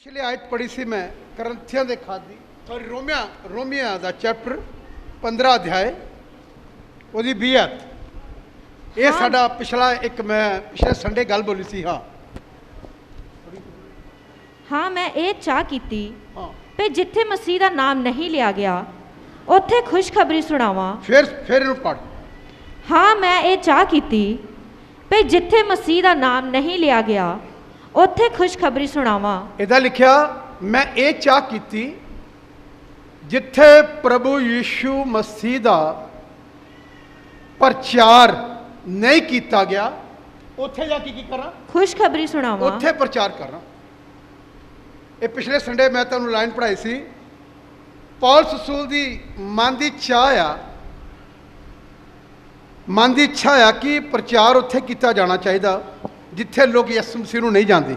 पिछले आयत पढ़ी सी मैं करंथियां दे खादी और रोमिया दा चैप्टर 15 अध्याय ਉਹਦੀ 20 आयत ये साडा पिछला एक मैं पिछले संडे गल बोली सी। हाँ मैं ये चाह कीती हाँ भी जिथे मसीह का नाम नहीं लिया गया उत्थे खुशखबरी सुनावां। फिर इनू पढ़। हाँ मैं ये चाह कीती भी जिथे मसीह का नाम नहीं लिया गया उत्थे खुशखबरी सुनावां। इहदा लिखिया मैं ये चाह कीती जिथे प्रभु यीशु मसीह दा प्रचार नहीं किया गया उत्थे जाके की करा खुशखबरी सुनावां। उत्थे प्रचार करना। ये पिछले संडे मैं तुहानू लाइन पढ़ाई सी। पौलुस रसूल दी मन की चाह आ, मन की इच्छा आ कि प्रचार उत्थे किया जाना चाहिए जिथे लोग यसु मसीह नूं नहीं जानते,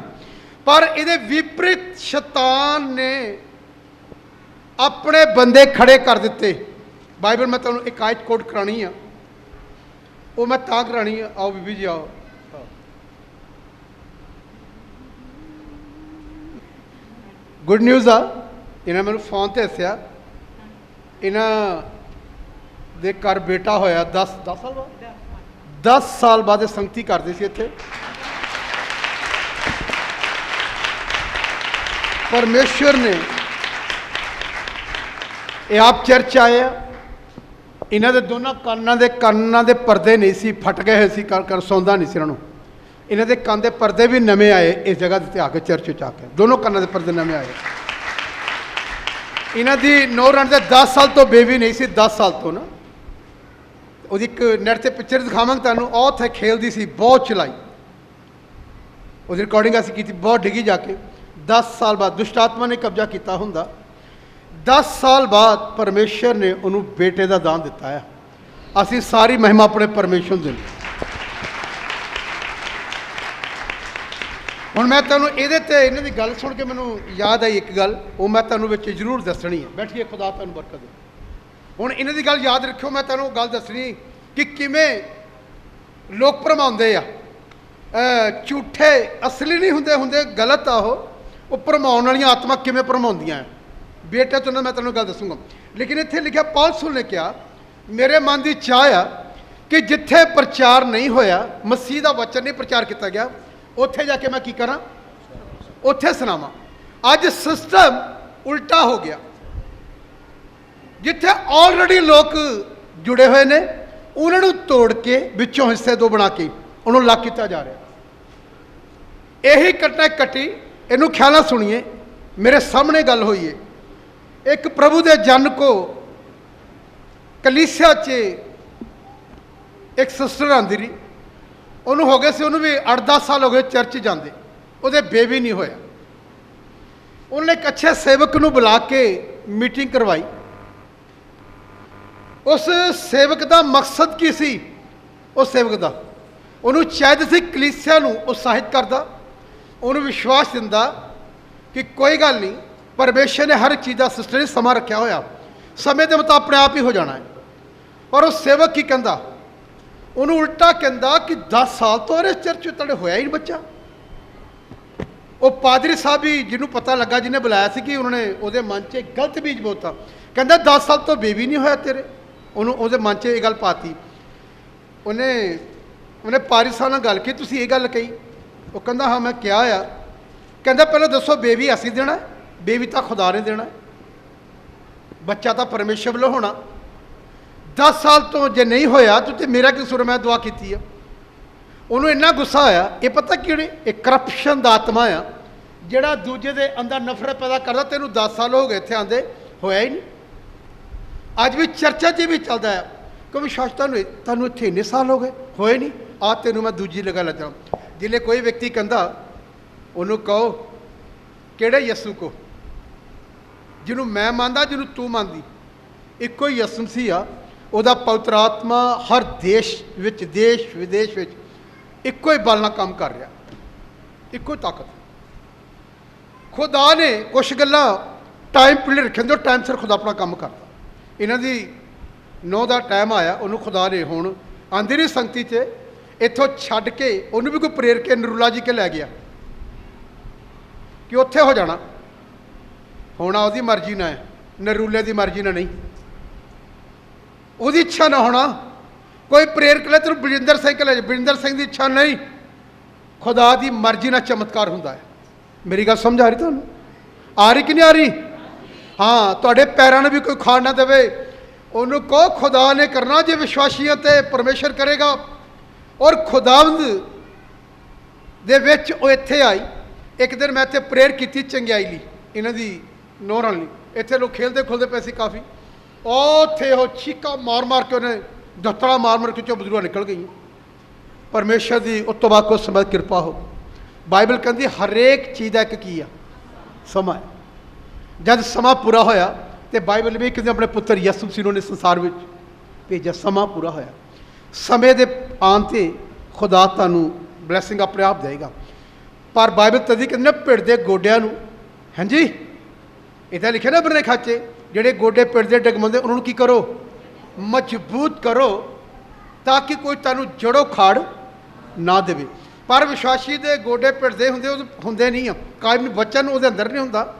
पर इहदे विपरीत शैतान ने अपने बंदे खड़े कर दिते। बाइबल मैं तुहानू एक आयत कोट करानी आ, वो मैं तां करानी आ। आओ बीबी जी आओ। गुड न्यूज़ आ, इन्हें मैंने फोन ते दस्सिया इन्हां दे घर बेटा होया 10 साल बाद 10 साल बाद संगति करते सी इत्थे। परमेश्वर ने ये आप चर्च आए आ, इन्हां दे दोनों कानां दे पर्दे नहीं सी, फट गए सी, कर सौंदा नहीं सी इन्हां नूं। इन्हां दे कान दे पर्दे भी नवे आए इस जगह ते आके चर्च च आके दोनों कानां दे पर्दे नवे आए। इन्हां दी नौ रन दे 10 साल तो बेबी नहीं सी, 10 साल तो ना ਉਹਦੀ ਇੱਕ ਨੈਟ ਤੇ ਪਿਕਚਰ ਦਿਖਾਵਾਂਗੇ ਤੁਹਾਨੂੰ। ਉਹ ਉੱਥੇ ਖੇਲਦੀ ਸੀ, ਬਹੁਤ ਚਲਾਈ, ਉਹਦੀ ਰਿਕਾਰਡਿੰਗ ਅਸੀਂ ਕੀਤੀ, ਬਹੁਤ ਡਿੱਗੀ ਜਾ ਕੇ। 10 ਸਾਲ ਬਾਅਦ ਦੁਸ਼ਟ ਆਤਮਾ ਨੇ ਕਬਜ਼ਾ ਕੀਤਾ ਹੁੰਦਾ, 10 ਸਾਲ ਬਾਅਦ ਪਰਮੇਸ਼ਰ ਨੇ ਉਹਨੂੰ ਬੇਟੇ ਦਾ ਦਾਨ ਦਿੱਤਾ ਹੈ। ਅਸੀਂ ਸਾਰੀ ਮਹਿਮਾ ਆਪਣੇ ਪਰਮੇਸ਼ਰ ਨੂੰ ਦਿੰਦੇ। ਹੁਣ ਮੈਂ ਤੁਹਾਨੂੰ ਇਹਦੇ ਤੇ ਇਹਨਾਂ ਦੀ ਗੱਲ ਸੁਣ ਕੇ ਮੈਨੂੰ ਯਾਦ ਆਈ ਇੱਕ ਗੱਲ, ਉਹ ਮੈਂ ਤੁਹਾਨੂੰ ਵਿੱਚ ਜ਼ਰੂਰ ਦੱਸਣੀ ਹੈ। ਬੈਠੀਏ, ਖੁਦਾ ਤੁਹਾਨੂੰ ਬਰਕਤ ਦੇ। ਹੁਣ ਇਹਨਾਂ ਦੀ ਗੱਲ ਯਾਦ ਰੱਖਿਓ, ਮੈਂ ਤੁਹਾਨੂੰ ਗੱਲ ਦੱਸਣੀ ਕਿ ਕਿਵੇਂ ਲੋਕ ਭਰਮਾਉਂਦੇ ਆ। ਝੂਠੇ ਅਸਲੀ ਨਹੀਂ ਹੁੰਦੇ ਗਲਤ ਆ। ਉਹ ਭਰਮਾਉਣ ਵਾਲੀਆਂ ਆਤਮਾ ਕਿਵੇਂ ਭਰਮਾਉਂਦੀਆਂ। ਬੇਟੇ ਤੋਂ ਮੈਂ ਤੁਹਾਨੂੰ ਗੱਲ ਦੱਸੂਗਾ, ਲੇਕਿਨ ਇੱਥੇ ਲਿਖਿਆ ਪੌਲੁਸ ਨੇ ਕਿਹਾ ਮੇਰੇ ਮਨ ਦੀ ਚਾਹ ਆ ਕਿ ਜਿੱਥੇ ਪ੍ਰਚਾਰ ਨਹੀਂ ਹੋਇਆ, ਮਸੀਹ ਦਾ ਵਚਨ ਨਹੀਂ ਪ੍ਰਚਾਰ ਕੀਤਾ ਗਿਆ, ਉੱਥੇ ਜਾ ਕੇ ਮੈਂ ਕੀ ਕਰਾਂ, ਉੱਥੇ ਸੁਣਾਵਾਂ। ਅੱਜ ਸਿਸਟਮ ਉਲਟਾ ਹੋ ਗਿਆ। ਜਿੱਥੇ ਆਲਰੇਡੀ ਲੋਕ ਜੁੜੇ ਹੋਏ ਨੇ ਉਹਨਾਂ ਨੂੰ ਤੋੜ ਕੇ ਵਿੱਚੋਂ ਹਿੱਸੇ ਦੋ ਬਣਾ ਕੇ ਉਹਨੂੰ ਲੱਗ ਕੀਤਾ ਜਾ ਰਿਹਾ। ਇਹੀ ਘਟਨਾ ਘਟੀ, ਇਹਨੂੰ ਖਿਆਲ ਨਾਲ ਸੁਣੀਏ। ਮੇਰੇ ਸਾਹਮਣੇ ਗੱਲ ਹੋਈ ਹੈ। ਇੱਕ ਪ੍ਰਭੂ ਦੇ ਜਨ ਕੋ ਕਲੀਸਿਆ 'ਚ ਇੱਕ ਸਿਸਟਰ ਆਂਦੀ ਰਹੀ, ਉਹਨੂੰ ਹੋ ਗਏ ਸੀ, ਉਹਨੂੰ ਵੀ 8-10 ਸਾਲ ਹੋ ਗਏ ਚਰਚ ਜਾਂਦੇ, ਉਹਦੇ ਬੇਬੀ ਨਹੀਂ ਹੋਇਆ। ਉਹਨੇ ਇੱਕ ਅੱਛੇ ਸੇਵਕ ਨੂੰ ਬੁਲਾ ਕੇ ਮੀਟਿੰਗ ਕਰਵਾਈ। उस सेवक का मकसद की सी? उस सेवक का उन्होंने चाहिए सी कलीसिया नूं उत्साहित करता, उन्होंने विश्वास दिंदा कि कोई गल नहीं, परमेश्वर ने हर चीज़ का सिस्टम समा रखा होया, समय के मुताबिक अपने आप ही हो जाना है। पर उस सेवक की कहता, उन्होंने उल्टा कहता कि 10 साल तो अरे चर्च तड़े होया ही नहीं बच्चा। वो पादरी साहब भी जिन्होंने पता लगा, जिन्हें बुलाया सी कि उन्होंने वो मन से गलत बीज बोता, कहता 10 साल तो बेबी नहीं होया तेरे। उन्होंने मन से ये गल पाती। उन्हें पारी साहब नाल गल की, तुसीं ये गल कही? वो कहता हाँ मैं क्या आ। कहता पहले दसो बेबी असीं देना, बेबी तो खुदा ने देना, बच्चा तो परमेश्वर वालों होना। 10 साल तो जे नहीं होया तो मेरा कसूर, मैं दुआ की है। उन्होंने इन्ना गुस्सा आया। ये पता कि एक करप्शन का आत्मा आ जिहड़ा दूजे के अंदर नफरत पैदा करता। तेनू 10 साल हो गए इत्थे आंदे, होया ही नहीं। अज भी चर्चा च भी चलता है कि विश्वास तुम इतने इन्ने साल हो गए, होए नहीं, आ तेनों मैं दूजी लगा लगा। जिले कोई व्यक्ति कहता उन्होंने कहो किहड़े यसू को, जिन्हों मैं मानता, जिन्हों तू मानती, एको ही यसू सी आ। उहदा पवित्र आत्मा हर देश विच, देश विदेश विच एको ही बल नाल काम कर रहा, एको ताकत। खुदा ने कुछ गल्लां टाइम पीरियड रखे तो टाइम सिर खुदा अपना काम करता। इन्हां दी 9 का टाइम आया, उन्होंने खुदा ने हुण आंदी रही संगति च इत्थों छड्ड के उन्होंने भी कोई प्रेर के नरूला जी के लै गया कि उत्थे हो जाना। होना ਉਹਦੀ ਮਰਜ਼ੀ ਨਾਲ ਹੈ, ਨਰੂਲੇ ਦੀ ਮਰਜ਼ੀ ਨਾਲ ਨਹੀਂ, ਉਹਦੀ ਇੱਛਾ ਨਾ ਹੋਣਾ। ਕੋਈ ਪ੍ਰੇਰਕ ਲੈ ਤੈਨੂੰ ਬਲਜਿੰਦਰ ਸਿੰਘ ਲੈ ਜਾ, ਬਲਜਿੰਦਰ ਸਿੰਘ ਦੀ ਇੱਛਾ ਨਹੀਂ, ਖੁਦਾ ਦੀ ਮਰਜ਼ੀ ਨਾਲ ਚਮਤਕਾਰ ਹੁੰਦਾ ਹੈ। ਮੇਰੀ ਗੱਲ ਸਮਝ ਆ ਰਹੀ ਤੁਹਾਨੂੰ? ਆ ਰਹੀ ਕਿ ਨਹੀਂ ਆ ਰਹੀ? ਹਾਂ, ਤੁਹਾਡੇ ਪੈਰਾਂ ਨੂੰ ਵੀ ਕੋਈ ਖਾਣ ਨਾ ਦੇਵੇ, ਉਹਨੂੰ ਕਹੋ ਖੁਦਾ ਨੇ ਕਰਨਾ ਜੇ ਵਿਸ਼ਵਾਸੀਆਂ ਤੇ ਪਰਮੇਸ਼ਰ ਕਰੇਗਾ। ਔਰ ਖੁਦਾਵੰਦ ਦੇ ਵਿੱਚ ਉਹ ਇੱਥੇ ਆਈ। ਇੱਕ ਦਿਨ ਮੈਂ ਇੱਥੇ ਪ੍ਰੇਅਰ ਕੀਤੀ ਚੰਗਿਆਈ ਲਈ, ਇਹਨਾਂ ਦੀ ਨੋਰਾਂ ਲਈ। ਇੱਥੇ ਲੋਕ ਖੇਲਦੇ ਖੁੱਲਦੇ ਪਏ ਸੀ ਕਾਫੀ। ਉੱਥੇ ਉਹ ਚੀਕਾਂ ਮਾਰ ਮਾਰ ਕੇ ਉਹਨੇ ਦਸਤਰਾ ਮਾਰ ਮਾਰ ਕੇ ਚੋਂ ਬਜ਼ੁਰਗਾਂ ਨਿਕਲ ਗਈਆਂ। ਪਰਮੇਸ਼ਰ ਦੀ ਉਸ ਤੋਂ ਬਾਅਦ ਕੁਝ ਸਮਾਂ ਕਿਰਪਾ ਹੋ। ਬਾਈਬਲ ਕਹਿੰਦੀ ਹਰੇਕ ਚੀਜ਼ ਦਾ ਇੱਕ ਕੀ ਆ? ਸਮਾਂ ਹੈ। ਜਦ ਸਮਾਂ ਪੂਰਾ ਹੋਇਆ ਤੇ ਬਾਈਬਲ ਵੀ ਕਹਿੰਦੇ ਆਪਣੇ ਪੁੱਤਰ ਯਿਸੂ ਮਸੀਹ ਨੂੰ ਸੰਸਾਰ ਵਿੱਚ ਭੇਜਿਆ। ਸਮਾਂ ਪੂਰਾ ਹੋਇਆ, ਸਮੇਂ ਦੇ ਆਉਣ 'ਤੇ ਖੁਦਾ ਤੁਹਾਨੂੰ ਬਲੈਸਿੰਗ ਆਪਣੇ ਆਪ ਦੇਵੇਗਾ। ਪਰ ਬਾਈਬਲ ਤਦੀ ਕਹਿੰਦੇ ਭਿੜ ਦੇ ਗੋਡਿਆਂ ਨੂੰ, ਹਾਂਜੀ ਇੱਦਾਂ ਲਿਖਿਆ ਨਾ ਬਰਨੇ ਖਾਚੇ, ਜਿਹੜੇ ਗੋਡੇ ਭਿੜ ਦੇ ਡਗਮਗਾਉਂਦੇ ਉਹਨਾਂ ਨੂੰ ਕੀ ਕਰੋ? ਮਜ਼ਬੂਤ ਕਰੋ, ਤਾਂ ਕਿ ਕੋਈ ਤੁਹਾਨੂੰ ਜੜੋਂ ਖਾੜ ਨਾ ਦੇਵੇ। ਪਰ ਵਿਸ਼ਵਾਸੀ ਦੇ ਗੋਡੇ ਭਿੜਦੇ ਹੁੰਦੇ ਨਹੀਂ ਆ। ਕਾਇਮ ਵਚਨ ਉਹਦੇ ਅੰਦਰ ਨਹੀਂ ਹੁੰਦਾ,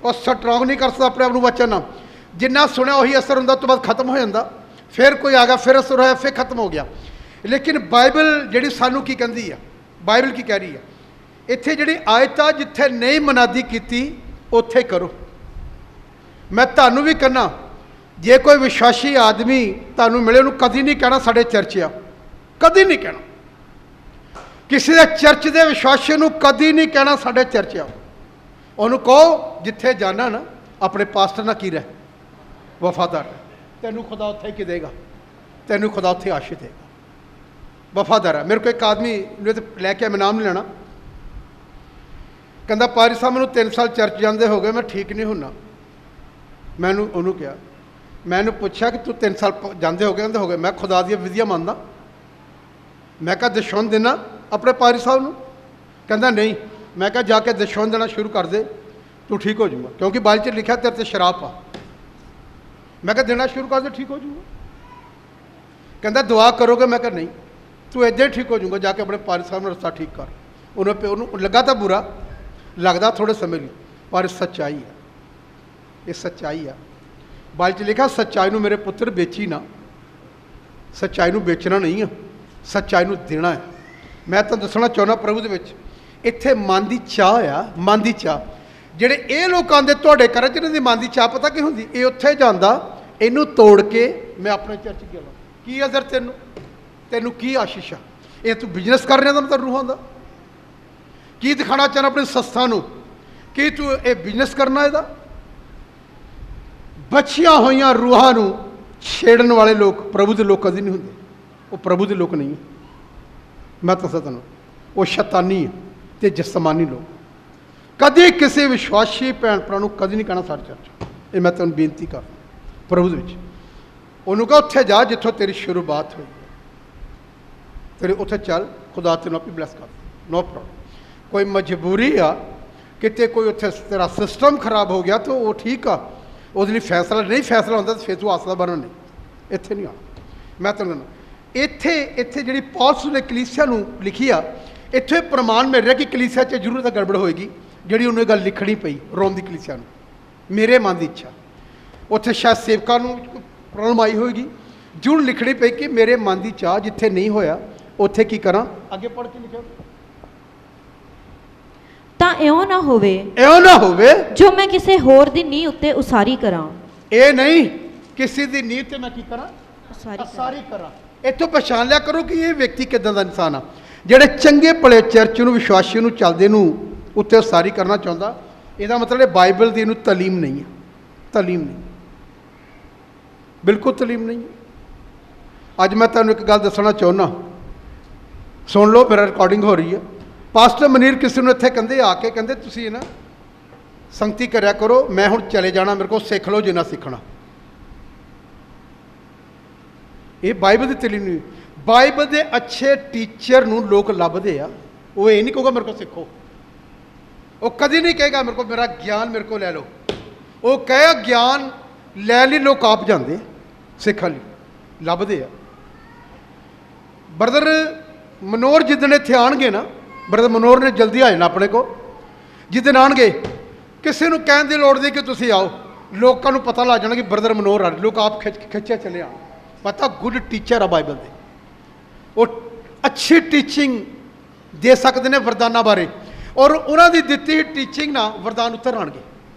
ਉਹ ਸਟਰੋਂਗ ਨਹੀਂ ਕਰ ਸਕਦਾ ਆਪਣੇ ਆਪ ਨੂੰ ਵਚਨ ਨਾਲ। ਜਿੰਨਾ ਸੁਣਿਆ ਉਹੀ ਅਸਰ ਹੁੰਦਾ, ਉਸ ਤੋਂ ਬਾਅਦ ਖਤਮ ਹੋ ਜਾਂਦਾ। ਫਿਰ ਕੋਈ ਆ ਗਿਆ, ਫਿਰ ਅਸਰ ਹੋਇਆ, ਫਿਰ ਖਤਮ ਹੋ ਗਿਆ। ਲੇਕਿਨ ਬਾਈਬਲ ਜਿਹੜੀ ਸਾਨੂੰ ਕੀ ਕਹਿੰਦੀ ਆ? ਬਾਈਬਲ ਕੀ ਕਹਿ ਰਹੀ ਆ? ਇੱਥੇ ਜਿਹੜੀ ਆਇਤ ਆ, ਜਿੱਥੇ ਨਹੀਂ ਮਨਾਦੀ ਕੀਤੀ ਉੱਥੇ ਕਰੋ। ਮੈਂ ਤੁਹਾਨੂੰ ਵੀ ਕਹਿੰਦਾ, ਜੇ ਕੋਈ ਵਿਸ਼ਵਾਸੀ ਆਦਮੀ ਤੁਹਾਨੂੰ ਮਿਲੇ ਉਹਨੂੰ ਕਦੀ ਨਹੀਂ ਕਹਿਣਾ ਸਾਡੇ ਚਰਚ ਆ, ਕਦੀ ਨਹੀਂ ਕਹਿਣਾ। ਕਿਸੇ ਦੇ ਚਰਚ ਦੇ ਵਿਸ਼ਵਾਸੀ ਨੂੰ ਕਦੀ ਨਹੀਂ ਕਹਿਣਾ ਸਾਡੇ ਚਰਚ ਆ। ਉਹਨੂੰ ਕਹੋ ਜਿੱਥੇ ਜਾਣਾ ਨਾ ਆਪਣੇ ਪਾਸਟਰ ਨਾਲ ਕੀ ਰਹਿ, ਵਫਾਦਾਰ। ਤੈਨੂੰ ਖੁਦਾ ਉੱਥੇ ਕੀ ਦੇਗਾ? ਤੈਨੂੰ ਖੁਦਾ ਉੱਥੇ ਆਸ਼ੀਸ਼ ਦੇਗਾ। ਵਫਾਦਾਰ ਹੈ। ਮੇਰੇ ਕੋਲ ਇੱਕ ਆਦਮੀ ਲੈ ਕੇ, ਮੈਂ ਨਾਮ ਨਹੀਂ ਲੈਣਾ, ਕਹਿੰਦਾ ਪਾਰੀ ਸਾਹਿਬ ਮੈਨੂੰ 3 ਸਾਲ ਚਰਚ ਜਾਂਦੇ ਹੋ ਗਏ, ਮੈਂ ਠੀਕ ਨਹੀਂ ਹੁੰਨਾ। ਮੈਨੂੰ ਉਹਨੂੰ ਕਿਹਾ, ਮੈਂ ਇਹਨੂੰ ਪੁੱਛਿਆ ਕਿ ਤੂੰ 3 ਸਾਲ ਜਾਂਦੇ ਹੋ ਗਏ? ਕਹਿੰਦੇ ਹੋ ਗਏ। ਮੈਂ ਖੁਦਾ ਦੀਆਂ ਵਿਧੀਆਂ ਮੰਨਦਾ। ਮੈਂ ਕਿਹਾ ਦਸ਼ਵੰਧ ਦੇਣਾ ਆਪਣੇ ਪਾਰੀ ਸਾਹਿਬ ਨੂੰ? ਕਹਿੰਦਾ ਨਹੀਂ। ਮੈਂ ਕਿਹਾ ਜਾ ਕੇ ਦਸ਼ਵੰਧ ਦੇਣਾ ਸ਼ੁਰੂ ਕਰ ਦੇ, ਤੂੰ ਠੀਕ ਹੋ ਜਾਊਗਾ, ਕਿਉਂਕਿ ਬਾਈਬਲ 'ਚ ਲਿਖਿਆ ਤੇਰੇ 'ਤੇ ਸ਼ਰਾਪ ਆ। ਮੈਂ ਕਿਹਾ ਦੇਣਾ ਸ਼ੁਰੂ ਕਰ ਦੇ, ਠੀਕ ਹੋ ਜਾਊਗਾ। ਕਹਿੰਦਾ ਦੁਆ ਕਰੋਗੇ? ਮੈਂ ਕਿਹਾ ਨਹੀਂ, ਤੂੰ ਇੱਦਾਂ ਹੀ ਠੀਕ ਹੋ ਜਾਊਗਾ, ਜਾ ਕੇ ਆਪਣੇ ਪਾਰੀ ਸਾਹਿਬ ਨੂੰ ਰਸਤਾ ਠੀਕ ਕਰ। ਉਹਨੂੰ ਲੱਗਾ ਤਾਂ ਬੁਰਾ, ਲੱਗਦਾ ਥੋੜ੍ਹੇ ਸਮੇਂ ਲਈ, ਪਰ ਸੱਚਾਈ ਆ, ਇਹ ਸੱਚਾਈ ਆ। ਬਾਈਬਲ 'ਚ ਲਿਖਿਆ ਸੱਚਾਈ ਨੂੰ ਮੇਰੇ ਪੁੱਤਰ ਵੇਚੀ ਨਾ। ਸੱਚਾਈ ਨੂੰ ਵੇਚਣਾ ਨਹੀਂ ਆ, ਸੱਚਾਈ ਨੂੰ ਦੇਣਾ ਹੈ। ਮੈਂ ਤਾਂ ਦੱਸਣਾ ਚਾਹੁੰਦਾ ਪ੍ਰਭੂ ਦੇ ਵਿੱਚ ਇੱਥੇ ਮਨ ਦੀ ਚਾਹ ਆ, ਮਨ ਦੀ ਚਾਹ। ਜਿਹੜੇ ਇਹ ਲੋਕ ਆਉਂਦੇ ਤੁਹਾਡੇ ਘਰ 'ਚ, ਇਹਨਾਂ ਦੀ ਮਨ ਦੀ ਚਾਹ ਪਤਾ ਕੀ ਹੁੰਦੀ? ਇਹ ਉੱਥੇ ਜਾਂਦਾ, ਇਹਨੂੰ ਤੋੜ ਕੇ ਮੈਂ ਆਪਣੇ ਚਰਚ ਗਿਆ। ਕੀ ਅਜ਼ਰ ਤੈਨੂੰ ਕੀ ਆਸ਼ੀਸ਼ ਆ? ਇਹ ਤੂੰ ਬਿਜ਼ਨਸ ਕਰ ਰਿਹਾ ਤਾਂ ਮਤਲਬ ਰੂਹਾਂ ਦਾ ਕੀ ਦਿਖਾਣਾ ਚਾਹੁੰਦਾ ਆਪਣੀ ਸੰਸਥਾ ਨੂੰ? ਕੀ ਤੂੰ ਇਹ ਬਿਜ਼ਨਸ ਕਰਨਾ? ਇਹਦਾ ਬਚੀਆਂ ਹੋਈਆਂ ਰੂਹਾਂ ਨੂੰ ਛੇੜਨ ਵਾਲੇ ਲੋਕ ਪ੍ਰਭੂ ਦੇ ਲੋਕ ਕਦੀ ਨਹੀਂ ਹੁੰਦੇ। ਉਹ ਪ੍ਰਭੂ ਦੇ ਲੋਕ ਨਹੀਂ। ਮੈਂ ਦੱਸਾਂ ਤੁਹਾਨੂੰ, ਉਹ ਸ਼ੈਤਾਨੀ ਹੈ ਅਤੇ ਜਿਸਮਾਨੀ ਲੋਕ। ਕਦੇ ਕਿਸੇ ਵਿਸ਼ਵਾਸੀ ਭੈਣ ਭਰਾ ਨੂੰ ਕਦੀ ਨਹੀਂ ਕਹਿਣਾ ਸਾਡੇ ਚਰਚ। ਇਹ ਮੈਂ ਤੁਹਾਨੂੰ ਬੇਨਤੀ ਕਰਦਾ ਪ੍ਰਭੂ ਦੇ ਵਿੱਚ। ਉਹਨੂੰ ਕਹੋ ਉੱਥੇ ਜਾ ਜਿੱਥੋਂ ਤੇਰੀ ਸ਼ੁਰੂਆਤ ਹੋਈ, ਤੇਰੇ ਉੱਥੇ ਚੱਲ, ਖੁਦਾ ਤੈਨੂੰ ਆਪੇ ਬਲੈਸ ਕਰ, ਨੋ ਪ੍ਰੋਬਲਮ। ਕੋਈ ਮਜਬੂਰੀ ਆ, ਕਿਤੇ ਕੋਈ ਉੱਥੇ ਤੇਰਾ ਸਿਸਟਮ ਖਰਾਬ ਹੋ ਗਿਆ ਤਾਂ ਉਹ ਠੀਕ ਆ, ਉਹਦੇ ਲਈ ਫੈਸਲਾ ਨਹੀਂ ਫੈਸਲਾ ਹੁੰਦਾ ਤਾਂ ਫਿਰ ਤੂੰ ਆਸਰਾ ਬਣਨ ਨਹੀਂ। ਇੱਥੇ ਨਹੀਂ ਆਉਣਾ। ਮੈਂ ਤੁਹਾਨੂੰ ਇੱਥੇ ਜਿਹੜੀ ਪੌਲਸ ਨੇ ਕਲੀਸਿਆ ਨੂੰ ਲਿਖੀ ਆ, ਇੱਥੇ ਪ੍ਰਮਾਣ ਮਿਲ ਰਿਹਾ ਕਿ ਕਲੀਸਿਆ 'ਚ ਜ਼ਰੂਰ ਤਾਂ ਗੜਬੜ ਹੋਏਗੀ ਜਿਹੜੀ ਉਹਨੂੰ ਇਹ ਗੱਲ ਲਿਖਣੀ ਪਈ ਰੋਮ ਦੀ ਕਲੀਸਿਆ ਨੂੰ। ਮੇਰੇ ਮਨ ਦੀ ਇੱਛਾ, ਉੱਥੇ ਸ਼ਾਇਦ ਸੇਵਕਾਂ ਨੂੰ ਪ੍ਰੋਬਲਮ ਆਈ ਹੋਏਗੀ, ਜ਼ਰੂਰ ਲਿਖਣੀ ਪਈ ਕਿ ਮੇਰੇ ਮਨ ਦੀ ਚਾਹ ਜਿੱਥੇ ਨਹੀਂ ਹੋਇਆ ਉੱਥੇ ਕੀ ਕਰਾਂ। ਅੱਗੇ ਪੜ੍ਹ ਕੇ ਲਿਖਿਆ, ਤਾਂ ਇਉਂ ਨਾ ਹੋਵੇ ਜੋ ਮੈਂ ਕਿਸੇ ਹੋਰ ਦੀ ਨੀਂਹ ਉੱਤੇ ਉਸਾਰੀ ਕਰਾਂ। ਇਹ ਨਹੀਂ ਕਿਸੇ ਦੀ ਨੀਂਹ ਤੇ ਮੈਂ ਕੀ ਕਰਾਂ? ਉਸਾਰੀ ਕਰਾਂ। ਇੱਥੋਂ ਪਛਾਣ ਲਿਆ ਕਰੋ ਕਿ ਇਹ ਵਿਅਕਤੀ ਕਿੱਦਾਂ ਦਾ ਇਨਸਾਨ ਆ। ਜਿਹੜੇ ਚੰਗੇ ਭਲੇ ਚਰਚ ਨੂੰ, ਵਿਸ਼ਵਾਸੀ ਨੂੰ ਚੱਲਦੇ ਨੂੰ ਉੱਤੇ ਉਸਾਰੀ ਕਰਨਾ ਚਾਹੁੰਦਾ, ਇਹਦਾ ਮਤਲਬ ਇਹ ਬਾਈਬਲ ਦੀ ਇਹਨੂੰ ਤਾਲੀਮ ਨਹੀਂ ਹੈ। ਤਾਲੀਮ ਨਹੀਂ, ਬਿਲਕੁਲ ਤਾਲੀਮ ਨਹੀਂ ਹੈ। ਅੱਜ ਮੈਂ ਤੁਹਾਨੂੰ ਇੱਕ ਗੱਲ ਦੱਸਣਾ ਚਾਹੁੰਦਾ, ਸੁਣ ਲਓ, ਮੇਰਾ ਰਿਕਾਰਡਿੰਗ ਹੋ ਰਹੀ ਹੈ। ਪਾਸਟਰ ਮਨੀਰ ਕਿਸੇ ਨੂੰ ਇੱਥੇ ਕਹਿੰਦੇ ਆ ਕੇ, ਕਹਿੰਦੇ ਤੁਸੀਂ ਨਾ ਸੰਗਤੀ ਕਰਿਆ ਕਰੋ, ਮੈਂ ਹੁਣ ਚਲੇ ਜਾਣਾ, ਮੇਰੇ ਕੋਲ ਸਿੱਖ ਲਓ ਜਿੰਨਾ ਸਿੱਖਣਾ। ਇਹ ਬਾਈਬਲ ਦੀ ਤਾਲੀਮ ਨਹੀਂ। ਬਾਈਬਲ ਦੇ ਅੱਛੇ ਟੀਚਰ ਨੂੰ ਲੋਕ ਲੱਭਦੇ ਆ। ਉਹ ਇਹ ਨਹੀਂ ਕਹੂਗਾ ਮੇਰੇ ਕੋਲ ਸਿੱਖੋ, ਉਹ ਕਦੀ ਨਹੀਂ ਕਹੇਗਾ ਮੇਰੇ ਕੋਲ ਮੇਰਾ ਗਿਆਨ ਮੇਰੇ ਕੋਲ ਲੈ ਲਓ। ਉਹ ਕਹੇਗਾ ਗਿਆਨ ਲੈ ਲਈ, ਲੋਕ ਆਪ ਜਾਂਦੇ ਸਿੱਖਣ ਲਈ, ਲੱਭਦੇ ਆ। ਬਰਦਰ ਮਨੋਹਰ ਜਿੱਦਣ ਇੱਥੇ ਆਉਣਗੇ ਨਾ, ਬਰਦਰ ਮਨੋਹਰ ਨੇ ਜਲਦੀ ਆ ਜਾਣਾ ਆਪਣੇ ਕੋਲ। ਜਿੱਦਣ ਆਉਣਗੇ ਕਿਸੇ ਨੂੰ ਕਹਿਣ ਦੀ ਲੋੜ ਨਹੀਂ ਕਿ ਤੁਸੀਂ ਆਓ, ਲੋਕਾਂ ਨੂੰ ਪਤਾ ਲੱਗ ਜਾਣਾ ਕਿ ਬ੍ਰਦਰ ਮਨੋਹਰ ਆ ਰਹੇ। ਲੋਕ ਆਪ ਖਿੱਚੇ ਚਲੇ ਆਉਣ। ਪਤਾ ਗੁੱਡ ਟੀਚਰ ਆ ਬਾਈਬਲ ਦੇ, ਉਹ ਅੱਛੀ ਟੀਚਿੰਗ ਦੇ ਸਕਦੇ ਨੇ ਵਰਦਾਨਾਂ ਬਾਰੇ, ਔਰ ਉਹਨਾਂ ਦੀ ਦਿੱਤੀ ਟੀਚਿੰਗ ਨਾਲ ਵਰਦਾਨ ਉਤਰ ਆਉਣਗੇ।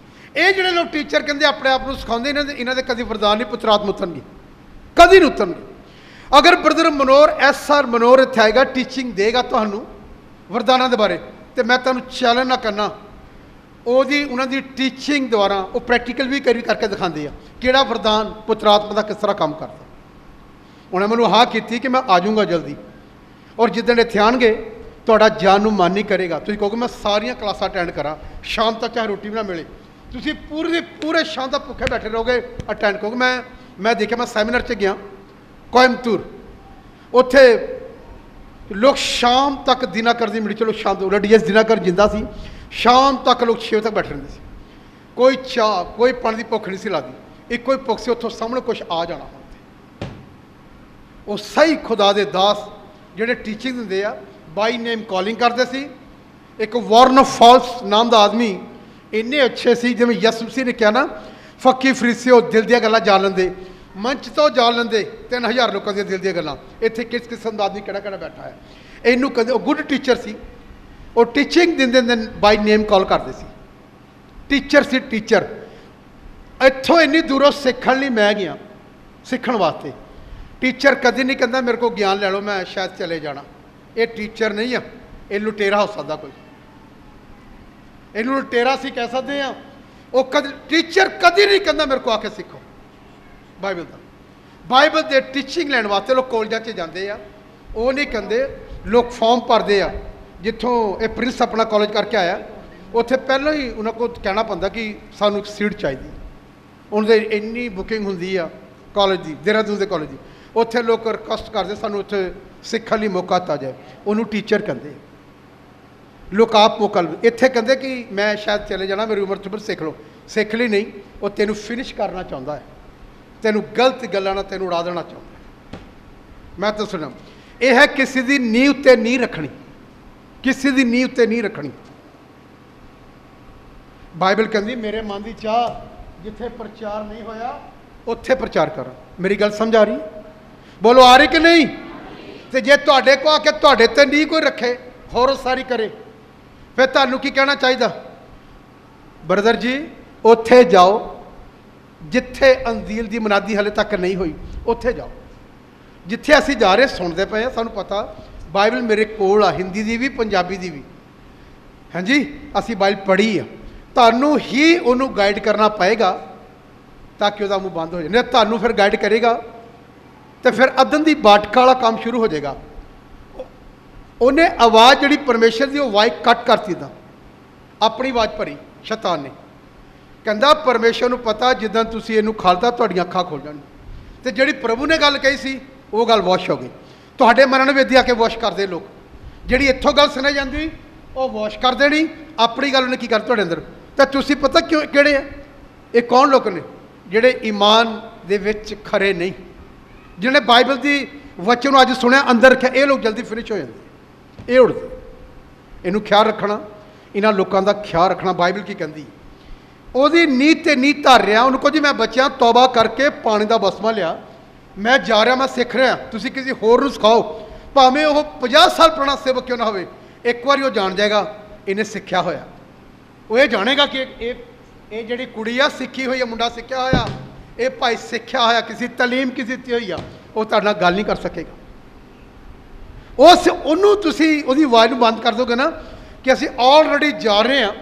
ਇਹ ਜਿਹੜੇ ਲੋਕ ਟੀਚਰ ਕਹਿੰਦੇ ਆਪਣੇ ਆਪ ਨੂੰ ਸਿਖਾਉਂਦੇ, ਇਹਨਾਂ ਦੇ ਕਦੀ ਵਰਦਾਨ ਨਹੀਂ ਪੁੱਤਰ ਆਤਮਾ ਉਤਰਨਗੇ, ਕਦੀ ਨਹੀਂ ਉਤਰਨਗੇ। ਅਗਰ ਬ੍ਰਦਰ ਮਨੋਹਰ SR ਮਨੋਹਰ ਇੱਥੇ ਆਏਗਾ, ਟੀਚਿੰਗ ਦੇਗਾ ਤੁਹਾਨੂੰ ਵਰਦਾਨਾਂ ਦੇ ਬਾਰੇ, ਤੇ ਮੈਂ ਤੁਹਾਨੂੰ ਚੈਲੰਜ ਨਾ ਕਰਨਾ, ਉਹਨਾਂ ਦੀ ਟੀਚਿੰਗ ਦੁਆਰਾ ਉਹ ਪ੍ਰੈਕਟੀਕਲ ਵੀ ਕਰਕੇ ਦਿਖਾਉਂਦੇ ਆ ਕਿਹੜਾ ਵਰਦਾਨ ਪੁੱਤਰ ਆਤਮਾ ਦਾ ਕਿਸ ਤਰ੍ਹਾਂ ਕੰਮ ਕਰਦਾ। ਉਹਨੇ ਮੈਨੂੰ ਹਾਂ ਕੀਤੀ ਕਿ ਮੈਂ ਆ ਜਾਊਂਗਾ ਜਲਦੀ, ਔਰ ਜਿੱਦਣ ਇੱਥੇ ਆਉਣਗੇ ਤੁਹਾਡਾ ਜਾਣ ਨੂੰ ਮਨ ਨਹੀਂ ਕਰੇਗਾ। ਤੁਸੀਂ ਕਹੋਗੇ ਮੈਂ ਸਾਰੀਆਂ ਕਲਾਸਾਂ ਅਟੈਂਡ ਕਰਾਂ, ਸ਼ਾਮ ਤੱਕ ਚਾਹੇ ਰੋਟੀ ਵੀ ਨਾ ਮਿਲੇ, ਤੁਸੀਂ ਪੂਰੇ ਸ਼ਾਮ ਤੱਕ ਭੁੱਖੇ ਬੈਠੇ ਰਹੋਗੇ ਅਟੈਂਡ ਕਰੋਗੇ। ਮੈਂ ਦੇਖਿਆ, ਮੈਂ ਸੈਮੀਨਾਰ 'ਚ ਗਿਆ ਕੋਇੰਬਤੂਰ, ਉੱਥੇ ਲੋਕ ਸ਼ਾਮ ਤੱਕ ਦਿਨਾਕਰ ਦੀ ਮਿਲੀ, ਚਲੋ ਸ਼ਾਮ ਤੋਂ DS ਦਿਨਾਕਰ ਜਿੰਦਾ ਸੀ, ਸ਼ਾਮ ਤੱਕ ਲੋਕ 6 ਵਜੇ ਤੱਕ ਬੈਠੇ ਰਹਿੰਦੇ ਸੀ। ਕੋਈ ਚਾਹ ਕੋਈ ਪਾਣੀ ਦੀ ਭੁੱਖ ਨਹੀਂ ਸੀ ਲੱਗਦੀ, ਇੱਕੋ ਹੀ ਭੁੱਖ ਸੀ ਉੱਥੋਂ ਸਾਹਮਣੇ ਕੁਛ ਆ ਜਾਣਾ। ਹੁਣ ਉਹ ਸਹੀ ਖੁਦਾ ਦੇ ਦਾਸ ਜਿਹੜੇ ਟੀਚਿੰਗ ਦਿੰਦੇ ਆ, ਬਾਈ ਨੇਮ ਕਾਲਿੰਗ ਕਰਦੇ ਸੀ। ਇੱਕ ਵਾਰਨ ਫਾਲਸ ਨਾਮ ਦਾ ਆਦਮੀ ਇੰਨੇ ਅੱਛੇ ਸੀ, ਜਿਵੇਂ ਯਿਸੂ ਮਸੀਹ ਨੇ ਕਿਹਾ ਨਾ, ਫੱਕੀ ਫਰੀਸੀ ਉਹ ਦਿਲ ਦੀਆਂ ਗੱਲਾਂ ਜਾਣ ਲੈਂਦੇ, ਮੰਚ ਤੋਂ ਜਾਣ ਲੈਂਦੇ 3000 ਲੋਕਾਂ ਦੀਆਂ ਦਿਲ ਦੀਆਂ ਗੱਲਾਂ। ਇੱਥੇ ਕਿਸ ਕਿਸਮ ਦਾ ਆਦਮੀ ਕਿਹੜਾ ਬੈਠਾ ਹੈ, ਇਹਨੂੰ ਕਦੇ। ਉਹ ਗੁੱਡ ਟੀਚਰ ਸੀ, ਉਹ ਟੀਚਿੰਗ ਦਿੰਦੇ ਬਾਈ ਨੇਮ ਕਾਲ ਕਰਦੇ ਸੀ, ਟੀਚਰ ਸੀ ਟੀਚਰ। ਇੱਥੋਂ ਇੰਨੀ ਦੂਰੋਂ ਸਿੱਖਣ ਲਈ ਮੈਂ ਗਿਆ, ਸਿੱਖਣ ਵਾਸਤੇ। ਟੀਚਰ ਕਦੇ ਨਹੀਂ ਕਹਿੰਦਾ ਮੇਰੇ ਕੋਲ ਗਿਆਨ ਲੈ ਲਓ ਮੈਂ ਸ਼ਾਇਦ ਚਲੇ ਜਾਣਾ। ਇਹ ਟੀਚਰ ਨਹੀਂ ਆ, ਇਹ ਲੁਟੇਰਾ ਹੋ ਸਕਦਾ ਕੋਈ, ਇਹਨੂੰ ਲੁਟੇਰਾ ਸੀ ਕਹਿ ਸਕਦੇ ਆ। ਉਹ ਟੀਚਰ ਕਦੇ ਨਹੀਂ ਕਹਿੰਦਾ ਮੇਰੇ ਕੋਲ ਆ ਕੇ ਸਿੱਖੋ ਬਾਈਬਲ ਦਾ। ਬਾਈਬਲ ਦੇ ਟੀਚਿੰਗ ਲੈਣ ਵਾਸਤੇ ਲੋਕ ਕਾਲਜਾਂ 'ਚ ਜਾਂਦੇ ਆ, ਉਹ ਨਹੀਂ ਕਹਿੰਦੇ। ਲੋਕ ਫਾਰਮ ਭਰਦੇ ਆ, ਜਿੱਥੋਂ ਇਹ ਪ੍ਰਿੰਸ ਆਪਣਾ ਕਾਲਜ ਕਰਕੇ ਆਇਆ, ਉੱਥੇ ਪਹਿਲਾਂ ਹੀ ਉਹਨਾਂ ਕੋਲ ਕਹਿਣਾ ਪੈਂਦਾ ਕਿ ਸਾਨੂੰ ਇੱਕ ਸੀਟ ਚਾਹੀਦੀ। ਉਹਨਾਂ ਦੇ ਇੰਨੀ ਬੁਕਿੰਗ ਹੁੰਦੀ ਆ ਕਾਲਜ ਦੀ, ਦੇਹਰਾਦੂਨ ਦੇ ਕਾਲਜ ਦੀ। ਉੱਥੇ ਲੋਕ ਰਿਕੁਐਸਟ ਕਰਦੇ ਸਾਨੂੰ ਉੱਥੇ ਸਿੱਖਣ ਲਈ ਮੌਕਾ ਦਿੱਤਾ ਜਾਏ, ਉਹਨੂੰ ਟੀਚਰ ਕਹਿੰਦੇ। ਲੋਕ ਆਪ ਮੌਕਾ ਇੱਥੇ ਕਹਿੰਦੇ ਕਿ ਮੈਂ ਸ਼ਾਇਦ ਚਲੇ ਜਾਣਾ, ਮੇਰੀ ਉਮਰ 'ਚ ਪਰ ਸਿੱਖ ਲਓ। ਸਿੱਖ ਲਈ ਨਹੀਂ, ਉਹ ਤੈਨੂੰ ਫਿਨਿਸ਼ ਕਰਨਾ ਚਾਹੁੰਦਾ ਹੈ, ਤੈਨੂੰ ਗਲਤ ਗੱਲਾਂ ਨਾਲ ਤੈਨੂੰ ਉਡਾ ਦੇਣਾ ਚਾਹੁੰਦਾ। ਮੈਂ ਤਾਂ ਸੁਣਾ, ਇਹ ਹੈ ਕਿਸੇ ਦੀ ਨੀਂਹ ਉੱਤੇ ਨਹੀਂ ਰੱਖਣੀ, ਕਿਸੇ ਦੀ ਨੀਂਹ ਉੱਤੇ ਨਹੀਂ ਰੱਖਣੀ। ਬਾਈਬਲ ਕਹਿੰਦੀ ਮੇਰੇ ਮਨ ਦੀ ਚਾਹ ਜਿੱਥੇ ਪ੍ਰਚਾਰ ਨਹੀਂ ਹੋਇਆ ਉੱਥੇ ਪ੍ਰਚਾਰ ਕਰਾਂ। ਮੇਰੀ ਗੱਲ ਸਮਝ ਆ ਰਹੀ? ਬੋਲੋ ਆ ਰਹੀ ਕਿ ਨਹੀਂ? ਤੇ ਜੇ ਤੁਹਾਡੇ ਕੋ ਆ ਕੇ ਤੁਹਾਡੇ ਤੇ ਨਹੀਂ ਕੋਈ ਰੱਖੇ, ਹੋਰ ਸਾਰੀ ਕਰੇ, ਫਿਰ ਤੁਹਾਨੂੰ ਕੀ ਕਹਿਣਾ ਚਾਹੀਦਾ? ਬ੍ਰਦਰ ਜੀ ਉੱਥੇ ਜਾਓ ਜਿੱਥੇ ਅੰਜੀਲ ਦੀ ਮੁਨਾਦੀ ਹਲੇ ਤੱਕ ਨਹੀਂ ਹੋਈ, ਉੱਥੇ ਜਾਓ। ਜਿੱਥੇ ਅਸੀਂ ਜਾ ਰਹੇ ਸੁਣਦੇ ਪਏ ਹਾਂ, ਸਾਨੂੰ ਪਤਾ ਬਾਈਬਲ ਮੇਰੇ ਕੋਲ ਆ, ਹਿੰਦੀ ਦੀ ਵੀ ਪੰਜਾਬੀ ਦੀ ਵੀ। ਹਾਂਜੀ, ਅਸੀਂ ਬਾਈਬਲ ਪੜ੍ਹੀ ਆ। ਤੁਹਾਨੂੰ ਹੀ ਉਹਨੂੰ ਗਾਈਡ ਕਰਨਾ ਪਏਗਾ ਤਾਂ ਕਿ ਉਹਦਾ ਮੂੰਹ ਬੰਦ ਹੋ ਜਾਏ। ਨਹੀਂ ਤੁਹਾਨੂੰ ਫਿਰ ਗਾਈਡ ਕਰੇਗਾ ਤੇ ਫਿਰ ਅਦਨ ਦੀ ਬਾਟਕਾ ਵਾਲਾ ਕੰਮ ਸ਼ੁਰੂ ਹੋ ਜਾਏਗਾ। ਉਹਨੇ ਆਵਾਜ਼ ਜਿਹੜੀ ਪਰਮੇਸ਼ਰ ਦੀ, ਉਹ ਆਵਾਜ਼ ਕੱਟ ਕਰਤੀ, ਤਾਂ ਆਪਣੀ ਆਵਾਜ਼ ਭਰੀ ਸ਼ੈਤਾਨ ਨੇ। ਕਹਿੰਦਾ ਪਰਮੇਸ਼ਰ ਨੂੰ ਪਤਾ ਜਿੱਦਾਂ ਤੁਸੀਂ ਇਹਨੂੰ ਖਾਲਤਾ ਤੁਹਾਡੀਆਂ ਅੱਖਾਂ ਖੁੱਲ ਜਾਣਗੀਆਂ। ਤੇ ਜਿਹੜੀ ਪ੍ਰਭੂ ਨੇ ਗੱਲ ਕਹੀ ਸੀ ਉਹ ਗੱਲ ਵਾਸ਼ ਹੋ ਗਈ। ਤੁਹਾਡੇ ਮਰਨ ਵੇਦੀ ਆ ਕੇ ਵਾਸ਼ ਕਰਦੇ ਲੋਕ, ਜਿਹੜੀ ਇੱਥੋਂ ਗੱਲ ਸੁਣੀ ਜਾਂਦੀ ਉਹ ਵਾਸ਼ ਕਰ ਦੇਣੀ, ਆਪਣੀ ਗੱਲ ਉਹਨੇ ਕੀ ਕਰ ਤੁਹਾਡੇ ਅੰਦਰ। ਤਾਂ ਤੁਸੀਂ ਪਤਾ ਕਿਉਂ ਕਿਹੜੇ ਆ? ਇਹ ਕੌਣ ਲੋਕ ਨੇ? ਜਿਹੜੇ ਈਮਾਨ ਦੇ ਵਿੱਚ ਖਰੇ ਨਹੀਂ, ਜਿਹਨੇ ਬਾਈਬਲ ਦੀ ਵਚਨ ਨੂੰ ਅੱਜ ਸੁਣਿਆ ਅੰਦਰ ਰੱਖਿਆ। ਇਹ ਲੋਕ ਜਲਦੀ ਫਿਨਿਸ਼ ਹੋ ਜਾਂਦੇ, ਇਹ ਉੜਦੇ। ਇਹਨੂੰ ਖਿਆਲ ਰੱਖਣਾ, ਇਹਨਾਂ ਲੋਕਾਂ ਦਾ ਖਿਆਲ ਰੱਖਣਾ। ਬਾਈਬਲ ਕੀ ਕਹਿੰਦੀ? ਉਹਦੀ ਨੀਤ ਤੇ ਨੀਤ ਧਰ ਰਿਹਾ। ਉਹਨੂੰ ਕਹੋ ਜੀ ਮੈਂ ਬੱਚਿਆਂ ਤੌਬਾ ਕਰਕੇ ਪਾਣੀ ਦਾ ਬਸਮਾ ਲਿਆ, ਮੈਂ ਜਾ ਰਿਹਾ, ਮੈਂ ਸਿੱਖ ਰਿਹਾ, ਤੁਸੀਂ ਕਿਸੇ ਹੋਰ ਨੂੰ ਸਿਖਾਓ, ਭਾਵੇਂ ਉਹ 50 ਸਾਲ ਪੁਰਾਣਾ ਸੇਵਕ ਕਿਉਂ ਨਾ ਹੋਵੇ। ਇੱਕ ਵਾਰੀ ਉਹ ਜਾਣ ਜਾਏਗਾ ਇਹਨੇ ਸਿੱਖਿਆ ਹੋਇਆ। ਉਹ ਇਹ ਜਾਣੇਗਾ ਕਿ ਇਹ ਜਿਹੜੀ ਕੁੜੀ ਆ ਸਿੱਖੀ ਹੋਈ ਆ, ਮੁੰਡਾ ਸਿੱਖਿਆ ਹੋਇਆ, ਇਹ ਭਾਈ ਸਿੱਖਿਆ ਹੋਇਆ, ਕਿਸੇ ਤਾਲੀਮ ਕਿਸੇ ਦਿੱਤੀ ਹੋਈ ਆ, ਉਹ ਤੁਹਾਡੇ ਨਾਲ ਗੱਲ ਨਹੀਂ ਕਰ ਸਕੇਗਾ। ਉਹਨੂੰ ਤੁਸੀਂ ਉਹਦੀ ਆਵਾਜ਼ ਨੂੰ ਬੰਦ ਕਰ ਦੋਗੇ ਨਾ ਕਿ ਅਸੀਂ ਆਲਰੇਡੀ ਜਾ ਰਹੇ ਹਾਂ,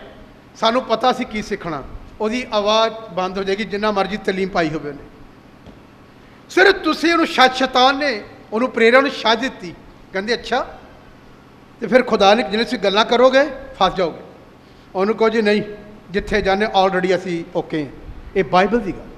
ਸਾਨੂੰ ਪਤਾ ਅਸੀਂ ਕੀ ਸਿੱਖਣਾ, ਉਹਦੀ ਆਵਾਜ਼ ਬੰਦ ਹੋ ਜਾਏਗੀ, ਜਿੰਨਾ ਮਰਜ਼ੀ ਤਾਲੀਮ ਪਾਈ ਹੋਵੇ ਉਹਨੇ। ਸਿਰਫ ਤੁਸੀਂ ਉਹਨੂੰ ਸ਼ੈਤਾਨ ਨੇ ਉਹਨੂੰ ਪ੍ਰੇਰਣਾ ਨੂੰ ਸ਼ਾਇਦ ਦਿੱਤੀ, ਕਹਿੰਦੇ ਅੱਛਾ, ਤੇ ਫਿਰ ਖੁਦਾ ਨੇ ਜਿਹੜੇ ਤੁਸੀਂ ਗੱਲਾਂ ਕਰੋਗੇ ਫਸ ਜਾਓਗੇ। ਉਹਨੂੰ ਕਹੋ ਜੀ ਨਹੀਂ, ਜਿੱਥੇ ਜਾਣੇ ਆਲਰੇਡੀ ਅਸੀਂ ਓਕੇ ਹਾਂ। ਇਹ ਬਾਈਬਲ ਦੀ ਗੱਲ।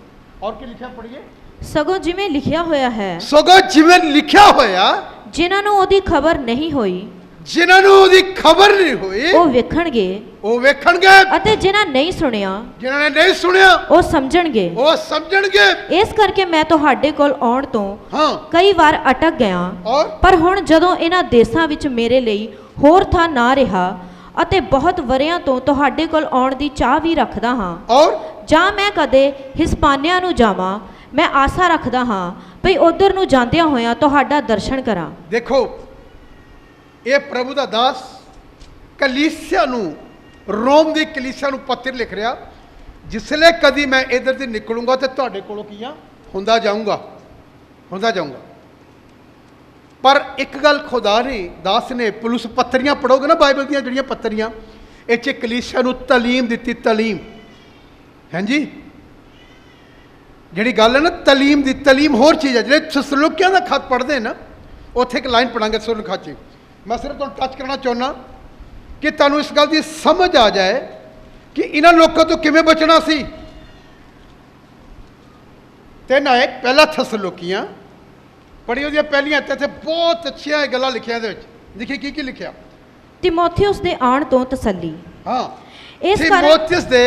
ਔਰ ਕੀ ਲਿਖਿਆ ਪੜ੍ਹੀਏ? ਸਗੋਂ ਜਿਵੇਂ ਲਿਖਿਆ ਹੋਇਆ ਹੈ, ਸਗੋਂ ਜਿਵੇਂ ਲਿਖਿਆ ਹੋਇਆ, ਜਿਨ੍ਹਾਂ ਨੂੰ ਉਹਦੀ ਖਬਰ ਨਹੀਂ ਹੋਈ, ਜਿਨ੍ਹਾਂ ਨੂੰ ਉਹਦੀ ਖਬਰ ਨਹੀਂ ਹੋਈ, ਉਹ ਵੇਖਣਗੇ, ਉਹ ਵੇਖਣਗੇ। ਅਤੇ ਜਿਨ੍ਹਾਂ ਨਹੀਂ ਸੁਣਿਆ, ਜਿਨ੍ਹਾਂ ਨੇ ਨਹੀਂ ਸੁਣਿਆ, ਉਹ ਸਮਝਣਗੇ, ਉਹ ਸਮਝਣਗੇ। ਇਸ ਕਰਕੇ ਮੈਂ ਤੁਹਾਡੇ ਕੋਲ ਆਉਣ ਤੋਂ ਕਈ ਵਾਰ ਅਟਕ ਗਿਆ, ਔਰ ਪਰ ਹੁਣ ਜਦੋਂ ਇਹਨਾਂ ਦੇਸ਼ਾਂ ਵਿੱਚ ਮੇਰੇ ਲਈ ਹੋਰ ਥਾਂ ਨਾ ਰਿਹਾ, ਅਤੇ ਬਹੁਤ ਵਰਿਆਂ ਤੋਂ ਤੁਹਾਡੇ ਕੋਲ ਆਉਣ ਦੀ ਚਾਹ ਵੀ ਰੱਖਦਾ ਹਾਂ। ਔਰ ਜਾਂ ਮੈਂ ਕਦੇ ਹਿਸਪਾਨੀਆ ਨੂੰ ਜਾਵਾਂ, ਮੈਂ ਆਸਾ ਰੱਖਦਾ ਹਾਂ ਭਈ ਉਧਰ ਨੂੰ ਜਾਂਦਿਆਂ ਹੋਇਆਂ ਤੁਹਾਡਾ ਦਰਸ਼ਨ ਕਰਾਂ। ਦੇਖੋ, ਇਹ ਪ੍ਰਭੂ ਦਾ ਦਾਸ ਕਲੀਸਿਆ ਨੂੰ, ਰੋਮ ਦੀ ਕਲੀਸਿਆ ਨੂੰ ਪੱਤਰ ਲਿਖ ਰਿਹਾ, ਜਿਸਲੇ ਕਦੀ ਮੈਂ ਇਧਰ ਦੀ ਨਿਕਲੂੰਗਾ ਤੇ ਤੁਹਾਡੇ ਕੋਲੋਂ ਕੀ ਆ ਹੁੰਦਾ ਜਾਊਂਗਾ। ਪਰ ਇੱਕ ਗੱਲ ਖੁਦਾ ਨੇ, ਦਾਸ ਨੇ, ਪੁਲਿਸ ਪੱਤਰੀਆਂ ਪੜੋਗੇ ਨਾ, ਬਾਈਬਲ ਦੀਆਂ ਜਿਹੜੀਆਂ ਪੱਤਰੀਆਂ, ਇਹ 'ਚ ਕਲੀਸਿਆ ਨੂੰ ਤਾਲੀਮ ਦਿੱਤੀ। ਤਾਲੀਮ, ਹਾਂਜੀ, ਜਿਹੜੀ ਗੱਲ ਹੈ ਨਾ ਤਾਲੀਮ ਦੀ, ਤਾਲੀਮ ਹੋਰ ਚੀਜ਼ ਹੈ। ਜਿਹੜੇ ਥੈਸਲੋਨੀਕੀਆਂ ਦਾ ਖੱਤ ਪੜ੍ਹਦੇ ਨਾ, ਉੱਥੇ ਇੱਕ ਲਾਈਨ ਪੜਾਂਗੇ ਥੈਸਲੋਨੀਕੀਆਂ 'ਚ। ਮੈਂ ਸਿਰਫ ਤੁਹਾਨੂੰ ਟੱਚ ਕਰਨਾ ਚਾਹੁੰਦਾ ਕਿ ਤੁਹਾਨੂੰ ਇਸ ਗੱਲ ਦੀ ਸਮਝ ਆ ਜਾਏ ਕਿ ਇਹਨਾਂ ਲੋਕਾਂ ਤੋਂ ਕਿਵੇਂ ਬਚਣਾ ਸੀ। 3 ਪਹਿਲਾ ਥੈਸਲੋਨੀਕੀਆਂ ਪੜ੍ਹੀ, ਉਹਦੀਆਂ ਪਹਿਲੀਆਂ ਇੱਥੇ ਬਹੁਤ ਅੱਛੀਆਂ ਗੱਲਾਂ ਲਿਖੀਆਂ ਇਹਦੇ ਵਿੱਚ। ਦੇਖੀ ਕੀ ਲਿਖਿਆ। ਤਿਮੋਥਿਉਸ ਦੇ ਆਉਣ ਤੋਂ ਤਸੱਲੀ। ਹਾਂ, ਇਸ ਕਾਰਨ ਤਿਮੋਥਿਉਸ ਦੇ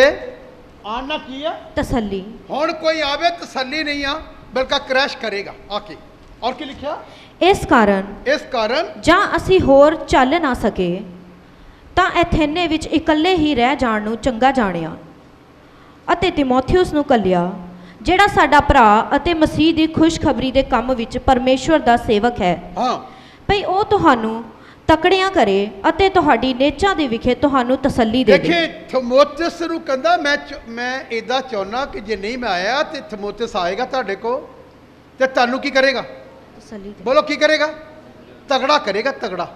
ਆਉਣ ਨਾਲ ਕੀ ਆ? ਤਸੱਲੀ। ਹੁਣ ਕੋਈ ਆਵੇ ਤਸੱਲੀ ਨਹੀਂ ਆ, ਬਲਕਿ ਕ੍ਰੈਸ਼ ਕਰੇਗਾ ਆ ਕੇ। ਔਰ ਕੀ ਲਿਖਿਆ? ਇਸ ਕਾਰਨ ਜਾਂ ਅਸੀਂ ਹੋਰ ਚੱਲ ਨਾ ਸਕੇ ਤਾਂ ਐਥੇਨੇ ਵਿੱਚ ਇਕੱਲੇ ਹੀ ਰਹਿ ਜਾਣ ਨੂੰ ਚੰਗਾ ਜਾਣਿਆ ਅਤੇ ਤਿਮੋਥਿਉਸ ਨੂੰ ਕੱਲਿਆ, ਜਿਹੜਾ ਸਾਡਾ ਭਰਾ ਅਤੇ ਮਸੀਹ ਦੀ ਖੁਸ਼ਖਬਰੀ ਦੇ ਕੰਮ ਵਿੱਚ ਪਰਮੇਸ਼ਵਰ ਦਾ ਸੇਵਕ ਹੈ। ਹਾਂ, ਭਈ ਉਹ ਤੁਹਾਨੂੰ ਤਕੜਿਆਂ ਕਰੇ ਅਤੇ ਤੁਹਾਡੀ ਨੇਚਾਂ ਦੇ ਵਿਖੇ ਤੁਹਾਨੂੰ ਤਸੱਲੀ ਦੇਵੇ। ਦੇਖੇ, ਤਿਮੋਥਿਉਸ ਨੂੰ ਕਹਿੰਦਾ ਮੈਂ ਇਦਾਂ ਚਾਹੁੰਦਾ ਕਿ ਜੇ ਨਹੀਂ ਮੈਂ ਆਇਆ ਤੇ ਤਿਮੋਥਿਉਸ ਆਏਗਾ ਤੁਹਾਡੇ ਕੋਲ ਤੇ ਤੁਹਾਨੂੰ ਕੀ ਕਰੇਗਾ? ਤਸੱਲੀ ਦੇਵੇ। ਬੋਲੋ, ਕੀ ਕਰੇਗਾ? ਤਗੜਾ ਕਰੇਗਾ, ਤਗੜਾ।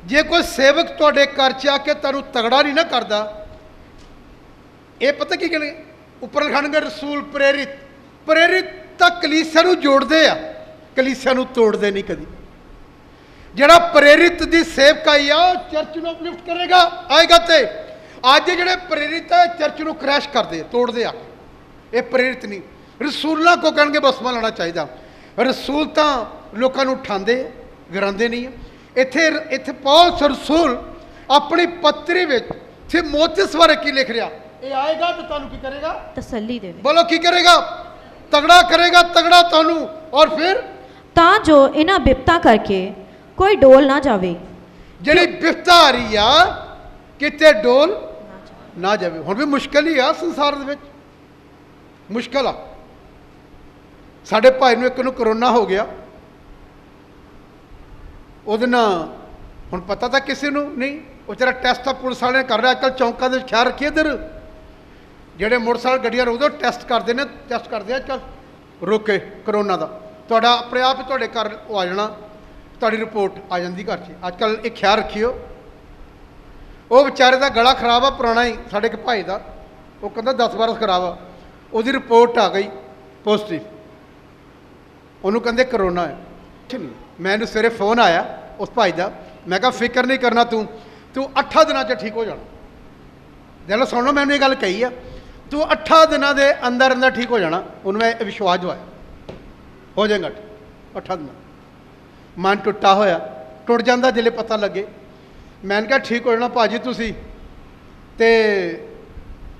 ਜੇ ਕੋਈ ਸੇਵਕ ਤੁਹਾਡੇ ਘਰ 'ਚ ਆ ਕੇ ਤੁਹਾਨੂੰ ਤਗੜਾ ਨਹੀਂ ਨਾ ਕਰਦਾ, ਇਹ ਪਤਾ ਕੀ ਕਹਿੰਦੇ ਉੱਪਰ ਲਿਖਣਗੇ ਰਸੂਲ, ਪ੍ਰੇਰਿਤ ਤਾਂ ਕਲੀਸਿਆ ਨੂੰ ਜੋੜਦੇ ਆ, ਕਲੀਸਿਆ ਨੂੰ ਤੋੜਦੇ ਨਹੀਂ ਕਦੀ। ਜਿਹੜਾ ਪ੍ਰੇਰਿਤ ਦੀ ਸੇਵਕਾਈ ਆ, ਉਹ ਚਰਚ ਨੂੰ ਅਪਲਿਫਟ ਕਰੇਗਾ, ਆਏਗਾ। ਤੇ ਅੱਜ ਜਿਹੜੇ ਪ੍ਰੇਰਿਤ ਆ, ਚਰਚ ਨੂੰ ਕ੍ਰੈਸ਼ ਕਰਦੇ ਆ, ਤੋੜਦੇ ਆ। ਇਹ ਪ੍ਰੇਰਿਤ ਨਹੀਂ। ਰਸੂਲਾਂ ਕੋ ਕਹਿਣਗੇ ਬਸਮਾ ਲਾਉਣਾ ਚਾਹੀਦਾ। ਰਸੂਲ ਤਾਂ ਲੋਕਾਂ ਨੂੰ ਉਠਾਉਂਦੇ, ਗਿਰਾਉਂਦੇ ਨਹੀਂ ਆ। ਇੱਥੇ ਪੌਲਸ ਰਸੂਲ ਆਪਣੀ ਪੱਤਰੀ ਵਿੱਚ ਤਿਮੋਥਿਉਸ ਬਾਰੇ ਕੀ ਲਿਖ ਰਿਹਾ? ਇਹ ਆਏਗਾ ਤੇ ਤੁਹਾਨੂੰ ਕੀ ਕਰੇਗਾ? ਤਸੱਲੀ ਦੇਵੇ। ਬੋਲੋ, ਕੀ ਕਰੇਗਾ? ਤਗੜਾ ਕਰੇਗਾ, ਤਗੜਾ ਤੁਹਾਨੂੰ। ਔਰ ਫਿਰ ਤਾਂ ਜੋ ਇਹਨਾਂ ਬਿਪਤਾ ਕਰਕੇ ਕੋਈ ਡੋਲ ਨਾ ਜਾਵੇ। ਜਿਹੜੀ ਬਿਪਤਾ ਆ ਰਹੀ ਆ, ਕਿਤੇ ਡੋਲ ਨਾ ਜਾਵੇ। ਹੁਣ ਵੀ ਮੁਸ਼ਕਲ ਹੀ ਆ ਸੰਸਾਰ ਦੇ ਵਿੱਚ, ਮੁਸ਼ਕਲ ਆ। ਸਾਡੇ ਭਾਈ ਨੂੰ ਇੱਕ ਨੂੰ ਕਰੋਨਾ ਹੋ ਗਿਆ, ਉਹਦੇ ਨਾਲ ਹੁਣ ਪਤਾ ਤਾਂ ਕਿਸੇ ਨੂੰ ਨਹੀਂ। ਉਹ ਜਿਹੜਾ ਟੈਸਟ ਤਾਂ ਪੁਲਿਸ ਵਾਲੇ ਕਰ ਰਿਹਾ। ਅੱਜ ਕੱਲ੍ਹ ਚੌਂਕਾਂ ਦੇ ਵਿੱਚ ਖਿਆਲ ਰੱਖੀਏ, ਇੱਧਰ ਜਿਹੜੇ ਮੋਟਰਸਾਈਕਲ ਗੱਡੀਆਂ ਰੋਕਦੇ ਉਹ ਟੈਸਟ ਕਰਦੇ ਨੇ, ਟੈਸਟ ਕਰਦੇ ਅੱਜ ਕੱਲ੍ਹ ਰੋਕ ਕੇ ਕਰੋਨਾ ਦਾ। ਤੁਹਾਡਾ ਆਪਣੇ ਆਪ ਹੀ ਤੁਹਾਡੇ ਘਰ ਉਹ ਆ ਜਾਣਾ, ਤੁਹਾਡੀ ਰਿਪੋਰਟ ਆ ਜਾਂਦੀ ਘਰ 'ਚ। ਅੱਜ ਕੱਲ੍ਹ ਇਹ ਖਿਆਲ ਰੱਖਿਓ। ਉਹ ਵਿਚਾਰੇ ਦਾ ਗਲਾ ਖਰਾਬ ਆ, ਪੁਰਾਣਾ ਹੀ, ਸਾਡੇ ਇੱਕ ਭਾਈ ਦਾ, ਉਹ ਕਹਿੰਦਾ 10 ਬਰਸ ਖਰਾਬ ਆ। ਉਹਦੀ ਰਿਪੋਰਟ ਆ ਗਈ ਪੋਜ਼ਿਟਿਵ, ਉਹਨੂੰ ਕਹਿੰਦੇ ਕਰੋਨਾ ਹੈ। ਮੈਨੂੰ ਸਵੇਰੇ ਫੋਨ ਆਇਆ ਉਸ ਭਾਈ ਦਾ, ਮੈਂ ਕਿਹਾ ਫਿਕਰ ਨਹੀਂ ਕਰਨਾ, ਤੂੰ 8 ਦਿਨਾਂ 'ਚ ਠੀਕ ਹੋ ਜਾਣਾ। ਦਿਲੋਂ ਸੁਣ ਲਓ, ਮੈਨੂੰ ਇਹ ਗੱਲ ਕਹੀ ਆ, ਤੂੰ 8 ਦਿਨਾਂ ਦੇ ਅੰਦਰ ਠੀਕ ਹੋ ਜਾਣਾ। ਉਹਨੂੰ ਮੈਂ ਵਿਸ਼ਵਾਸ ਦਵਾਇਆ, ਹੋ ਜਾਏਗਾ 8 ਦਿਨਾਂ। ਮਨ ਟੁੱਟਾ ਹੋਇਆ, ਟੁੱਟ ਜਾਂਦਾ ਜਿਲੇ ਪਤਾ ਲੱਗੇ। ਮੈਂ ਕਿਹਾ ਠੀਕ ਹੋ ਜਾਣਾ ਭਾਜੀ ਤੁਸੀਂ। ਤੇ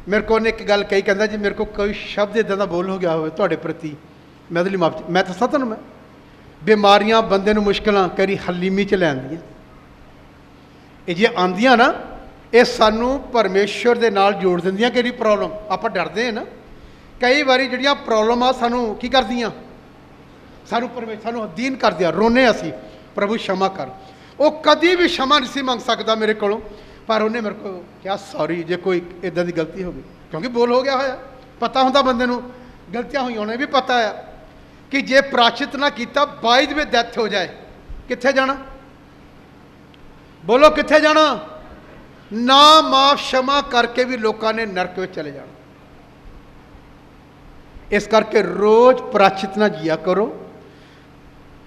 ਮੇਰੇ ਕੋਲ ਨੇ ਇੱਕ ਗੱਲ ਕਹੀ, ਕਹਿੰਦਾ ਜੀ ਮੇਰੇ ਕੋਲ ਕੋਈ ਸ਼ਬਦ ਇੱਦਾਂ ਦਾ ਬੋਲ ਹੋ ਗਿਆ ਹੋਵੇ ਤੁਹਾਡੇ ਪ੍ਰਤੀ, ਮੈਂ ਉਹਦੇ ਲਈ ਮਾਫੀ। ਮੈਂ ਦੱਸਾਂ ਤੁਹਾਨੂੰ, ਮੈਂ ਬਿਮਾਰੀਆਂ ਬੰਦੇ ਨੂੰ ਮੁਸ਼ਕਿਲਾਂ ਕਰੀ ਹਲੀਮੀ 'ਚ ਲੈ ਆਉਂਦੀਆਂ। ਇਹ ਜੇ ਆਉਂਦੀਆਂ ਨਾ, ਇਹ ਸਾਨੂੰ ਪਰਮੇਸ਼ਵਰ ਦੇ ਨਾਲ ਜੋੜ ਦਿੰਦੀਆਂ। ਕਿਹੜੀ ਪ੍ਰੋਬਲਮ ਆਪਾਂ ਡਰਦੇ ਹਾਂ ਨਾ, ਕਈ ਵਾਰੀ ਜਿਹੜੀਆਂ ਪ੍ਰੋਬਲਮ ਆ ਸਾਨੂੰ ਕੀ ਕਰਦੀਆਂ? ਸਾਨੂੰ ਅਧੀਨ ਕਰਦੀਆਂ, ਰੋਨੇ ਅਸੀਂ, ਪ੍ਰਭੂ क्षमा ਕਰ। ਉਹ ਕਦੀ ਵੀ क्षमा ਨਹੀਂ ਸੀ ਮੰਗ ਸਕਦਾ ਮੇਰੇ ਕੋਲੋਂ, ਪਰ ਉਹਨੇ ਮੇਰੇ ਕੋਲ ਕਿਹਾ ਸੌਰੀ ਜੇ ਕੋਈ ਇੱਦਾਂ ਦੀ ਗਲਤੀ ਹੋ ਗਈ, ਕਿਉਂਕਿ ਬੋਲ ਹੋ ਗਿਆ ਹੋਇਆ। ਪਤਾ ਹੁੰਦਾ ਬੰਦੇ ਨੂੰ ਗਲਤੀਆਂ ਹੋਈਆਂ, ਉਹਨੇ ਵੀ ਪਤਾ ਆ ਕਿ ਜੇ ਪ੍ਰਾਸ਼ਚਿਤ ਨਾ ਕੀਤਾ, ਬਾਈ ਦੀ ਡੈਥ ਹੋ ਜਾਏ, ਕਿੱਥੇ ਜਾਣਾ? ਬੋਲੋ, ਕਿੱਥੇ ਜਾਣਾ? ਨਾ ਮਾਫ क्षमा ਕਰਕੇ ਵੀ ਲੋਕਾਂ ਨੇ ਨਰਕ ਵਿੱਚ ਚਲੇ ਜਾਣਾ। ਇਸ ਕਰਕੇ ਰੋਜ਼ ਪ੍ਰਾਸ਼ਚਿਤ ਨਾ ਜਿया करो।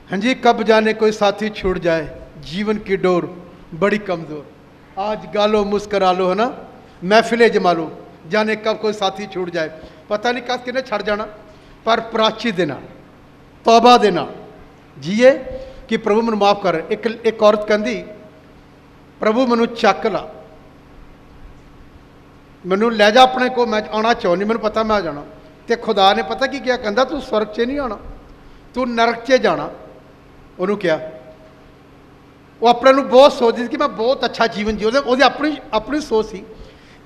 हाँ जी, कब जाने कोई साथी छूट जाए, जीवन की डोर बड़ी कमज़ोर। आज गालो मुस्करा लो, है ना, महफिलें जमा लो, जाने कब कोई साथी छूट जाए, पता नहीं कब किने छड़ जाना। पर प्राची देना, तौबा देना जिए कि प्रभु मैनू माफ़ कर। एक औरत कहती, प्रभु मैनू चक ला, मैनू लै जा अपने को, मैं आना चाहनी, मैनू पता मैं आ जाना। तो खुदा ने पता की क्या कहता, तू स्वर्ग 'च नहीं आना, तू नरक 'च जाना। ਉਹਨੂੰ ਕਿਹਾ, ਉਹ ਆਪਣੇ ਨੂੰ ਬਹੁਤ ਸੋਚਦੀ ਸੀ ਕਿ ਮੈਂ ਬਹੁਤ ਅੱਛਾ ਜੀਵਨ ਜੀ, ਉਹਦੀ ਆਪਣੀ ਸੋਚ ਸੀ,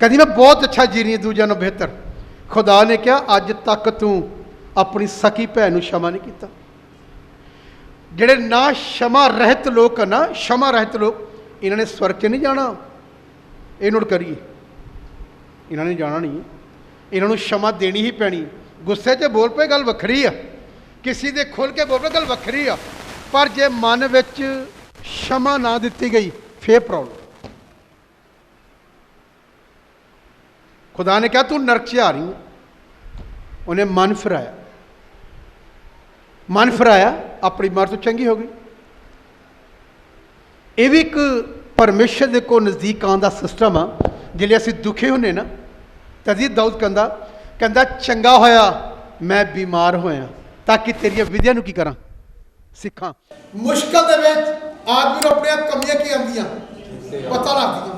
ਕਹਿੰਦੀ ਮੈਂ ਬਹੁਤ ਅੱਛਾ ਜੀ ਰਹੀ ਹਾਂ, ਦੂਜਿਆਂ ਨੂੰ ਬਿਹਤਰ। ਖੁਦਾ ਨੇ ਕਿਹਾ ਅੱਜ ਤੱਕ ਤੂੰ ਆਪਣੀ ਸਕੀ ਭੈਣ ਨੂੰ क्षमा ਨਹੀਂ ਕੀਤਾ। ਜਿਹੜੇ ਨਾ क्षमा ਰਹਿਤ ਲੋਕ ਨਾ, क्षमा ਰਹਿਤ ਲੋਕ, ਇਹਨਾਂ ਨੇ ਸਵਰਗ 'ਚ ਨਹੀਂ ਜਾਣਾ। ਇਹ ਨੋਟ ਕਰੀਏ, ਇਹਨਾਂ ਨੇ ਜਾਣਾ ਨਹੀਂ, ਇਹਨਾਂ ਨੂੰ क्षमा ਦੇਣੀ ਹੀ ਪੈਣੀ। ਗੁੱਸੇ 'ਚ ਬੋਲ ਪਏ ਗੱਲ ਵੱਖਰੀ ਆ, ਕਿਸੇ ਦੇ ਖੁੱਲ੍ਹ ਕੇ ਬੋਲ ਪਏ ਗੱਲ ਵੱਖਰੀ ਆ, ਪਰ ਜੇ ਮਨ ਵਿੱਚ क्षमा ਨਾ ਦਿੱਤੀ ਗਈ ਫੇਰ ਪ੍ਰੋਬਲਮ। खुदा ने कहा तू नरक से आ रही है। उन्हें मन फिराया, अपनी मर तो चंगी हो गई। ये भी एक परमेश्वर के को नज़दीक आने का सिस्टम आ। जिले असीं दुखी होने ना, तभी दाऊद कहता चंगा होया मैं बीमार होया, ताकि तेरिया विधिया नूं की करा सीखा। मुश्किल दे विच आदमी नूं अपनी कमियां की आंदियां पता लगदियां,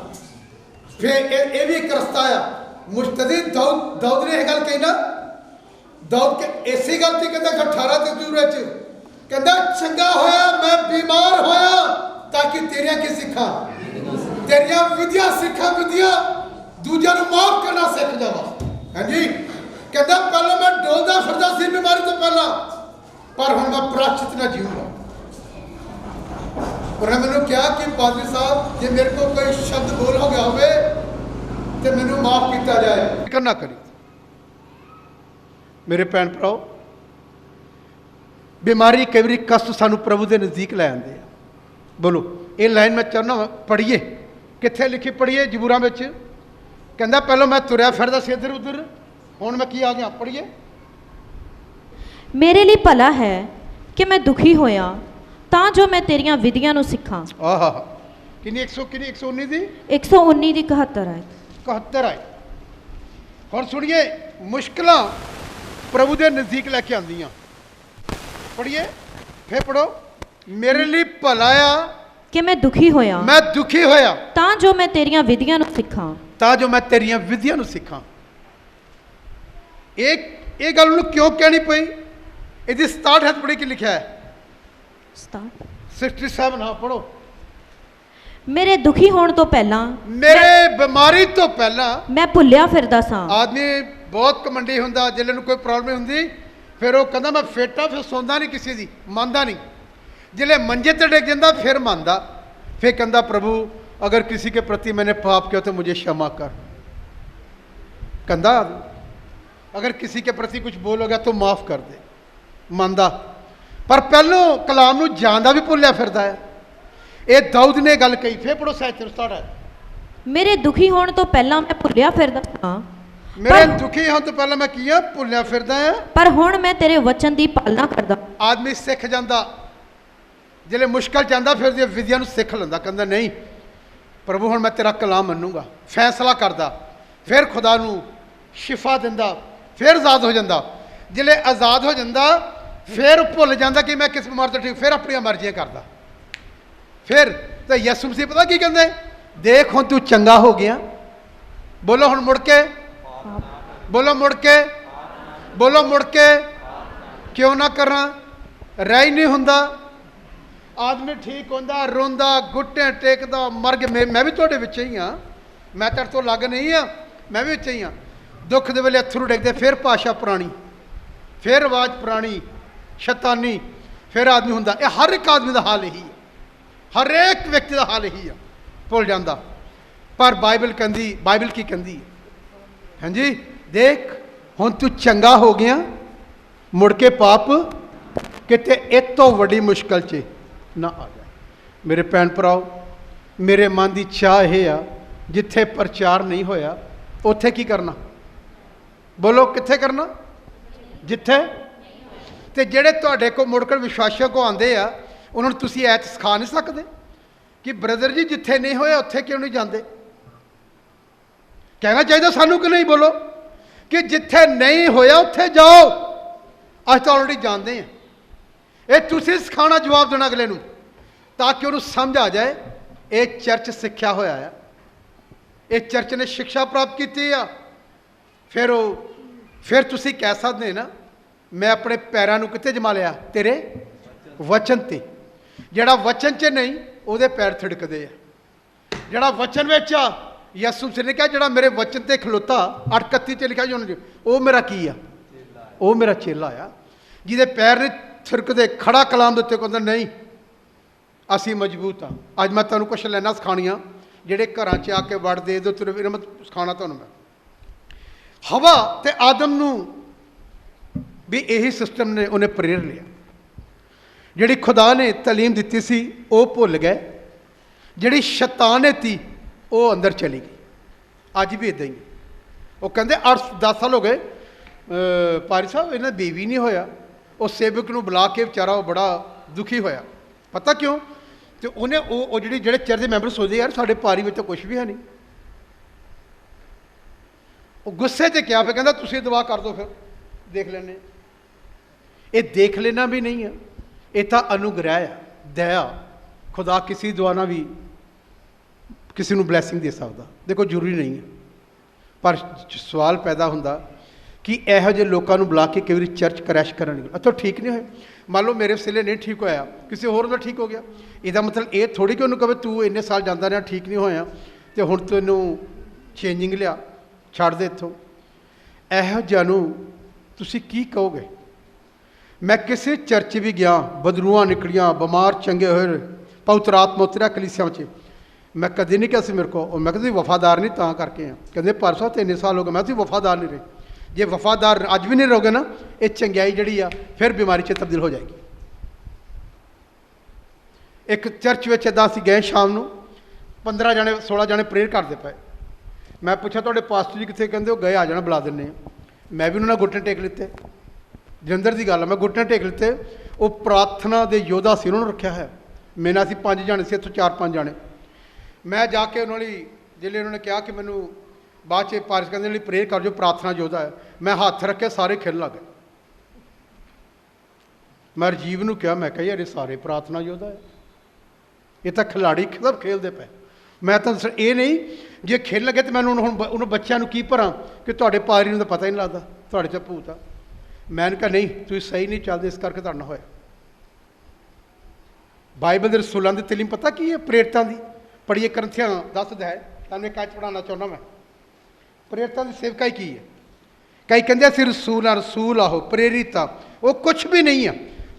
फिर ये भी एक रस्ता आ। मुश्तदी दाऊद ने यह गल कही ना, दाऊद के इसी गल से कहता 18 के जूरे कहता चंगा होया मैं बीमार होया ताकि तेरिया की सीखा, तेरिया विधिया सीखा, विधिया दूजा नूं माफ करना सीख जावा। हाँ जी, कहता पहले मैं डोलदा फिरदा सी बीमारी तो पहला, पर हुण मैं प्रायश्चित ना जीऊंगा। उन्होंने मैनूं कहा कि पादरी साहब जे मेरे को कोई शब्द बोल हो गया होवे तो मैनू माफ किया जाए, फिक्र ना करी। मेरे भैन भराओ, बीमारी कई बार कष्ट सानू प्रभु के नज़दीक लै आते हैं। बोलो ये लाइन मैं चाहना पढ़िए, कित्थे लिखी पढ़िए जबूरां विच, कहंदा पहलों मैं तुरया फिरदा सी इधर उधर, हुण मैं की आ गया। पढ़िए, मेरे लिए भला है कि मैं दुखी होया तां जो मैं तेरियां विधियां नूं सिखां। आहा किन्नी 119 दी 119 दी 71 आए 71 आए। हुण सुनिए, मुश्किल प्रभु के नज़दीक लैके आंदियां। पढ़िए, फिर पढ़ो। मेरे लिए भला आ कि मैं दुखी होया, मैं दुखी होया तां जो मैं तेरियां विधियां नूं सिखां, तां जो मैं तेरियां विधियां नूं सिखां। एक गल उन्होंने क्यों कहनी पई? इसकी 67 हथ पढ़ी कि लिखा है 67 ना पढ़ो। मेरे दुखी होने तो पहला, मेरे बीमारी तो पहला मैं भुलिया फिरदा सां। आदमी बहुत कमंडी हुंदा, जिले नूं कोई प्रॉब्लम हुंदी फिर वो कहंदा मैं फिट आ, फिर सौंदा नहीं किसी दी, मानदा नहीं। जिले मंजे ते डिग जांदा फिर मानदा, फिर कहंदा प्रभु अगर किसी के प्रति मैंने पाप किया तो मुझे क्षमा कर। कहंदा अगर किसी के प्रति कुछ बोल हो गया तो माफ़ कर दे, मानदा। पर पहलों कलाम नूं जानदा भी भुलिया फिरदा है। ये दाऊद ने गल कही, फिर पढ़ो 67 है। मेरे दुखी होने तो पहला मैं भुलिया फिरदा सां, मेरे दुखी होने तो पहला मैं किया भुलिया फिरदा है, पर हुण मैं तेरे वचन दी पालना करदा। आदमी सिख जांदा, जिले मुश्किल जांदा फिर दी विधियां नूं सिख लैंदा, कहंदा नहीं प्रभु हुण मैं तेरा कलाम मन्नूंगा, फैसला करदा, फिर खुदा नूं शिफा दिंदा, फिर आज़ाद हो जाता। जिले आज़ाद हो जाता फिर भुल जाता कि मैं किस बीमारी तो ठीक, फिर अपनी मर्जियां करता। फिर तो यसु मसीह पता की कहते, देख हुण तू चंगा हो गया। बोलो हुण मुड़ के, बोलो मुड़ के, बोलो मुड़ के क्यों ना करा। रह ही नहीं हुंदा, आदमी ठीक होंदा, रोंदा, गुट्टे टेकदा, मर गए। मैं भी तुहाडे विच ही हाँ, मैं तेरे तो लग नहीं हाँ, मैं भी विच ही हाँ। दुख दे वेले अथरू डिगदे, फिर भाषा पुरानी, फिर आवाज़ पुरानी, शैतानी, फिर आदमी हुंदा। ये हर एक आदमी का हाल यही है, हर एक व्यक्ति का हाल यही है, भुल जाता। पर बाइबल कहती, बाइबल की कहती हाँ जी, देख हुण तू चंगा हो गया, मुड़ के पाप किते इस तो वड्डी मुश्किल च ना आ जाए। मेरे भैन भराओ, मेरे मन की चाह यह आ, जिथे प्रचार नहीं होया उत्थे की करना। बोलो कित्थे करना? जिथे। तो जेड़े तुहाडे को मुड़कर विश्वासियों को आंदे आ, उन्होंने तुसी ऐत सिखा नहीं सकते कि ब्रदर जी जिथे नहीं होया उत्थे क्यों नहीं जाते? कहना चाहिए सानू कि नहीं? बोलो कि जिथे नहीं होया उत्थे जाओ। अस तो ऑलरेडी जानते हैं, ये तुसी सिखाना, जवाब देना अगले नूं, ताकि उन्होंने समझ आ जाए ये चर्च सिक्ख्या होया है, ये चर्च ने शिक्षा प्राप्त की आ। फिर तुसी कह सकते ना, मैं अपने पैरों को कित्थे जमा लिया? तेरे वचन ते। जिहड़ा वचन च नहीं ਉਹਦੇ ਪੈਰ ਥਿੜਕਦੇ ਆ। ਜਿਹੜਾ ਵਚਨ ਵਿੱਚ ਆ, ਯਿਸੂ ਮਸੀਹ ਨੇ ਕਿਹਾ ਜਿਹੜਾ ਮੇਰੇ ਵਚਨ ਤੇ ਖਲੋਤਾ, 8:31 ਤੇ ਲਿਖਿਆ ਜੀ, ਉਹ ਮੇਰਾ ਕੀ ਆ? ਉਹ ਮੇਰਾ ਚੇਲਾ ਆ। ਜਿਹਦੇ ਪੈਰ ਨੇ ਥਿਰਕਦੇ, ਖੜਾ ਕਲਾਮ ਦੇ ਉੱਤੇ ਕਹਿੰਦਾ ਨਹੀਂ ਅਸੀਂ ਮਜ਼ਬੂਤ ਹਾਂ। ਅੱਜ ਮੈਂ ਤੁਹਾਨੂੰ ਕੁਛ ਲਾਈਨਾਂ ਸਿਖਾਉਣੀਆਂ ਜਿਹੜੇ ਘਰਾਂ 'ਚ ਆ ਕੇ ਵੜਦੇ, ਇਹਦੇ ਉੱਤੇ ਮੈਂ ਸਿਖਾਉਣਾ ਤੁਹਾਨੂੰ। ਮੈਂ ਹਵਾ ਤੇ ਆਦਮ ਨੂੰ ਵੀ ਇਹੀ ਸਿਸਟਮ ਨੇ ਉਹਨੇ ਪ੍ਰੇਰ ਲਿਆ। ਜਿਹੜੀ ਖੁਦਾ ਨੇ ਤਾਲੀਮ ਦਿੱਤੀ ਸੀ ਉਹ ਭੁੱਲ ਗਏ, ਜਿਹੜੀ ਸ਼ੈਤਾਨਤੀ ਉਹ ਅੰਦਰ ਚਲੀ ਗਈ। ਅੱਜ ਵੀ ਇੱਦਾਂ ਹੀ। ਉਹ ਕਹਿੰਦੇ 8-10 ਸਾਲ ਹੋ ਗਏ ਪਾਰੀ ਸਾਹਿਬ, ਇਹਨਾਂ ਬੇਬੀ ਨਹੀਂ ਹੋਇਆ। ਉਹ ਸੇਵਕ ਨੂੰ ਬੁਲਾ ਕੇ ਵਿਚਾਰਾ ਉਹ ਬੜਾ ਦੁਖੀ ਹੋਇਆ। ਪਤਾ ਕਿਉਂ? ਤੇ ਉਹਨੇ ਉਹ ਜਿਹੜੇ ਚਰਚ ਦੇ ਮੈਂਬਰ ਸੋਚਦੇ ਯਾਰ ਸਾਡੇ ਪਾਰੀ ਵਿੱਚ ਤਾਂ ਕੁਝ ਵੀ ਹੈ ਨਹੀਂ। ਉਹ ਗੁੱਸੇ 'ਚ ਕਿਹਾ, ਫਿਰ ਕਹਿੰਦਾ ਤੁਸੀਂ ਦੁਆ ਕਰ ਦਿਓ, ਫਿਰ ਦੇਖ ਲੈਂਦੇ। ਇਹ ਦੇਖ ਲੈਣਾ ਵੀ ਨਹੀਂ ਆ, ਇਹ ਤਾਂ ਅਨੁਗ੍ਰਹਿ ਆ, ਦਇਆ। ਖੁਦਾ ਕਿਸੇ ਦੁਆ ਨਾਲ ਵੀ ਕਿਸੇ ਨੂੰ ਬਲੈਸਿੰਗ ਦੇ ਸਕਦਾ। ਦੇਖੋ ਜ਼ਰੂਰੀ ਨਹੀਂ ਹੈ, ਪਰ ਸਵਾਲ ਪੈਦਾ ਹੁੰਦਾ ਕਿ ਇਹੋ ਜਿਹੇ ਲੋਕਾਂ ਨੂੰ ਬੁਲਾ ਕੇ ਕਈ ਵਾਰੀ ਚਰਚ ਕਰੈਸ਼ ਕਰਨਗੇ। ਅੱਛਾ ਠੀਕ ਨਹੀਂ ਹੋਏ, ਮੰਨ ਲਓ ਮੇਰੇ ਸਿਲੇ ਨਹੀਂ ਠੀਕ ਹੋਇਆ, ਕਿਸੇ ਹੋਰ ਦਾ ਠੀਕ ਹੋ ਗਿਆ। ਇਹਦਾ ਮਤਲਬ ਇਹ ਥੋੜ੍ਹੀ ਕਿ ਉਹਨੂੰ ਕਹੇ ਤੂੰ ਇੰਨੇ ਸਾਲ ਜਾਂਦਾ ਰਿਹਾ, ਠੀਕ ਨਹੀਂ ਹੋਇਆ ਅਤੇ ਹੁਣ ਤੈਨੂੰ ਚੇਂਜਿੰਗ ਲਿਆ, ਛੱਡ ਦੇ ਇੱਥੋਂ। ਇਹੋ ਜਿਹਾ ਨੂੰ ਤੁਸੀਂ ਕੀ ਕਹੋਗੇ? ਮੈਂ ਕਿਸੇ ਚਰਚ ਵੀ ਗਿਆ, ਬਦਲੂਆਂ ਨਿਕਲੀਆਂ, ਬਿਮਾਰ ਚੰਗੇ ਹੋਏ, ਪਵਿੱਤਰ ਆਤਮਾ ਉਤਰਿਆ ਕਲੀਸਿਆਵਾਂ 'ਚ। ਮੈਂ ਕਦੇ ਨਹੀਂ ਕਿਹਾ ਸੀ ਮੇਰੇ ਕੋਲ, ਮੈਂ ਕਹਿੰਦਾ ਵਫਾਦਾਰ ਨਹੀਂ ਤਾਂ ਕਰਕੇ ਆ। ਕਹਿੰਦੇ ਪਰਸੋਂ 3 ਸਾਲ ਹੋ ਗਏ। ਮੈਂ ਤੁਸੀਂ ਵਫਾਦਾਰ ਨਹੀਂ ਰਹੇ। ਜੇ ਵਫਾਦਾਰ ਅੱਜ ਵੀ ਨਹੀਂ ਰਹੋਗੇ ਨਾ, ਇਹ ਚੰਗਿਆਈ ਜਿਹੜੀ ਆ ਫਿਰ ਬਿਮਾਰੀ 'ਚ ਤਬਦੀਲ ਹੋ ਜਾਏਗੀ। ਇੱਕ ਚਰਚ ਵਿੱਚ ਇੱਦਾਂ ਅਸੀਂ ਗਏ ਸ਼ਾਮ ਨੂੰ, 15 ਜਣੇ 16 ਜਣੇ ਪ੍ਰੇਅਰ ਕਰਦੇ ਪਏ। ਮੈਂ ਪੁੱਛਿਆ ਤੁਹਾਡੇ ਪਾਸਟਰ ਜੀ ਕਿੱਥੇ? ਕਹਿੰਦੇ ਉਹ ਗਏ, ਆ ਜਾਣਾ, ਬੁਲਾ ਦਿੰਦੇ ਆ। ਮੈਂ ਵੀ ਉਹਨਾਂ ਨਾਲ ਘੁੱਟਣੇ ਟੇਕ ਲਿੱਤੇ। ਜਲੰਧਰ ਦੀ ਗੱਲ ਆ, ਮੈਂ ਘੁੱਟਣੇ ਟੇਕ ਲਿੱਤੇ। ਉਹ ਪ੍ਰਾਰਥਨਾ ਦੇ ਯੋਧਾ ਸੀ, ਉਹਨਾਂ ਨੂੰ ਰੱਖਿਆ ਹੈ। ਮੇਰੇ ਨਾਲ ਅਸੀਂ 5 ਜਣੇ ਸੀ, ਇੱਥੋਂ 4-5 ਜਣੇ। ਮੈਂ ਜਾ ਕੇ ਉਹਨਾਂ ਲਈ ਜਿਹੜੇ ਉਹਨਾਂ ਨੇ ਕਿਹਾ ਕਿ ਮੈਨੂੰ ਬਾਅਦ 'ਚ ਪਾਰਿਸ਼ ਕਰਨ ਲਈ ਪ੍ਰੇਅਰ ਕਰ ਜੋ, ਪ੍ਰਾਰਥਨਾ ਯੋਧਾ ਹੈ। ਮੈਂ ਹੱਥ ਰੱਖਿਆ, ਸਾਰੇ ਖਿਲ ਲੱਗ ਗਏ। ਮੈਂ ਰਜੀਵ ਨੂੰ ਕਿਹਾ, ਮੈਂ ਕਿਹਾ ਯਾਰ ਇਹ ਸਾਰੇ ਪ੍ਰਾਰਥਨਾ ਯੋਧਾ ਹੈ, ਇਹ ਤਾਂ ਖਿਲਾੜੀ ਸਭ ਖੇਲਦੇ ਪਏ। ਮੈਂ ਤਾਂ ਇਹ ਨਹੀਂ ਜੇ ਖੇਲ ਲੱਗੇ ਤਾਂ ਮੈਨੂੰ ਹੁਣ ਉਹਨੂੰ ਬੱਚਿਆਂ ਨੂੰ ਕੀ ਭਰਾਂ ਕਿ ਤੁਹਾਡੇ ਪਾਦਰੀ ਨੂੰ ਤਾਂ ਪਤਾ ਹੀ ਨਹੀਂ ਲੱਗਦਾ ਤੁਹਾਡੇ 'ਚ ਭੂਤ ਆ। ਮੈਂ ਕਿਹਾ ਨਹੀਂ ਤੁਸੀਂ ਸਹੀ ਨਹੀਂ ਚੱਲਦੇ, ਇਸ ਕਰਕੇ ਤੁਹਾਡਾ ਹੋਇਆ। ਬਾਈਬਲ ਦੇ ਰਸੂਲਾਂ ਦੀ ਤਾਲੀਮ ਪਤਾ ਕੀ ਹੈ? ਪ੍ਰੇਰਿਤਾਂ ਦੀ ਪੜ੍ਹੀਏ, ਕਰੰਥੀਆਂ 10 ਅਧਿਆਇ। ਤੁਹਾਨੂੰ ਇੱਕ ਅੱਜ ਪੜ੍ਹਾਉਣਾ ਚਾਹੁੰਦਾ ਮੈਂ। ਪ੍ਰੇਰਿਤਾਂ ਦੀ ਸੇਵਕਾਈ ਕੀ ਹੈ? ਕਈ ਕਹਿੰਦੇ ਅਸੀਂ ਰਸੂਲ ਆ, ਰਸੂਲ ਆਹੋ, ਪ੍ਰੇਰਿਤ ਆ। ਉਹ ਕੁਛ ਵੀ ਨਹੀਂ ਆ।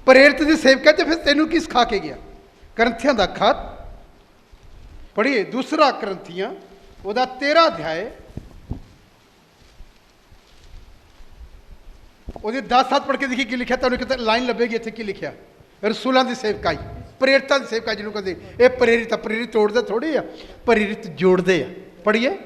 ਪ੍ਰੇਰਿਤ ਦੀ ਸੇਵਕਾਈ ਤੇ ਫਿਰ ਤੈਨੂੰ ਕੀ ਸਿਖਾ ਕੇ ਗਿਆ? ਕਰੰਥੀਆਂ ਦਾ ਖਤ ਪੜ੍ਹੀਏ, 2 ਕਰੰਥੀਆਂ ਉਹਦਾ 13 ਅਧਿਆਇ, ਉਹਦੇ 10-7 ਪੜ੍ਹ ਕੇ ਦੇਖੀ ਕੀ ਲਿਖਿਆ। ਤੁਹਾਨੂੰ ਕਿਤੇ ਲਾਈਨ ਲੱਭੇਗੀ ਇੱਥੇ ਕੀ ਲਿਖਿਆ? ਰਸੂਲਾਂ ਦੀ ਸੇਵਕਾਈ, ਪ੍ਰੇਰਿਤਾਂ ਦੀ ਸੇਵਕਾਈ ਜਿਹਨੂੰ ਕਹਿੰਦੇ। ਇਹ ਪ੍ਰੇਰਿਤ ਆ, ਪ੍ਰੇਰਿਤ ਤੋੜਦੇ ਥੋੜ੍ਹੇ ਆ, ਪ੍ਰੇਰਿਤ ਜੋੜਦੇ ਆ। ਪੜ੍ਹੀਏ,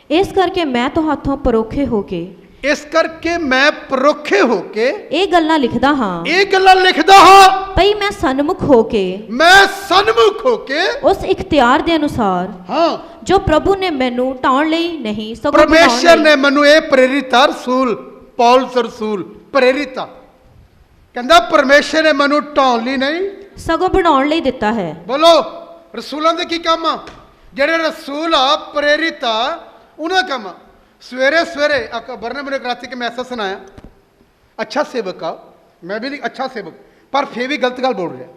ਇਸ ਕਰਕੇ ਮੈਂ ਤੁਹਾਥੋਂ ਪਰੋਖੇ ਹੋ ਕੇ, ਇਸ ਕਰਕੇ ਮੈਂ ਪਰੋਖੇ ਹੋ ਕੇ ਇਹ ਗੱਲਾਂ ਲਿਖਦਾ ਹਾਂ, ਇਹ ਗੱਲਾਂ ਲਿਖਦਾ ਹਾਂ ਭਈ ਮੈਂ ਸਨਮੁਖ ਹੋ ਕੇ, ਮੈਂ ਸਨਮੁਖ ਹੋ ਕੇ ਉਸ ਇਖਤਿਆਰ ਦੇ ਅਨੁਸਾਰ ਹਾਂ ਜੋ ਪ੍ਰਭੂ ਨੇ ਮੈਨੂੰ ਢਾਉਣ ਲਈ ਨਹੀਂ ਸਗੋਂ ਪਰਮੇਸ਼ਰ ਨੇ ਮੈਨੂੰ ਇਹ ਪ੍ਰੇਰਿਤ ਆ, ਰਸੂਲ ਪੌਲਸ ਰਸੂਲ ਪ੍ਰੇਰਿਤ ਆ। ਕਹਿੰਦਾ ਪਰਮੇਸ਼ਰ ਨੇ ਮੈਨੂੰ ਢਾਉਣ ਲਈ ਨਹੀਂ ਸਗੋਂ ਬਣਾਉਣ ਲਈ ਦਿੱਤਾ ਹੈ। ਬੋਲੋ, ਰਸੂਲਾਂ ਦੇ ਕੀ ਕੰਮ ਆ? ਜਿਹੜੇ ਰਸੂਲ ਆ, ਪ੍ਰੇਰਿਤ ਆ, ਉਹਨਾਂ ਦਾ ਕੰਮ ਆ। ਸਵੇਰੇ ਸਵੇਰੇ ਅਕਬਰ ਨੇ ਮੈਨੂੰ ਰਾਤੀ ਕਿ ਮੈਸੇਜ ਸੁਣਾਇਆ, ਅੱਛਾ ਸੇਵਕ ਆ, ਮੈਂ ਵੀ ਨਹੀਂ ਅੱਛਾ ਸੇਵਕ, ਪਰ ਫੇਰ ਵੀ ਗਲਤ ਗੱਲ ਬੋਲ ਰਿਹਾ।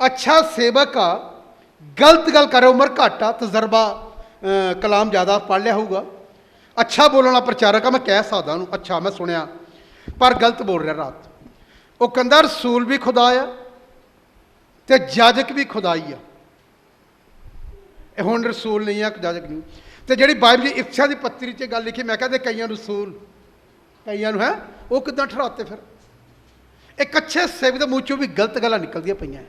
ਅੱਛਾ ਸੇਵਕ ਆ, ਗਲਤ ਗੱਲ ਕਰੇ, ਉਮਰ ਘੱਟ ਆ, ਤਜਰਬਾ ਕਲਾਮ ਜ਼ਿਆਦਾ ਪੜ੍ਹ ਲਿਆ ਹੋਊਗਾ। ਅੱਛਾ ਬੋਲਣ ਵਾਲਾ ਪ੍ਰਚਾਰਕ ਆ, ਮੈਂ ਕਹਿ ਸਕਦਾ ਉਹਨੂੰ ਅੱਛਾ ਮੈਂ ਸੁਣਿਆ, ਪਰ ਗਲਤ ਬੋਲ ਰਿਹਾ ਰਾਤ। ਉਹ ਕਹਿੰਦਾ ਰਸੂਲ ਵੀ ਖੁਦਾ ਆ ਤੇ ਜਾਜਕ ਵੀ ਖੁਦਾ ਹੀ ਆ। ਇਹ ਹੁਣ ਰਸੂਲ ਨਹੀਂ ਆ, ਜਾਜਕ ਨਹੀਂ। ਤੇ ਜਿਹੜੀ ਬਾਈਬਲ ਦੀ ਇਫਸਾ ਦੀ ਪੱਤਰੀ 'ਚ ਗੱਲ ਲਿਖੀ, ਮੈਂ ਕਹਿੰਦੇ ਕਈਆਂ ਨੂੰ ਰਸੂਲ, ਕਈਆਂ ਨੂੰ ਹੈ, ਉਹ ਕਿੱਦਾਂ ਠਹਿਰਾਤੇ? ਫਿਰ ਇੱਕ ਅੱਛੇ ਸੇਵਕ ਦੇ ਮੂੰਹ 'ਚੋਂ ਵੀ ਗਲਤ ਗੱਲਾਂ ਨਿਕਲਦੀਆਂ ਪਈਆਂ।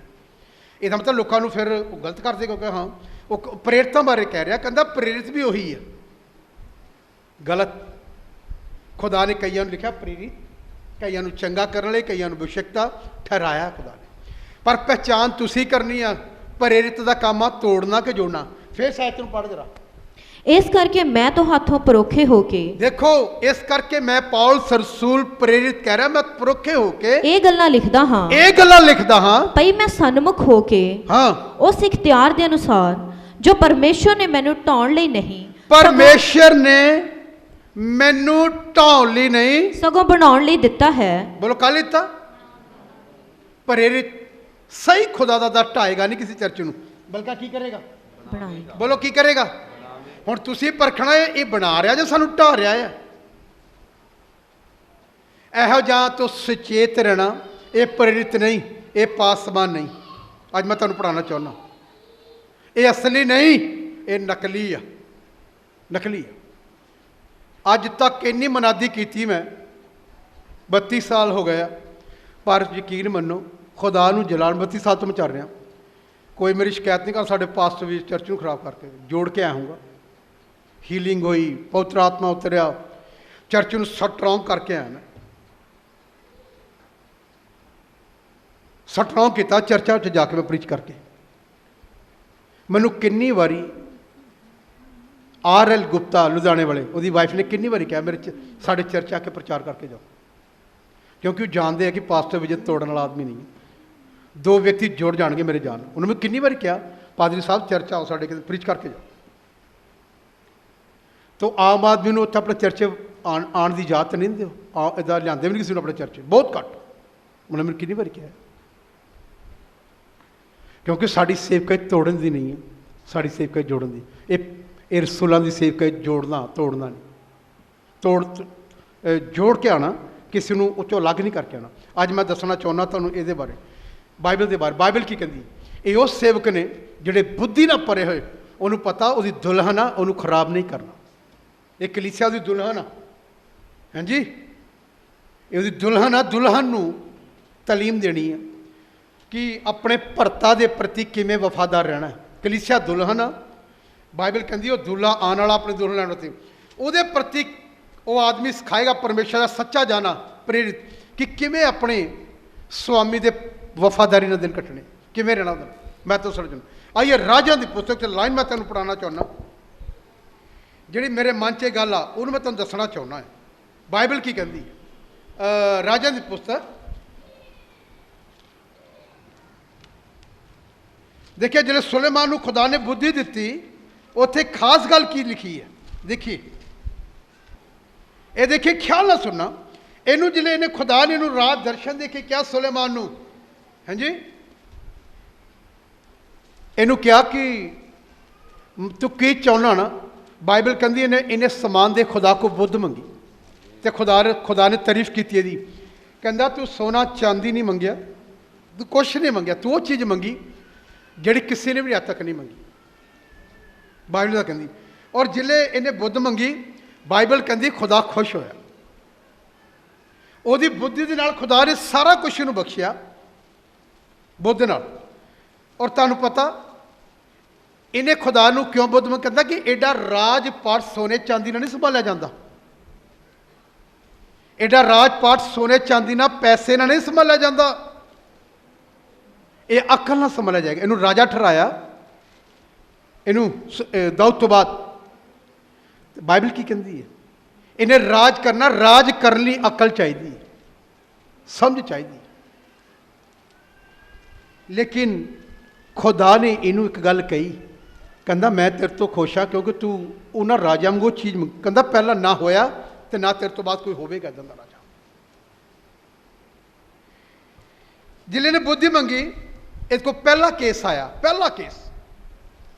ਇਹਦਾ ਮਤਲਬ ਲੋਕਾਂ ਨੂੰ ਫਿਰ ਉਹ ਗਲਤ ਕਰਦੇ, ਕਿਉਂਕਿ ਹਾਂ ਉਹ ਪ੍ਰੇਰਿਤਾਂ ਬਾਰੇ ਕਹਿ ਰਿਹਾ। ਕਹਿੰਦਾ ਪ੍ਰੇਰਿਤ ਵੀ ਉਹੀ ਆ, ਗਲਤ। ਖੁਦਾ ਨੇ ਕਈਆਂ ਨੂੰ ਲਿਖਿਆ ਪ੍ਰੇਰਿਤ, ਕਈਆਂ ਨੂੰ ਚੰਗਾ ਕਰਨ ਲਈ, ਕਈਆਂ ਨੂੰ ਅਵਿਸ਼ਕਤਾ ਠਹਿਰਾਇਆ ਖੁਦਾ ਨੇ। ਪਰ ਪਹਿਚਾਨ ਤੁਸੀਂ ਕਰਨੀ ਆ। ਪ੍ਰੇਰਿਤ ਦਾ ਕੰਮ ਆ ਤੋੜਨਾ ਕਿ ਜੋੜਨਾ। ਫਿਰ ਸਾਹਿਤ ਨੂੰ ਪੜ੍ਹ ਜਰਾ। ਇਸ ਕਰਕੇ ਮੈਂ ਤੁਹਾਥੋਂ ਪਰੋਖੇ ਹੋ ਕੇ, ਦੇਖੋ, ਇਸ ਕਰਕੇ ਮੈਂ ਪੌਲਸ ਰਸੂਲ ਪ੍ਰੇਰਿਤ ਕਹਿ ਰਿਹਾ, ਮੈਂ ਪਰੋਖੇ ਹੋ ਕੇ ਇਹ ਗੱਲਾਂ ਲਿਖਦਾ ਹਾਂ, ਇਹ ਗੱਲਾਂ ਲਿਖਦਾ ਹਾਂ, ਭਈ ਮੈਂ ਸਨਮੁਖ ਹੋ ਕੇ ਹਾਂ ਉਸ ਇਖਤਿਆਰ ਦੇ ਅਨੁਸਾਰ ਜੋ ਪਰਮੇਸ਼ਰ ਨੇ ਮੈਨੂੰ ਢਾਉਣ ਲਈ ਨਹੀਂ, ਪਰਮੇਸ਼ਰ ਨੇ ਮੈਨੂੰ ਢਾਉਣ ਲਈ ਨਹੀਂ ਸਗੋਂ ਬਣਾਉਣ ਲਈ ਦਿੱਤਾ ਹੈ। ਬੋਲੋ, ਕੱਲ੍ਹ ਦਿੱਤਾ। ਪ੍ਰੇਰਿਤ ਸਹੀ ਖੁਦਾ ਦਾ ਦਰ ਢਾਏਗਾ ਨਹੀਂ ਕਿਸੇ ਚਰਚ ਨੂੰ, ਬਲਕਿ ਕੀ ਕਰੇਗਾ? ਬਣਾਏਗਾ। ਬੋਲੋ ਕੀ ਕਰੇਗਾ? ਹੁਣ ਤੁਸੀਂ ਪਰਖਣਾ ਹੈ ਇਹ ਬਣਾ ਰਿਹਾ ਜਾਂ ਸਾਨੂੰ ਢਾ ਰਿਹਾ ਹੈ। ਇਹੋ ਜਿਹਾ ਤੋਂ ਸੁਚੇਤ ਰਹਿਣਾ, ਇਹ ਪ੍ਰੇਰਿਤ ਨਹੀਂ, ਇਹ ਪਾਸਬਾਨ ਨਹੀਂ। ਅੱਜ ਮੈਂ ਤੁਹਾਨੂੰ ਪੜ੍ਹਾਉਣਾ ਚਾਹੁੰਦਾ, ਇਹ ਅਸਲੀ ਨਹੀਂ, ਇਹ ਨਕਲੀ ਆ, ਨਕਲੀ ਆ। ਅੱਜ ਤੱਕ ਇੰਨੀ ਮਨਾਦੀ ਕੀਤੀ ਮੈਂ, 32 ਸਾਲ ਹੋ ਗਏ ਆ, ਪਰ ਯਕੀਨ ਮੰਨੋ ਖੁਦਾ ਨੂੰ ਜਲਾਲ 32 ਸਾਲ ਤੋਂ ਮੈਂ ਚੱਲ ਰਿਹਾ, ਕੋਈ ਮੇਰੀ ਸ਼ਿਕਾਇਤ ਨਹੀਂ ਕਰ। ਸਾਡੇ ਪਾਸਟਰ ਵੀ ਚਰਚ ਨੂੰ ਖਰਾਬ ਕਰਕੇ ਜੋੜ ਕੇ ਆਇਆ ਹੂੰਗਾ, ਹੀਲਿੰਗ ਹੋਈ, ਪਵਿੱਤਰ ਆਤਮਾ ਉਤਰਿਆ, ਚਰਚ ਨੂੰ ਸਟਰੋਂਗ ਕਰਕੇ ਆਇਆ ਮੈਂ, ਸਟਰੋਂਗ ਕੀਤਾ ਚਰਚਾਂ 'ਚ ਜਾ ਕੇ ਮੈਂ ਪ੍ਰੀਚ ਕਰਕੇ। ਮੈਨੂੰ ਕਿੰਨੀ ਵਾਰੀ RL ਗੁਪਤਾ ਲੁਧਿਆਣੇ ਵਾਲੇ, ਉਹਦੀ ਵਾਈਫ ਨੇ ਕਿੰਨੀ ਵਾਰੀ ਕਿਹਾ ਸਾਡੇ ਚਰਚ ਆ ਕੇ ਪ੍ਰਚਾਰ ਕਰਕੇ ਜਾਓ, ਕਿਉਂਕਿ ਉਹ ਜਾਣਦੇ ਆ ਕਿ ਪਾਸਟਰ ਵਿਜੇ ਤੋੜਨ ਵਾਲਾ ਆਦਮੀ ਨਹੀਂ ਹੈ। 2 ਵਿਅਕਤੀ ਜੁੜ ਜਾਣਗੇ ਮੇਰੇ ਜਾਨ। ਉਹਨੇ ਮੈਨੂੰ ਕਿੰਨੀ ਵਾਰੀ ਕਿਹਾ ਪਾਦਰੀ ਸਾਹਿਬ ਚਰਚ ਆਓ ਸਾਡੇ, ਕਿਤੇ ਪ੍ਰੀਚ ਕਰਕੇ ਜਾਓ। ਤਾਂ ਆਮ ਆਦਮੀ ਨੂੰ ਉੱਥੇ ਆਪਣੇ ਚਰਚ ਆਉਣ ਦੀ ਇਜਾਜ਼ਤ ਨਹੀਂ ਦਿਓ, ਇੱਦਾਂ ਲਿਆਂਦੇ ਵੀ ਨਹੀਂ ਕਿਸੇ ਨੂੰ ਆਪਣੇ ਚਰਚ, ਬਹੁਤ ਘੱਟ। ਉਹਨੇ ਮੈਨੂੰ ਕਿੰਨੀ ਵਾਰੀ ਕਿਹਾ, ਕਿਉਂਕਿ ਸਾਡੀ ਸੇਵਕਾਈ ਤੋੜਨ ਦੀ ਨਹੀਂ ਹੈ, ਸਾਡੀ ਸੇਵਕਾਈ ਜੋੜਨ ਦੀ। ਇਹ ਰਸੂਲਾਂ ਦੀ ਸੇਵਕਾਈ ਜੋੜਨਾ ਤੋੜਨਾ ਨਹੀਂ, ਜੋੜ ਕੇ ਆਉਣਾ, ਕਿਸੇ ਨੂੰ ਉੱਚੋਂ ਅਲੱਗ ਨਹੀਂ ਕਰਕੇ ਆਉਣਾ। ਅੱਜ ਮੈਂ ਦੱਸਣਾ ਚਾਹੁੰਦਾ ਤੁਹਾਨੂੰ ਇਹਦੇ ਬਾਰੇ, ਬਾਈਬਲ ਦੇ ਬਾਰੇ। ਬਾਈਬਲ ਕੀ ਕਹਿੰਦੀ? ਇਹ ਉਹ ਸੇਵਕ ਨੇ ਜਿਹੜੇ ਬੁੱਧੀ ਨਾਲ ਭਰੇ ਹੋਏ, ਉਹਨੂੰ ਪਤਾ ਉਹਦੀ ਦੁਲਹਨ ਆ, ਉਹਨੂੰ ਖਰਾਬ ਨਹੀਂ ਕਰਨਾ। ਇਹ ਕਲੀਸਿਆ ਦੀ ਦੁਲਹਨ ਆ, ਹਾਂਜੀ, ਇਹ ਉਹਦੀ ਦੁਲਹਨ ਆ। ਦੁਲਹਨ ਨੂੰ ਤਾਲੀਮ ਦੇਣੀ ਆ ਕਿ ਆਪਣੇ ਭਰਤਾ ਦੇ ਪ੍ਰਤੀ ਕਿਵੇਂ ਵਫਾਦਾਰ ਰਹਿਣਾ। ਕਲੀਸਿਆ ਦੁਲਹਨ ਆ, ਬਾਈਬਲ ਕਹਿੰਦੀ ਉਹ ਦੁੱਲਾ ਆਉਣ ਵਾਲਾ ਆਪਣੇ ਦੁਲਹਨ ਲੈਣ ਉੱਤੇ, ਉਹਦੇ ਪ੍ਰਤੀ ਉਹ ਆਦਮੀ ਸਿਖਾਏਗਾ ਪਰਮੇਸ਼ਰ ਦਾ ਸੱਚਾ ਜਾਣਾ, ਪ੍ਰੇਰਿਤ ਕਿ ਕਿਵੇਂ ਆਪਣੇ ਸੁਆਮੀ ਦੇ ਵਫਾਦਾਰੀ ਨਾਲ ਦਿਨ ਕੱਟਣੇ, ਕਿਵੇਂ ਰਹਿਣਾ ਉਹਦਾ। ਮੈਂ ਤਾਂ ਸਮਝਣਾ। ਆਈਏ ਰਾਜਾਂ ਦੀ ਪੁਸਤਕ 'ਚ ਲਾਈਨ ਮੈਂ ਤੁਹਾਨੂੰ ਪੜ੍ਹਾਉਣਾ ਚਾਹੁੰਦਾ, ਜਿਹੜੀ ਮੇਰੇ ਮਨ 'ਚ ਗੱਲ ਆ ਉਹਨੂੰ ਮੈਂ ਤੁਹਾਨੂੰ ਦੱਸਣਾ ਚਾਹੁੰਦਾ ਹੈ। ਬਾਈਬਲ ਕੀ ਕਹਿੰਦੀ ਹੈ? ਰਾਜਾਂ ਦੀ ਪੁਸਤਕ ਦੇਖਿए, ਜਿਹੜੇ ਸੁਲੇਮਾਨ ਨੂੰ ਖੁਦਾ ਨੇ ਬੁੱਧੀ ਦਿੱਤੀ, ਉੱਥੇ ਖਾਸ ਗੱਲ ਕੀ ਲਿਖੀ ਹੈ ਦੇਖੀਏ। ਇਹ ਦੇਖिए, ਖਿਆਲ ਨਾਲ ਸੁਣਨਾ। ਇਹਨੂੰ ਜਿਹੜੇ ਇਹਨੇ ਖੁਦਾ ਨੇ ਇਹਨੂੰ ਰਾਤ ਦਰਸ਼ਨ ਦੇ ਕੇ ਕਿਹਾ ਸੁਲੇਮਾਨ ਨੂੰ, ਹਾਂਜੀ, ਇਹਨੂੰ ਕਿਹਾ ਕਿ ਤੂੰ ਕੀ ਚਾਹੁੰਦਾ ਨਾ। ਬਾਈਬਲ ਕਹਿੰਦੀ ਇਹਨੇ ਸਮਾਨ ਦੇ ਖੁਦਾ ਕੋ ਬੁੱਧ ਮੰਗੀ, ਤੇ ਖੁਦਾ ਨੇ ਤਾਰੀਫ ਕੀਤੀ ਇਹਦੀ। ਕਹਿੰਦਾ ਤੂੰ ਸੋਨਾ ਚਾਂਦੀ ਨਹੀਂ ਮੰਗਿਆ, ਤੂੰ ਕੁਛ ਨਹੀਂ ਮੰਗਿਆ, ਤੂੰ ਉਹ ਚੀਜ਼ ਮੰਗੀ ਜਿਹੜੀ ਕਿਸੇ ਨੇ ਵੀ ਅੱਜ ਤੱਕ ਨਹੀਂ ਮੰਗੀ, ਬਾਈਬਲ ਦਾ ਕਹਿੰਦੀ। ਔਰ ਜਿਲੇ ਇਹਨੇ ਬੁੱਧ ਮੰਗੀ, ਬਾਈਬਲ ਕਹਿੰਦੀ ਖੁਦਾ ਖੁਸ਼ ਹੋਇਆ। ਉਹਦੀ ਬੁੱਧੀ ਦੇ ਨਾਲ ਖੁਦਾ ਨੇ ਸਾਰਾ ਕੁਝ ਇਹਨੂੰ ਬਖਸ਼ਿਆ, ਬੁੱਧ ਨਾਲ। ਔਰ ਤੁਹਾਨੂੰ ਪਤਾ ਇਹਨੇ ਖੁਦਾ ਨੂੰ ਕਿਉਂ ਬੁੱਧ ਮੰਗ ਕਹਿੰਦਾ ਕਿ ਐਡਾ ਰਾਜ ਪਾਠ ਸੋਨੇ ਚਾਂਦੀ ਨਾਲ ਨਹੀਂ ਸੰਭਾਲਿਆ ਜਾਂਦਾ, ਐਡਾ ਰਾਜ ਪਾਠ ਸੋਨੇ ਚਾਂਦੀ ਨਾਲ, ਪੈਸੇ ਨਾਲ ਨਹੀਂ ਸੰਭਾਲਿਆ ਜਾਂਦਾ, ਇਹ ਅਕਲ ਨਾਲ ਸੰਭਾਲਿਆ ਜਾਏਗਾ। ਇਹਨੂੰ ਰਾਜਾ ਠਹਿਰਾਇਆ, ਇਹਨੂੰ ਦਾਊਦ ਤੋਂ ਬਾਅਦ। ਬਾਈਬਲ ਕੀ ਕਹਿੰਦੀ ਹੈ? ਇਹਨੇ ਰਾਜ ਕਰਨਾ, ਰਾਜ ਕਰਨ ਲਈ ਅਕਲ ਚਾਹੀਦੀ ਹੈ, ਸਮਝ ਚਾਹੀਦੀ ਹੈ। ਲੇਕਿਨ ਖੁਦਾ ਨੇ ਇਹਨੂੰ ਇੱਕ ਗੱਲ ਕਹੀ, ਕਹਿੰਦਾ ਮੈਂ ਤੇਰੇ ਤੋਂ ਖੁਸ਼ ਹਾਂ ਕਿਉਂਕਿ ਤੂੰ ਉਹਨਾਂ ਰਾਜਿਆਂ ਵਾਂਗੂ ਚੀਜ਼ ਕਹਿੰਦਾ ਪਹਿਲਾਂ ਨਾ ਹੋਇਆ ਤੇ ਨਾ ਤੇਰੇ ਤੋਂ ਬਾਅਦ ਕੋਈ ਹੋਵੇਗਾ ਇੱਦਾਂ ਦਾ ਰਾਜਾ। ਜਿਲੇ ਨੇ ਬੁੱਧੀ ਮੰਗੀ, ਇਸ ਕੋ ਪਹਿਲਾ ਕੇਸ ਆਇਆ, ਪਹਿਲਾ ਕੇਸ,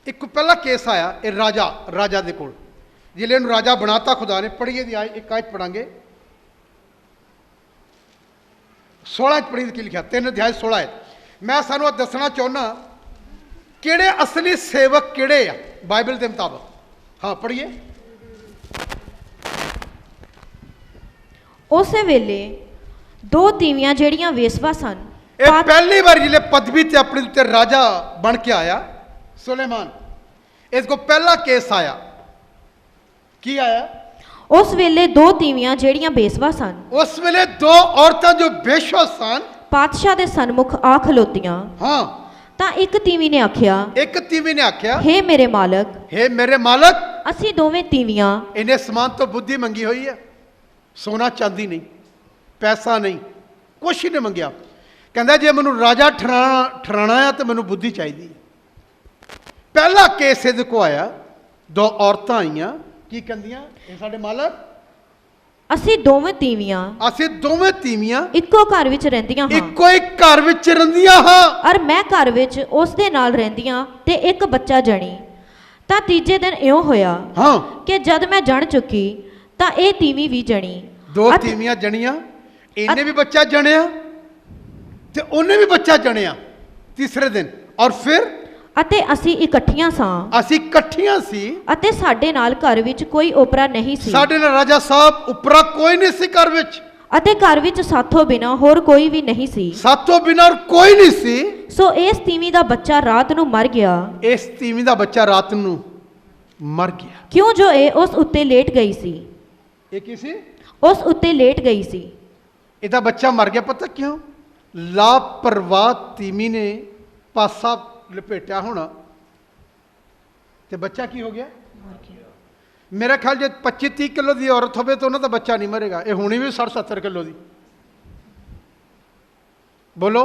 ਇੱਕ ਪਹਿਲਾ ਕੇਸ ਆਇਆ ਇਹ ਰਾਜਾ ਦੇ ਕੋਲ। जिले उन्हें राजा बनाता खुदा ने। पढ़िए दी आए एक आयत पढ़ांगे, 16 पढ़ी की लिखा, 3 अध्याय 16 है। मैं सानू दसना चाहना किहड़े असली सेवक किहड़े आ बाइबल के मुताबिक। हाँ पढ़िए। उस वेले 2 तीवियां जेड़ियां वेसवा सन, पहली बार जिले पदवी ते अपने उत्ते राजा बन के आया सुलेमान, इसको पहला केस आया। की आया? उस वेले 2 तीवियां जेड़ियां बेसवा सन, उस वेले 2 औरतां जो बेशवा सन पातशाह दे सन्मुख आ खलोतियां। हाँ, तां एक तीवी ने आख्या, एक तीवी ने आख्या, हे मेरे मालक, हे मेरे मालक, असी दोवें तीवियां। इन्हें समान तो बुद्धि मंगी हुई है, सोना चांदी नहीं, पैसा नहीं, कुछ ही नहीं मंगया। कहता जे मैनू राजा ठहराना है तो मैनू बुद्धि चाहिए। पहला केस इहदे को आया, 2 औरतां आईयां, की कहंदियां, ये साडे मालक ਅਸੀਂ ਦੋਵੇਂ ਤੀਵੀਆਂ ਅਸੀਂ ਦੋਵੇਂ ਤੀਵੀਆਂ ਇੱਕੋ ਘਰ ਵਿੱਚ ਰਹਿੰਦੀਆਂ ਹਾਂ ਇੱਕੋ ਇੱਕ ਘਰ ਵਿੱਚ ਰਹਿੰਦੀਆਂ ਹਾਂ। ਔਰ ਮੈਂ ਘਰ ਵਿੱਚ ਉਸ ਦੇ ਨਾਲ ਰਹਿੰਦੀਆਂ ਤੇ ਇੱਕ ਬੱਚਾ ਜਣੀ। ਤਾਂ ਤੀਜੇ ਦਿਨ ਇਉਂ ਹੋਇਆ ਹਾਂ ਕਿ ਜਦ ਮੈਂ ਜਣ ਚੁੱਕੀ ਤਾਂ ਇਹ ਤੀਵੀਂ ਵੀ ਜਣੀ। ਦੋ ਅਤੇ- ਤੀਵੀਆਂ ਜਣੀਆਂ, ਇਹਨੇ ਵੀ ਬੱਚਾ ਜਣਿਆ ਤੇ ਉਹਨੇ ਵੀ ਬੱਚਾ ਜਣਿਆ ਤੀਸਰੇ ਦਿਨ। ਔਰ ਫਿਰ ਅਤੇ ਅਸੀਂ ਇਕੱਠੀਆਂ ਸਾਂ ਅਸੀਂ ਇਕੱਠੀਆਂ ਸੀ। ਅਤੇ ਸਾਡੇ ਨਾਲ ਘਰ ਵਿੱਚ ਕੋਈ ਓਪਰਾ ਨਹੀਂ ਸੀ ਸਾਡੇ ਨਾਲ ਰਾਜਾ ਸਾਹਿਬ ਉਪਰਾ ਕੋਈ ਨਹੀਂ ਸੀ ਘਰ ਵਿੱਚ, ਅਤੇ ਘਰ ਵਿੱਚ ਸਾਥੋਂ ਬਿਨਾ ਹੋਰ ਕੋਈ ਵੀ ਨਹੀਂ ਸੀ। ਸਾਥੋਂ ਬਿਨਾਂ ਕੋਈ ਨਹੀਂ ਸੀ। ਸੋ ਇਸ ਤੀਵੀਂ ਦਾ ਬੱਚਾ ਰਾਤ ਨੂੰ ਮਰ ਗਿਆ, ਇਸ ਤੀਵੀਂ ਦਾ ਬੱਚਾ ਰਾਤ ਨੂੰ ਮਰ ਗਿਆ। ਕਿਉਂ ਜੋ ਇਹ ਉਸ ਉੱਤੇ ਲੇਟ ਗਈ ਸੀ। ਇਹ ਕੀ ਸੀ? ਉਸ ਉੱਤੇ ਲੇਟ ਗਈ ਸੀ। ਇਹਦਾ ਬੱਚਾ ਮਰ ਗਿਆ। ਪਤਾ ਕਿਉਂ? ਲਾਪਰਵਾਹ ਤੀਵੀਂ ਨੇ ਪਾਸਾ ਲਪੇਟਿਆ ਹੋਣਾ ਤੇ ਬੱਚਾ ਕੀ ਹੋ ਗਿਆ? ਮੇਰਾ ਖਿਆਲ ਜੇ 25-30 ਕਿਲੋ ਦੀ ਔਰਤ ਹੋਵੇ ਤਾਂ ਉਹਨਾਂ ਦਾ ਬੱਚਾ ਨਹੀਂ ਮਰੇਗਾ। ਇਹ ਹੁਣੀ ਵੀ 60-70 ਕਿਲੋ ਦੀ, ਬੋਲੋ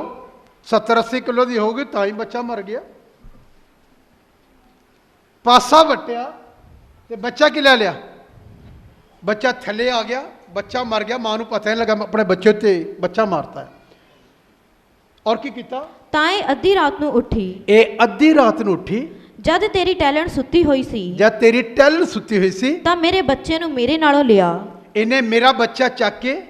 70-80 ਕਿਲੋ ਦੀ ਹੋਊਗੀ ਤਾਂ ਹੀ ਬੱਚਾ ਮਰ ਗਿਆ। ਪਾਸਾ ਵੱਟਿਆ ਤੇ ਬੱਚਾ ਕੀ ਲੈ ਲਿਆ? ਬੱਚਾ ਥੱਲੇ ਆ ਗਿਆ, ਬੱਚਾ ਮਰ ਗਿਆ। ਮਾਂ ਨੂੰ ਪਤਾ ਨਹੀਂ ਲੱਗਾ ਆਪਣੇ ਬੱਚੇ ਤੇ ਬੱਚਾ ਮਾਰਤਾ ਹੈ। ਔਰ ਕੀ ਕੀਤਾ? ਤਾਂ ਇਹ ਅੱਧੀ ਰਾਤ ਨੂੰ ਉੱਠੀ। ਇਹ ਅੱਧੀ ਰਾਤ ਨੂੰ ਉੱਠੀ ਜਦ ਤੇਰੀ ਟੈਲੈਂਟ ਸੁੱਤੀ ਹੋਈ ਸੀ ਜਦ ਤੇਰੀ ਟੈਲਨ ਸੁੱਤੀ ਹੋਈ ਸੀ। ਤਾਂ ਮੇਰੇ ਬੱਚੇ ਨੂੰ ਮੇਰੇ ਨਾਲੋਂ ਲਿਆ ਇਹਨੇ ਮੇਰਾ ਬੱਚਾ ਚੱਕ ਕੇ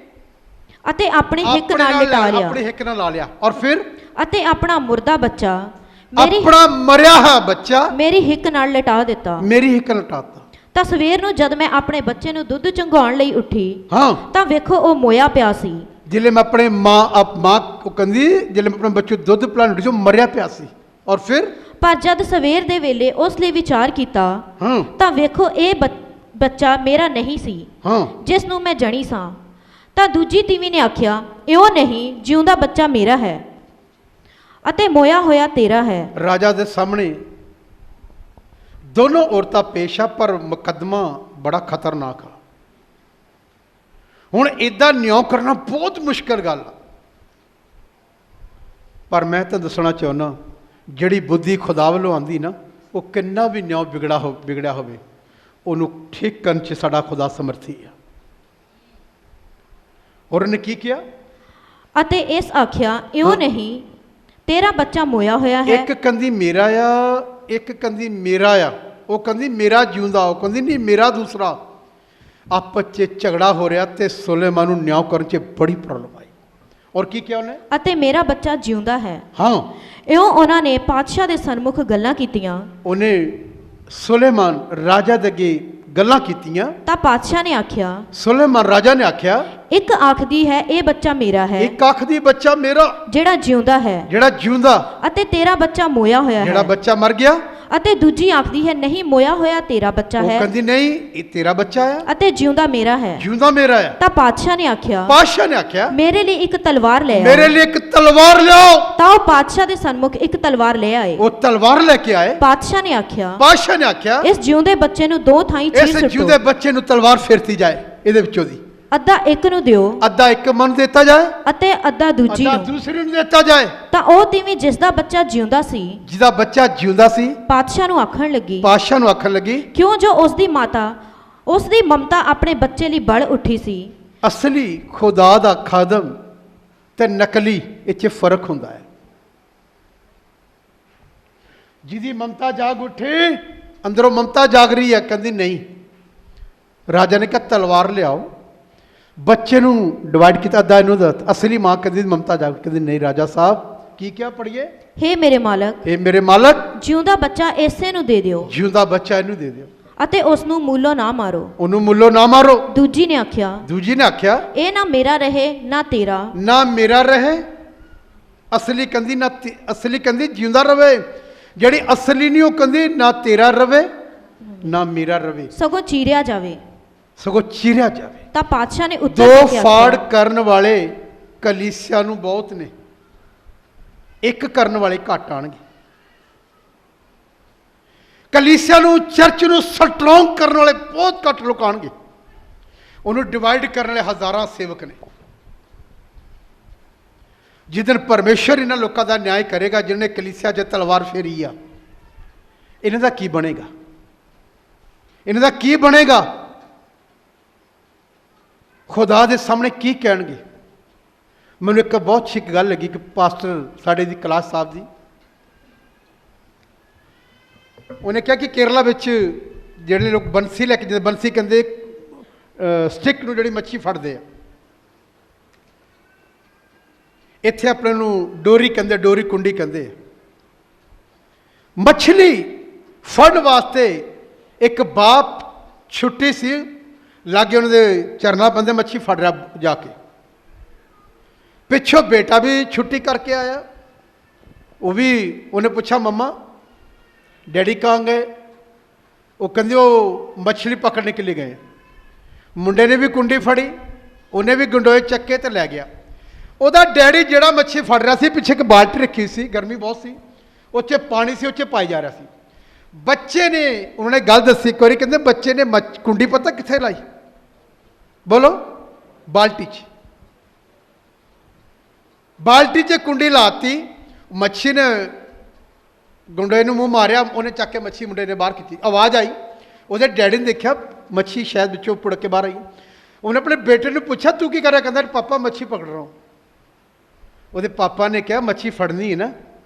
ਅਤੇ ਆਪਣੀ ਹਿੱਕ ਆਪਣੇ ਨਾਲ ਲਿਟਾ ਲਿਆ ਆਪਣੀ ਹਿੱਕ ਨਾਲ ਲਾ ਲਿਆ। ਔਰ ਫਿਰ ਅਤੇ ਆਪਣਾ ਮੁਰਦਾ ਬੱਚਾ ਮੇਰੀ ਆਪਣਾ ਮਰਿਆ ਹੋਇਆ ਬੱਚਾ ਮੇਰੀ ਹਿੱਕ ਨਾਲ ਲਿਟਾ ਦਿੱਤਾ। ਮੇਰੀ ਹਿੱਕ ਨਾਲ ਲਟਾਤਾ। ਤਾਂ ਸਵੇਰ ਨੂੰ ਜਦ ਮੈਂ ਆਪਣੇ ਬੱਚੇ ਨੂੰ ਦੁੱਧ ਚੁੰਘਾਉਣ ਲਈ ਉੱਠੀ ਹਾਂ ਤਾਂ ਵੇਖੋ ਉਹ ਮੋਇਆ ਪਿਆ ਸੀ। ਜਿਲੇ ਮੈਂ ਆਪਣੇ ਮਾਂ ਉਹ ਕਹਿੰਦੀ ਜਿਲੇ ਮੈਂ ਆਪਣੇ ਬੱਚੇ ਨੂੰ ਦੁੱਧ ਪਿਲਾਉਣ ਉੱਠੀ ਸੀ, ਉਹ ਮਰਿਆ ਪਿਆ ਸੀ। ਔਰ ਫਿਰ ਪਰ ਜਦ ਸਵੇਰ ਦੇ ਵੇਲੇ ਉਸ ਲਈ ਵਿਚਾਰ ਕੀਤਾ ਹਾਂ ਤਾਂ ਵੇਖੋ ਇਹ ਬੱਚਾ ਮੇਰਾ ਨਹੀਂ ਸੀ ਹਾਂ ਜਿਸ ਨੂੰ ਮੈਂ ਜਣੀ ਸਾਂ। ਤਾਂ ਦੂਜੀ ਤੀਵੀਂ ਨੇ ਆਖਿਆ, ਇਉਂ ਨਹੀਂ, ਜਿਉਂਦਾ ਬੱਚਾ ਮੇਰਾ ਹੈ ਅਤੇ ਮੋਇਆ ਹੋਇਆ ਤੇਰਾ ਹੈ। ਰਾਜਾ ਦੇ ਸਾਹਮਣੇ ਦੋਨੋਂ ਔਰਤਾਂ ਪੇਸ਼ ਆ, ਪਰ ਮੁਕੱਦਮਾ ਬੜਾ ਖਤਰਨਾਕ ਆ। ਹੁਣ ਇਦਾਂ ਨਿਆਂ ਕਰਨਾ ਬਹੁਤ ਮੁਸ਼ਕਲ ਗੱਲ ਆ। ਪਰ ਮੈਂ ਤਾਂ ਦੱਸਣਾ ਚਾਹੁੰਦਾ, ਜਿਹੜੀ ਬੁੱਧੀ ਖੁਦਾ ਵੱਲੋਂ ਆਂਦੀ ਨਾ, ਉਹ ਕਿੰਨਾ ਵੀ ਨਿਆਂ ਵਿਗੜਿਆ ਹੋਵੇ ਉਹਨੂੰ ਠੀਕ ਕਰਨ 'ਚ ਸਾਡਾ ਖੁਦਾ ਸਮਰਥੀ ਆ। ਔਰ ਉਹਨੇ ਕੀ ਕਿਹਾ? ਅਤੇ ਇਸ ਆਖਿਆ, ਇਉਂ ਨਹੀਂ, ਤੇਰਾ ਬੱਚਾ ਮੋਇਆ ਹੋਇਆ ਹੈ। ਇੱਕ ਕਹਿੰਦੀ ਮੇਰਾ ਆ, ਇੱਕ ਕਹਿੰਦੀ ਮੇਰਾ ਆ। ਉਹ ਕਹਿੰਦੀ ਮੇਰਾ ਜਿਉਂਦਾ, ਉਹ ਕਹਿੰਦੀ ਨਹੀਂ ਮੇਰਾ ਦੂਸਰਾ। ਆਪਸ 'ਚ ਝਗੜਾ ਹੋ ਰਿਹਾ ਤੇ ਸੁਲੇਮਾਨ ਨੂੰ ਨਿਆਂ ਕਰਨ 'ਚ ਬੜੀ ਪ੍ਰੋਬਲਮ ਆਈ। ਔਰ ਕੀ ਕਿਹਾ ਉਹਨੇ? ਅਤੇ ਮੇਰਾ ਬੱਚਾ ਜਿਉਂਦਾ ਹੈ। ਹਾਂ ਇਉਂ ਉਹਨਾਂ ਨੇ ਪਾਤਸ਼ਾਹ ਦੇ ਸਨਮੁਖ ਗੱਲਾਂ ਕੀਤੀਆਂ। ਉਹਨੇ ਸੁਲੇਮਾਨ ਰਾਜਾ ਦੇ ਅੱਗੇ ਗੱਲਾਂ ਕੀਤੀਆਂ। ਤਾਂ ਪਾਤਸ਼ਾਹ ਨੇ ਆਖਿਆ, ਸੁਲੇਮਾਨ ਰਾਜਾ ਨੇ ਆਖਿਆ, ਇੱਕ ਆਖਦੀ ਹੈ ਇਹ ਬੱਚਾ ਮੇਰਾ ਹੈ ਇੱਕ ਆਖਦੀ ਬੱਚਾ ਮੇਰਾ ਜਿਹੜਾ ਜਿਉਂਦਾ ਹੈ, ਜਿਹੜਾ ਜਿਉਂਦਾ, ਅਤੇ ਤੇਰਾ ਬੱਚਾ ਮੋਇਆ ਹੋਇਆ ਜਿਹੜਾ ਹੈ। ਬੱਚਾ ਮਰ ਗਿਆ। ਅਤੇ ਦੂਜੀ ਆਖਦੀ ਹੈ, ਨਹੀਂ, ਮੋਇਆ ਹੋਇਆ ਤੇਰਾ ਬੱਚਾ ਉਹ ਹੈ ਕਹਿੰਦੀ ਨਹੀਂ, ਇਹ ਤੇਰਾ ਬੱਚਾ ਆ, ਅਤੇ ਜਿਉਂਦਾ ਮੇਰਾ ਹੈ। ਜਿਉਂਦਾ ਮੇਰਾ ਆ। ਤਾਂ ਪਾਤਸ਼ਾਹ ਨੇ ਆਖਿਆ, ਪਾਤਸ਼ਾਹ ਨੇ ਆਖਿਆ, ਮੇਰੇ ਲਈ ਇੱਕ ਤਲਵਾਰ ਲੈ ਆ। ਮੇਰੇ ਲਈ ਇੱਕ ਤਲਵਾਰ ਲਿਆਓ। ਤਾਂ ਉਹ ਪਾਤਸ਼ਾਹ ਦੇ ਸਨਮੁਖ ਇੱਕ ਤਲਵਾਰ ਲੈ ਆਏ। ਉਹ ਤਲਵਾਰ ਲੈ ਕੇ ਆਏ। ਪਾਤਸ਼ਾਹ ਨੇ ਆਖਿਆ, ਪਾਤਸ਼ਾਹ ਨੇ ਆਖਿਆ, ਇਸ ਜਿਉਂਦੇ ਬੱਚੇ ਨੂੰ ਦੋ ਥਾਈਂ ਇਸ ਚੀਰ ਸੁੱਟੋ, ਜਿਉਂਦੇ ਬੱਚੇ ਨੂੰ ਤਲਵਾਰ ਫੇਰਤੀ ਜਾਏ, ਇਹਦੇ ਵਿੱਚੋਂ ਦੀ ਅੱਧਾ ਇੱਕ ਨੂੰ ਦਿਓ ਅੱਧਾ ਇੱਕ ਮਨ ਦਿੱਤਾ ਜਾਏ, ਅਤੇ ਅੱਧਾ ਦੂਜੀ ਅੱਧਾ ਨੂੰ। ਦੂਸਰੇ ਨੂੰ ਦਿੱਤਾ ਜਾਏ। ਤਾਂ ਉਹ ਤੀਵੀਂ ਜਿਸ ਦਾ ਬੱਚਾ ਜਿਉਂਦਾ ਸੀ ਜਿਹਦਾ ਬੱਚਾ ਜਿਉਂਦਾ ਸੀ, ਪਾਤਸ਼ਾਹ ਨੂੰ ਆਖਣ ਲੱਗੀ, ਪਾਤਸ਼ਾਹ ਨੂੰ ਆਖਣ ਲੱਗੀ, ਕਿਉਂ ਜੋ ਉਸ ਦੀ ਮਾਤਾ, ਉਸ ਦੀ ਮਮਤਾ ਆਪਣੇ ਬੱਚੇ ਲਈ ਬਲ ਉੱਠੀ ਸੀ। ਅਸਲੀ ਖੁਦਾ ਦਾ ਖਾਦਮ ਤੇ ਨਕਲੀ ਇਹ 'ਚ ਫਰਕ ਹੁੰਦਾ ਹੈ। ਜਿਹਦੀ ਮਮਤਾ ਜਾਗ ਉੱਠੀ, ਅੰਦਰੋਂ ਮਮਤਾ ਜਾਗ ਰਹੀ ਹੈ, ਕਹਿੰਦੀ ਨਹੀਂ। ਰਾਜਾ ਨੇ ਕਿਹਾ ਤਲਵਾਰ ਲਿਆਓ। ਬੱਚੇ ਨੂੰ ਡਿਵਾਈਡ ਕੀਤਾ, ਅੱਧਾ ਇਹਨੂੰ ਦਿੱਤਾ। ਅਸਲੀ ਮਾਂ ਕਹਿੰਦੀ ਮਮਤਾ ਜਾਗ, ਕਹਿੰਦੀ ਨਹੀਂ ਰਾਜਾ ਸਾਹਿਬ, ਕੀ ਕਿਹਾ? ਪੜ੍ਹੀਏ। ਹੇ ਮੇਰੇ ਮਾਲਕ, ਇਹ ਮੇਰੇ ਮਾਲਕ, ਜਿਉਂਦਾ ਬੱਚਾ ਇਸੇ ਨੂੰ ਦੇ ਦਿਓ ਜਿਉਂਦਾ ਬੱਚਾ ਇਹਨੂੰ ਦੇ ਦਿਓ, ਅਤੇ ਉਸ ਨੂੰ ਮੂਲੋਂ ਨਾ ਮਾਰੋ। ਉਹਨੂੰ ਮੁੱਲੋਂ ਨਾ ਮਾਰੋ। ਦੂਜੀ ਨੇ ਆਖਿਆ, ਦੂਜੀ ਨੇ ਆਖਿਆ, ਇਹ ਨਾ ਮੇਰਾ ਰਹੇ ਨਾ ਤੇਰਾ। ਨਾ ਮੇਰਾ ਰਹੇ। ਅਸਲੀ ਕਹਿੰਦੀ ਨਾ ਅਸਲੀ ਕਹਿੰਦੀ ਜਿਉਂਦਾ ਰਵੇ, ਜਿਹੜੀ ਅਸਲੀ ਨਹੀਂ ਉਹ ਕਹਿੰਦੀ ਨਾ ਤੇਰਾ ਰਵੇ ਨਾ ਮੇਰਾ ਰਵੇ, ਸਗੋਂ ਚੀਰਿਆ ਜਾਵੇ। ਸਗੋਂ ਚੀਰਿਆ ਜਾਵੇ। ਤਾਂ ਪਾਤਸ਼ਾਹ ਨੇ ਉੱਤਰ ਦੋ ਦੇ ਕੇ ਫਾੜ ਆਖਿਆ, ਕਰਨ ਵਾਲੇ ਕਲੀਸਿਆ ਨੂੰ ਬਹੁਤ ਨੇ, ਇੱਕ ਕਰਨ ਵਾਲੇ ਘੱਟ ਆਣਗੇ। ਕਲੀਸਿਆ ਨੂੰ, ਚਰਚ ਨੂੰ ਸਟਰੋਂਗ ਕਰਨ ਵਾਲੇ ਬਹੁਤ ਘੱਟ ਲੋਕ ਆਣਗੇ। ਉਹਨੂੰ ਡਿਵਾਈਡ ਕਰਨ ਵਾਲੇ ਹਜ਼ਾਰਾਂ ਸੇਵਕ ਨੇ। ਜਿੱਦਣ ਪਰਮੇਸ਼ਰ ਇਹਨਾਂ ਲੋਕਾਂ ਦਾ ਨਿਆਂ ਕਰੇਗਾ ਜਿਹਨੇ ਕਲੀਸਿਆ 'ਚ ਤਲਵਾਰ ਫੇਰੀ ਆ, ਇਹਨਾਂ ਦਾ ਕੀ ਬਣੇਗਾ? ਇਹਨਾਂ ਦਾ ਕੀ ਬਣੇਗਾ? खुदा दे सामने की कहणगे। मैनूं एक बहुत अच्छी गल लगी कि पास्टर साडे दी क्लास साहब दी, उन्हें कहा कि केरला विच जिहड़े लोग बंसी लैके जांदे, बंसी कहंदे स्टिक नूं जिहड़ी मच्छी फड़दे आ, इत्थे अपने नूं डोरी कहंदे, डोरी कुंडी कहंदे। मछली फड़न वास्ते एक बाप छुट्टी सी, लागे उन्होंने चरना बंदे, मच्छी फड़ रहा जाके, पिछों बेटा भी छुट्टी करके आया, वो भी उन्हें पूछा मम्मा डैडी कहाँ गए, वो कहते वो मछली पकड़ने के लिए गए। मुंडे ने भी कुंडी फड़ी, उन्हें भी गंडोए चक्के तो लै गया। ਉਹਦਾ डैडी ਜਿਹੜਾ मच्छी फड़ रहा सी, पिछे एक बाल्टी रखी सी, गर्मी बहुत सी, उस पानी से उस पाई जा रहा सी। बच्चे ने उन्होंने गल दसी एक बार, कहते बच्चे ने कुंडी पता कित्थे लाई, बोलो बाल्टी च, बाल्टी च कुंडी लाती, मच्छी ने गुंडे ने मूँह मारिया, उन्हें चक के मच्छी मुंडे ने बाहर की, आवाज़ आई, उसके डैडी ने देखा मच्छी शायद बिचों पुड़ के बाहर आई। उन्हें अपने बेटे ने पूछा तू की कर रहा, कहता पापा मच्छी पकड़ रहा हूँ। ਉਹਦੇ पापा ने कहा मच्छी फड़नी है ना,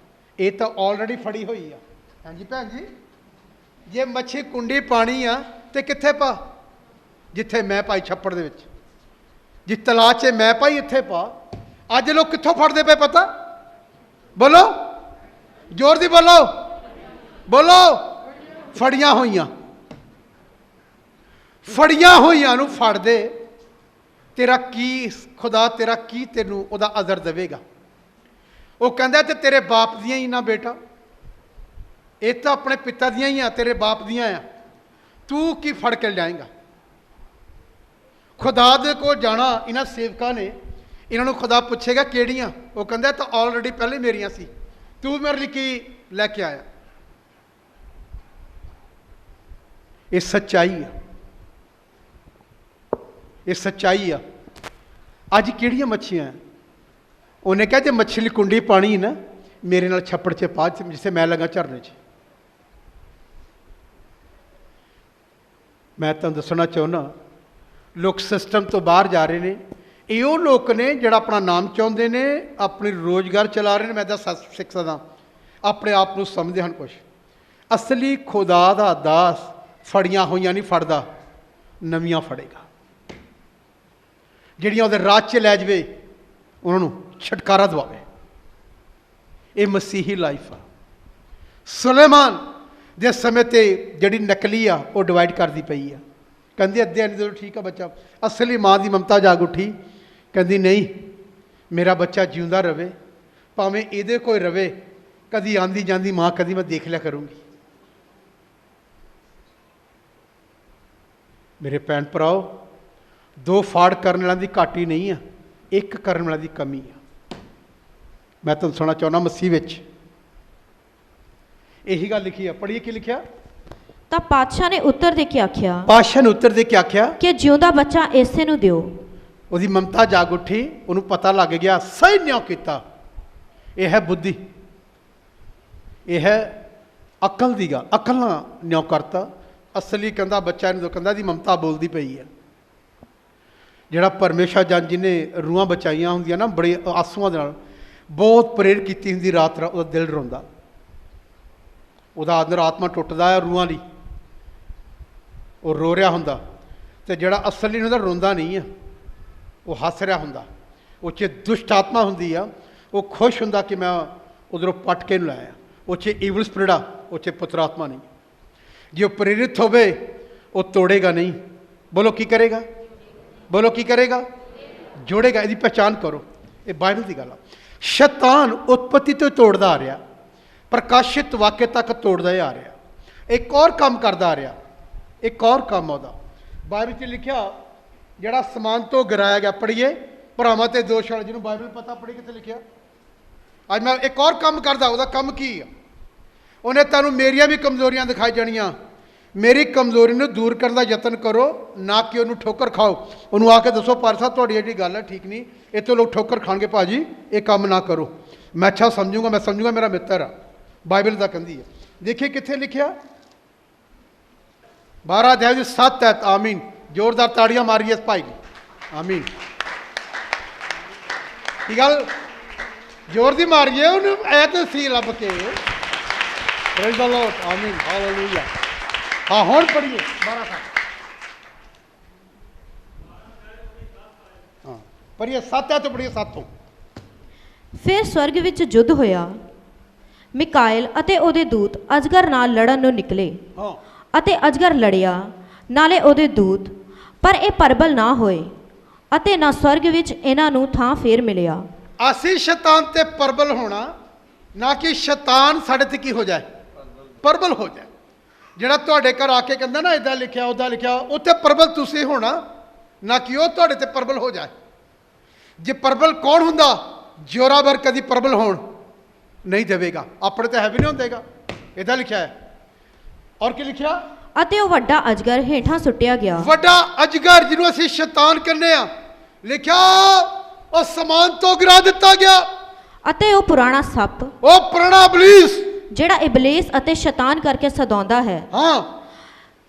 ये तो ऑलरेडी फड़ी हुई है। हाँ जी भैन जी, जे मच्छी कुंडी पानी आ तो कित्थे पा, जिथे मैं पाई छप्पड़ दे विच, जिस तलाश च मैं पाई इत्थे पा। अज लोग कित्थों फड़दे पे पता, बोलो जोर दी बोलो, बोलो फड़ियां होइयां, फड़ियां होइयां नूं फड़दे। तेरा की खुदा तेरा की तेनू उहदा अज़र देवेगा। वो कहता ते तेरे बाप दियां ही ना बेटा, ये तो अपने पिता दियां ही आ, तेरे बाप दियां आ, तू की फड़ के जाएगा। खुदा दे को जाना, इन्हां सेवकां ने इन्होंने खुदा पूछेगा केड़ियां, वो कहता तो ऑलरेडी पहले मेरियां सी, तू मेरे लिए की लैके आया। ये सच्चाई है, ये सच्चाई आ। अज किहड़ियां मच्छियां, उन्हें कहा जो मछली कुंडी पानी ना मेरे नाल छप्पड़ च पा, जिसे मैं लगा झरने च। मैं तुहानूं दसना चाहुंदा, लोग सिस्टम तो बाहर जा रहे हैं। ये वो लोग ने जिहड़ा अपना नाम चाहुंदे ने, अपनी रोज़गार चला रहे हैं। मैं दस सिख सकदा, अपने आप को समझते हैं कुछ। असली खुदा दा दास फड़ियां होइयां नहीं फड़दा, नवियां फड़ेगा। ਜਿਹੜੀਆਂ ਉਹਦੇ ਰਾਜ 'ਚ ਲੈ ਜਾਵੇ, ਉਹਨਾਂ ਨੂੰ ਛੁਟਕਾਰਾ ਦਵਾਵੇ। ਇਹ ਮਸੀਹੀ ਲਾਈਫ ਆ। ਸੁਲੇਮਾਨ ਦੇ ਸਮੇਂ 'ਤੇ ਜਿਹੜੀ ਨਕਲੀ ਆ ਉਹ ਡਿਵਾਈਡ ਕਰਦੀ ਪਈ ਆ। ਕਹਿੰਦੀ ਅੱਧੇ ਆਨੇ ਤੋਂ ਠੀਕ ਆ ਬੱਚਾ, ਅਸਲੀ ਮਾਂ ਦੀ ਮਮਤਾ ਜਾਗ ਉੱਠੀ, ਕਹਿੰਦੀ ਨਹੀਂ ਮੇਰਾ ਬੱਚਾ ਜਿਉਂਦਾ ਰਵੇ, ਭਾਵੇਂ ਇਹਦੇ ਕੋਈ ਰਵੇ, ਕਦੀ ਆਂਦੀ ਜਾਂਦੀ ਮਾਂ ਕਦੀ ਮੈਂ ਦੇਖ ਲਿਆ ਕਰੂੰਗੀ। ਮੇਰੇ ਭੈਣ ਭਰਾਓ, दो फाड़ करने वालों की घाटी नहीं है, एक करने वालों की कमी है। मैं तुम सुनना चाहना मसीह विच यही गल लिखी है, पढ़िए की लिखिया। ਤਾਂ ਪਾਤਸ਼ਾਹ ਨੇ ਉੱਤਰ ਦੇ ਕੇ ਆਖਿਆ, पातशाह ने उत्तर दे के आख्या ਕਿ ਜਿਉਂਦਾ ਬੱਚਾ ਇਸੇ ਨੂੰ ਦਿਓ। ਉਹਦੀ ममता जाग उठी, उन्होंने पता लग गया सही न्याय किया। यह है बुद्धि, यह है अकल की गल, अकल ना न्याय करता। असली कहता बच्चा नहीं, तो कहता दी ममता बोलती पई है। ਜਿਹੜਾ परमेश्वर जन जिन्हें रूहां बचाइया होंदियां ना, बड़े आंसूआं दे नाल बहुत प्रेर की होंदी, रात रात उसदा दिल रोंदा, उसदा अंदर आत्मा टुटदा है रूहां दी, वो रो रहा हुंदा। ते जिहड़ा असली उहदा रोंदा नहीं है, वो हस रहा हुंदा। वो च दुष्ट आत्मा हुंदी आ, वो खुश हुंदा कि मैं उधरों पट के लाया। वो च ईवल स्पिरिट आ, वो च पुत्र आत्मा नहीं। जो प्रेरित होवे वो तोड़ेगा नहीं। बोलो की करेगा, बोलो की करेगा, जोड़ेगा। इसकी पहचान करो, ये बाइबल की गल। शैतान उत्पत्ति तो तोड़ता आ रहा, प्रकाशित वाक्य तक तोड़ता ही आ रहा। एक और काम करता आ रहा, एक और काम ਉਹਦਾ बाइबल च लिखा, ਜਿਹੜਾ समान तो गिराया गया। पढ़िए भरावां ते दोष वाले, जिन्होंने बाइबल पता, पढ़ी कितने लिखा। अज मैं एक और काम करता, ਉਹਦਾ ਕੰਮ की है, उन्हें तुहानूं मेरियां भी कमजोरियां दिखाई जानियां। मेरी कमजोरी को दूर करने का यतन करो, ना कि उन्होंने ठोकर खाओ। उन्होंने आके दसो पार साहब तुहाडी जी गल है ठीक नहीं, ये तो लोग ठोकर खाएंगे भाजी, ये काम ना करो। मैं अच्छा समझूंगा, मैं समझूंगा मेरा मित्र आ। बाइबल का कहती है, देखिए कितने लिखा, 12 अध्याय 7 है। आमीन, जोरदार ताड़ियां मारिए इस भाई की। ਆਮੀਨ। ਕੀ ਗੱਲ ਜ਼ੋਰ ਦੀ ਮਾਰੀਏ ਉਹਨੂੰ, ਐ ਤਾਂ ਸੀ ਲੱਭ ਕੇ। ਪ੍ਰੇਜ਼ ਦ ਲਾਰਡ, ਆਮੀਨ, ਹਾਲੇਲੂਇਆ। ਹਾਂ ਹੁਣ ਪੜ੍ਹੀਏ 12 ਤੱਕ। ਹਾਂ ਪੜ੍ਹੀਏ 7 ਹੈ, ਤੋਂ ਪੜ੍ਹੀਏ 7 ਤੋਂ। ਫਿਰ ਸਵਰਗ ਵਿੱਚ ਯੁੱਧ ਹੋਇਆ। ਮਿਕਾਇਲ ਅਤੇ ਉਹਦੇ ਦੂਤ ਅਜਗਰ ਨਾਲ ਲੜਨ ਨੂੰ ਨਿਕਲੇ ਹਾਂ ਅਤੇ ਅਜਗਰ ਲੜਿਆ, ਨਾਲੇ ਉਹਦੇ ਦੂਤ, ਪਰ ਇਹ ਪ੍ਰਬਲ ਨਾ ਹੋਏ ਅਤੇ ਨਾ ਸਵਰਗ ਵਿੱਚ ਇਹਨਾਂ ਨੂੰ ਥਾਂ ਫੇਰ ਮਿਲਿਆ। ਅਸੀਂ ਸ਼ੈਤਾਨ ਤੇ ਪ੍ਰਬਲ ਹੋਣਾ, ਨਾ ਕਿ ਸ਼ੈਤਾਨ ਸਾਡੇ ਤੇ ਕੀ ਹੋ ਜਾਏ, ਪ੍ਰਬਲ ਹੋ ਜਾਏ। ਜਿਹੜਾ ਤੁਹਾਡੇ ਘਰ ਆ ਕੇ ਕਹਿੰਦਾ ਨਾ ਇੱਦਾਂ ਲਿਖਿਆ ਉੱਦਾਂ ਲਿਖਿਆ, ਉੱਥੇ ਪ੍ਰਬਲ ਤੁਸੀਂ ਹੋਣਾ, ਨਾ ਕਿ ਉਹ ਤੁਹਾਡੇ ਤੇ ਪ੍ਰਬਲ ਹੋ ਜਾਏ। ਜੇ ਪ੍ਰਬਲ ਕੌਣ ਹੁੰਦਾ, ਜ਼ੋਰਾਵਰ ਕਦੀ ਪ੍ਰਬਲ ਹੋਣ ਨਹੀਂ ਦੇਵੇਗਾ, ਆਪਣੇ ਤੇ ਹੈ ਵੀ ਨਹੀਂ ਹੁੰਦੇਗਾ। ਇੱਦਾਂ ਲਿਖਿਆ ਹੈ। ਔਰ ਕੀ ਲਿਖਿਆ? ਅਤੇ ਉਹ ਵੱਡਾ ਅਜਗਰ ਹੇਠਾਂ ਸੁੱਟਿਆ ਗਿਆ। ਵੱਡਾ ਅਜਗਰ ਜਿਹਨੂੰ ਅਸੀਂ ਸ਼ੈਤਾਨ ਕਹਿੰਦੇ ਆ, ਲਿਖਿਆ ਉਹ ਸਮਾਨ ਤੋਂ ਗਿਰਾ ਦਿੱਤਾ ਗਿਆ। ਅਤੇ ਉਹ ਪੁਰਾਣਾ ਸੱਪ, ਉਹ ਪੁਰਾਣਾ ਇਬਲੀਸ, ਜਿਹੜਾ ਇਬਲੀਸ ਅਤੇ ਸ਼ੈਤਾਨ ਕਰਕੇ ਸਤਾਉਂਦਾ ਹੈ, ਹਾਂ,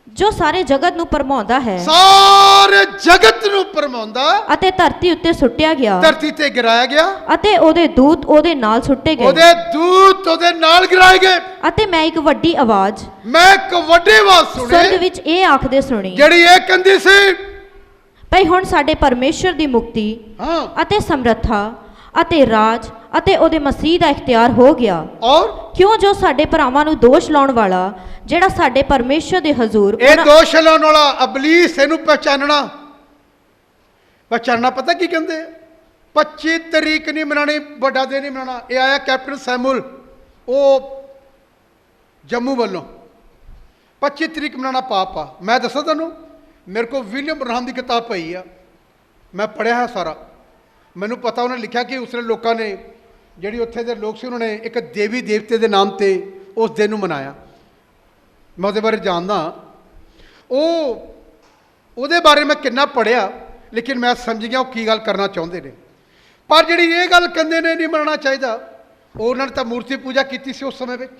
ਜੋ ਸਾਰੇ ਜਗਤ ਨੂੰ ਭਰਮਾਉਂਦਾ ਹੈ, ਸਾਰੇ ਜਗਤ ਨੂੰ ਭਰਮਾਉਂਦਾ, ਅਤੇ ਧਰਤੀ ਉੱਤੇ ਸੁੱਟਿਆ ਗਿਆ। ਧਰਤੀ ਤੇ ਗਿਰਾਇਆ ਗਿਆ ਅਤੇ ਉਹਦੇ ਦੂਤ ਉਹਦੇ ਨਾਲ ਸੁੱਟੇ ਗਏ। ਉਹਦੇ ਦੂਤ ਉਹਦੇ ਨਾਲ ਗਿਰਾਏ ਗਏ। ਅਤੇ ਮੈਂ ਇੱਕ ਵੱਡੀ ਆਵਾਜ਼ ਮੈਂ ਇੱਕ ਵੱਡੀ ਆਵਾਜ਼ ਸਵਰਗ ਸੁਣੀ, ਵਿੱਚ ਇਹ ਆਖਦੇ ਸੁਣੀ, ਜਿਹੜੀ ਇਹ ਕਹਿੰਦੀ ਸੀ, ਭਈ ਹੁਣ ਸਾਡੇ ਪਰਮੇਸ਼ਰ ਦੀ ਮੁਕਤੀ ਹਾਂ, ਅਤੇ ਸਮਰੱਥਾ ਅਤੇ ਰਾਜ ਅਤੇ ਉਹਦੇ ਮਸੀਹ ਦਾ ਇਖਤਿਆਰ ਹੋ ਗਿਆ। ਔਰ ਕਿਉਂ ਜੋ ਸਾਡੇ ਭਰਾਵਾਂ ਨੂੰ ਦੋਸ਼ ਲਾਉਣ ਵਾਲਾ, ਜਿਹੜਾ ਸਾਡੇ ਪਰਮੇਸ਼ਰ ਦੇ ਹਜ਼ੂਰ ਇਹ ਦੋਸ਼ ਲਾਉਣ ਵਾਲਾ ਇਬਲੀਸ, ਇਹਨੂੰ ਪਹਿਚਾਨਣਾ ਪਤਾ ਕੀ ਕਹਿੰਦੇ? 25 ਤਰੀਕ ਨਹੀਂ ਮਨਾਣੀ, ਵੱਡਾ ਦਿਨ ਨਹੀਂ ਮਨਾਣਾ। ਇਹ ਆਇਆ ਕੈਪਟਨ ਸੈਮੂਅਲ, ਉਹ ਜੰਮੂ ਵੱਲੋਂ। 25 ਤਰੀਕ ਮਨਾਣਾ ਪਾਪ ਆ। ਮੈਂ ਦੱਸਾਂ ਤੁਹਾਨੂੰ, ਮੇਰੇ ਕੋਲ ਵਿਲੀਅਮ ਬ੍ਰਾਹਮ ਦੀ ਕਿਤਾਬ ਪਈ ਆ, ਮੈਂ ਪੜ੍ਹਿਆ ਹੈ ਸਾਰਾ। ਮੈਨੂੰ ਪਤਾ ਉਹਨੇ ਲਿਖਿਆ ਕਿ ਉਸਨੇ ਲੋਕਾਂ ਨੇ, ਜਿਹੜੀ ਉੱਥੇ ਦੇ ਲੋਕ ਸੀ, ਉਹਨਾਂ ਨੇ ਇੱਕ ਦੇਵੀ ਦੇਵਤੇ ਦੇ ਨਾਮ ਤੇ ਉਸ ਦਿਨ ਨੂੰ ਮਨਾਇਆ। ਮੈਂ ਉਹਦੇ ਬਾਰੇ ਜਾਣਦਾ। ਉਹਦੇ ਬਾਰੇ ਮੈਂ ਕਿੰਨਾ ਪੜ੍ਹਿਆ, ਲੇਕਿਨ ਮੈਂ ਸਮਝ ਗਿਆ ਉਹ ਕੀ ਗੱਲ ਕਰਨਾ ਚਾਹੁੰਦੇ ਨੇ। ਪਰ ਜਿਹੜੀ ਇਹ ਗੱਲ ਕਹਿੰਦੇ ਨੇ ਨਹੀਂ ਮੰਨਣਾ ਚਾਹੀਦਾ, ਉਹਨਾਂ ਨੇ ਤਾਂ ਮੂਰਤੀ ਪੂਜਾ ਕੀਤੀ ਸੀ ਉਸ ਸਮੇਂ ਵਿੱਚ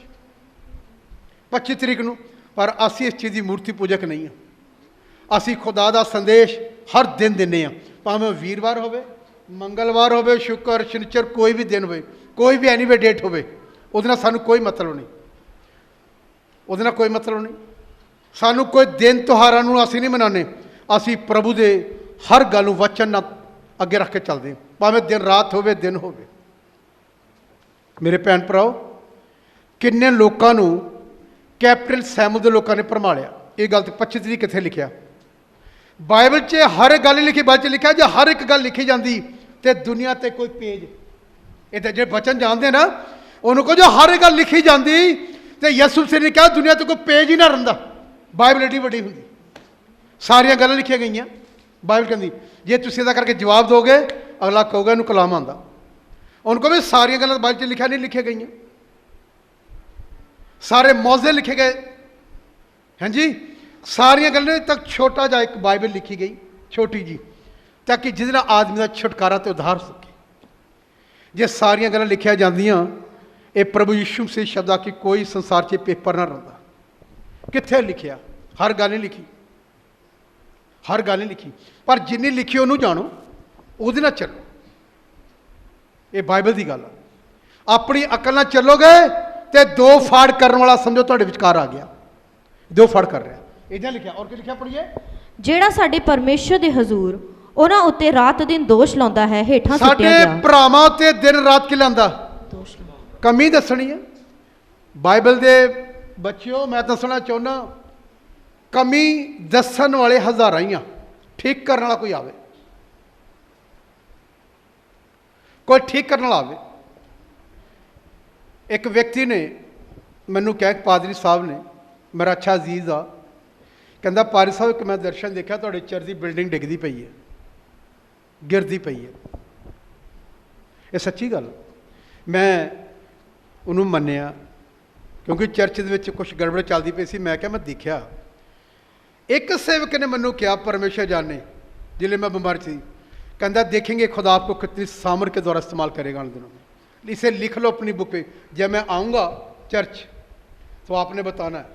25 ਤਰੀਕ ਨੂੰ। ਪਰ ਅਸੀਂ ਇਸ ਚੀਜ਼ ਦੀ ਮੂਰਤੀ ਪੂਜਕ ਨਹੀਂ ਹਾਂ। ਅਸੀਂ ਖੁਦਾ ਦਾ ਸੰਦੇਸ਼ ਹਰ ਦਿਨ ਦਿੰਦੇ ਹਾਂ, ਭਾਵੇਂ ਵੀਰਵਾਰ ਹੋਵੇ, ਮੰਗਲਵਾਰ ਹੋਵੇ, ਸ਼ੁੱਕਰ, ਸ਼ਨੀਚਰ, ਕੋਈ ਵੀ ਦਿਨ ਹੋਵੇ, ਕੋਈ ਵੀ ਐਨੀਵੇ ਡੇਟ ਹੋਵੇ, ਉਹਦੇ ਨਾਲ ਸਾਨੂੰ ਕੋਈ ਮਤਲਬ ਨਹੀਂ। ਉਹਦੇ ਨਾਲ ਕੋਈ ਮਤਲਬ ਨਹੀਂ। ਸਾਨੂੰ ਕੋਈ ਦਿਨ ਤਿਉਹਾਰਾਂ ਨੂੰ ਅਸੀਂ ਨਹੀਂ ਮਨਾਉਂਦੇ। ਅਸੀਂ ਪ੍ਰਭੂ ਦੇ ਹਰ ਗੱਲ ਨੂੰ ਵਚਨ ਨਾਲ ਅੱਗੇ ਰੱਖ ਕੇ ਚੱਲਦੇ ਹਾਂ, ਭਾਵੇਂ ਦਿਨ ਰਾਤ ਹੋਵੇ, ਦਿਨ ਹੋਵੇ। ਮੇਰੇ ਭੈਣ ਭਰਾਓ, ਕਿੰਨੇ ਲੋਕਾਂ ਨੂੰ ਕੈਪਟਨ ਸੈਮੂਅਲ ਦੇ ਲੋਕਾਂ ਨੇ ਭਰਮਾਲਿਆ। ਇਹ ਗੱਲ ਤੇ 25 ਤਰੀਕ ਕਿੱਥੇ ਲਿਖਿਆ? ਬਾਈਬਲ 'ਚ ਹਰ ਇੱਕ ਗੱਲ ਲਿਖੀ। ਬਾਈਬਲ 'ਚ ਲਿਖਿਆ ਜੇ ਹਰ ਇੱਕ ਗੱਲ ਲਿਖੀ ਜਾਂਦੀ ਤੇ ਦੁਨੀਆ ਤੇ ਕੋਈ ਪੇਜ, ਇਹ ਤਾਂ ਜਿਹੜੇ ਬਚਨ ਜਾਣਦੇ ਨਾ, ਉਹਨੂੰ ਕਹੋ ਜੋ ਹਰ ਇੱਕ ਗੱਲ ਲਿਖੀ ਜਾਂਦੀ ਤੇ ਯਿਸੂ ਮਸੀਹ ਨੇ ਕਿਹਾ ਦੁਨੀਆ ਤੇ ਕੋਈ ਪੇਜ ਹੀ ਨਾ ਰਹਿੰਦਾ। ਬਾਈਬਲ ਏਡੀ ਵੱਡੀ ਹੁੰਦੀ, ਸਾਰੀਆਂ ਗੱਲਾਂ ਲਿਖੀਆਂ ਗਈਆਂ। ਬਾਈਬਲ ਕਹਿੰਦੀ ਜੇ ਤੁਸੀਂ ਇਹਦਾ ਕਰਕੇ ਜਵਾਬ ਦੋਗੇ, ਅਗਲਾ ਕਹੂਗਾ ਇਹਨੂੰ ਕਲਾਮ ਆਉਂਦਾ। ਉਹਨੂੰ ਕਹੋ ਵੀ ਸਾਰੀਆਂ ਗੱਲਾਂ ਬਾਈਬਲ 'ਚ ਲਿਖਿਆ ਨਹੀਂ, ਲਿਖੀਆਂ ਗਈਆਂ। ਸਾਰੇ ਮੌਜ਼ੇ ਲਿਖੇ ਗਏ, ਹਾਂਜੀ, ਸਾਰੀਆਂ ਗੱਲਾਂ ਤੱਕ ਛੋਟਾ ਜਿਹਾ ਇੱਕ ਬਾਈਬਲ ਲਿਖੀ ਗਈ, ਛੋਟੀ ਜੀ, ਤਾਂ ਕਿ ਜਿਹਦੇ ਨਾਲ ਆਦਮੀ ਦਾ ਛੁਟਕਾਰਾ ਤੇ ਉਧਾਰ ਹੋ ਸਕੇ। ਜੇ ਸਾਰੀਆਂ ਗੱਲਾਂ ਲਿਖੀਆਂ ਜਾਂਦੀਆਂ, ਇਹ ਪ੍ਰਭੂ ਯਿਸੂ ਮਸੀਹ ਸ਼ਬਦ ਆ ਕਿ ਕੋਈ ਸੰਸਾਰ 'ਚ ਪੇਪਰ ਨਾ ਰਹਿੰਦਾ। ਕਿੱਥੇ ਲਿਖਿਆ? ਹਰ ਗੱਲ ਨਹੀਂ ਲਿਖੀ, ਹਰ ਗੱਲ ਨਹੀਂ ਲਿਖੀ, ਪਰ ਜਿੰਨੀ ਲਿਖੀ ਉਹਨੂੰ ਜਾਣੋ, ਉਹਦੇ ਨਾਲ ਚੱਲੋ। ਇਹ ਬਾਈਬਲ ਦੀ ਗੱਲ ਆ। ਆਪਣੀ ਅਕਲ ਨਾਲ ਚੱਲੋਗੇ ਤੇ ਦੋ ਫਾੜ ਕਰਨ ਵਾਲਾ ਸਮਝੋ ਤੁਹਾਡੇ ਵਿਚਕਾਰ ਆ ਗਿਆ, ਦੋ ਫਾੜ ਕਰ ਰਿਹਾ। ਇਹਦਾ ਲਿਖਿਆ। ਔਰ ਕੀ ਲਿਖਿਆ? ਪੜ੍ਹੀਏ। ਜਿਹੜਾ ਸਾਡੇ ਪਰਮੇਸ਼ਰ ਦੇ ਹਜ਼ੂਰ ਉਹਨਾਂ ਉੱਤੇ ਰਾਤ ਦਿਨ ਦੋਸ਼ ਲਾਉਂਦਾ ਹੈ, ਹੇਠਾਂ ਸੁੱਟਿਆ ਗਿਆ। ਸਾਡੇ ਭਰਾਵਾਂ ਉੱਤੇ ਦਿਨ ਰਾਤ ਕੀ ਲਾਉਂਦਾ? ਕਮੀ ਦੱਸਣੀ ਹੈ। ਬਾਈਬਲ ਦੇ ਬੱਚਿਓ, ਮੈਂ ਦੱਸਣਾ ਚਾਹੁੰਦਾ, ਕਮੀ ਦੱਸਣ ਵਾਲੇ ਹਜ਼ਾਰਾਂ ਹੀ ਆ, ਠੀਕ ਕਰਨ ਵਾਲਾ ਕੋਈ ਆਵੇ, ਕੋਈ ਠੀਕ ਕਰਨ ਵਾਲਾ ਆਵੇ। ਇੱਕ ਵਿਅਕਤੀ ਨੇ ਮੈਨੂੰ ਕਿਹਾ, ਪਾਦਰੀ ਸਾਹਿਬ ਨੇ, ਮੇਰਾ ਅੱਛਾ ਅਜ਼ੀਜ਼ ਆ, ਕਹਿੰਦਾ ਪਾਦਰੀ ਸਾਹਿਬ ਇੱਕ ਮੈਂ ਦਰਸ਼ਨ ਦੇਖਿਆ, ਤੁਹਾਡੇ ਚਰਚ ਦੀ ਬਿਲਡਿੰਗ ਡਿੱਗਦੀ ਪਈ ਹੈ, ਗਿਰਦੀ ਪਈ ਹੈ। ਇਹ ਸੱਚੀ ਗੱਲ। ਮੈਂ ਉਹਨੂੰ ਮੰਨਿਆ, ਕਿਉਂਕਿ ਚਰਚ ਦੇ ਵਿੱਚ ਕੁਝ ਗੜਬੜ ਚੱਲਦੀ ਪਈ ਸੀ। ਮੈਂ ਕਿਹਾ ਮੈਂ ਦੇਖਿਆ। ਇੱਕ ਸੇਵਕ ਨੇ ਮੈਨੂੰ ਕਿਹਾ, ਪਰਮੇਸ਼ਰ ਜਾਣੇ, जिले मैं बीमार थी, कहता देखेंगे खुदा आपको कितनी सामर के द्वारा इस्तेमाल करेगा उन दिनों में। इसे लिख लो अपनी बुक पे, जब मैं आऊँगा चर्च तो आपने बताना है।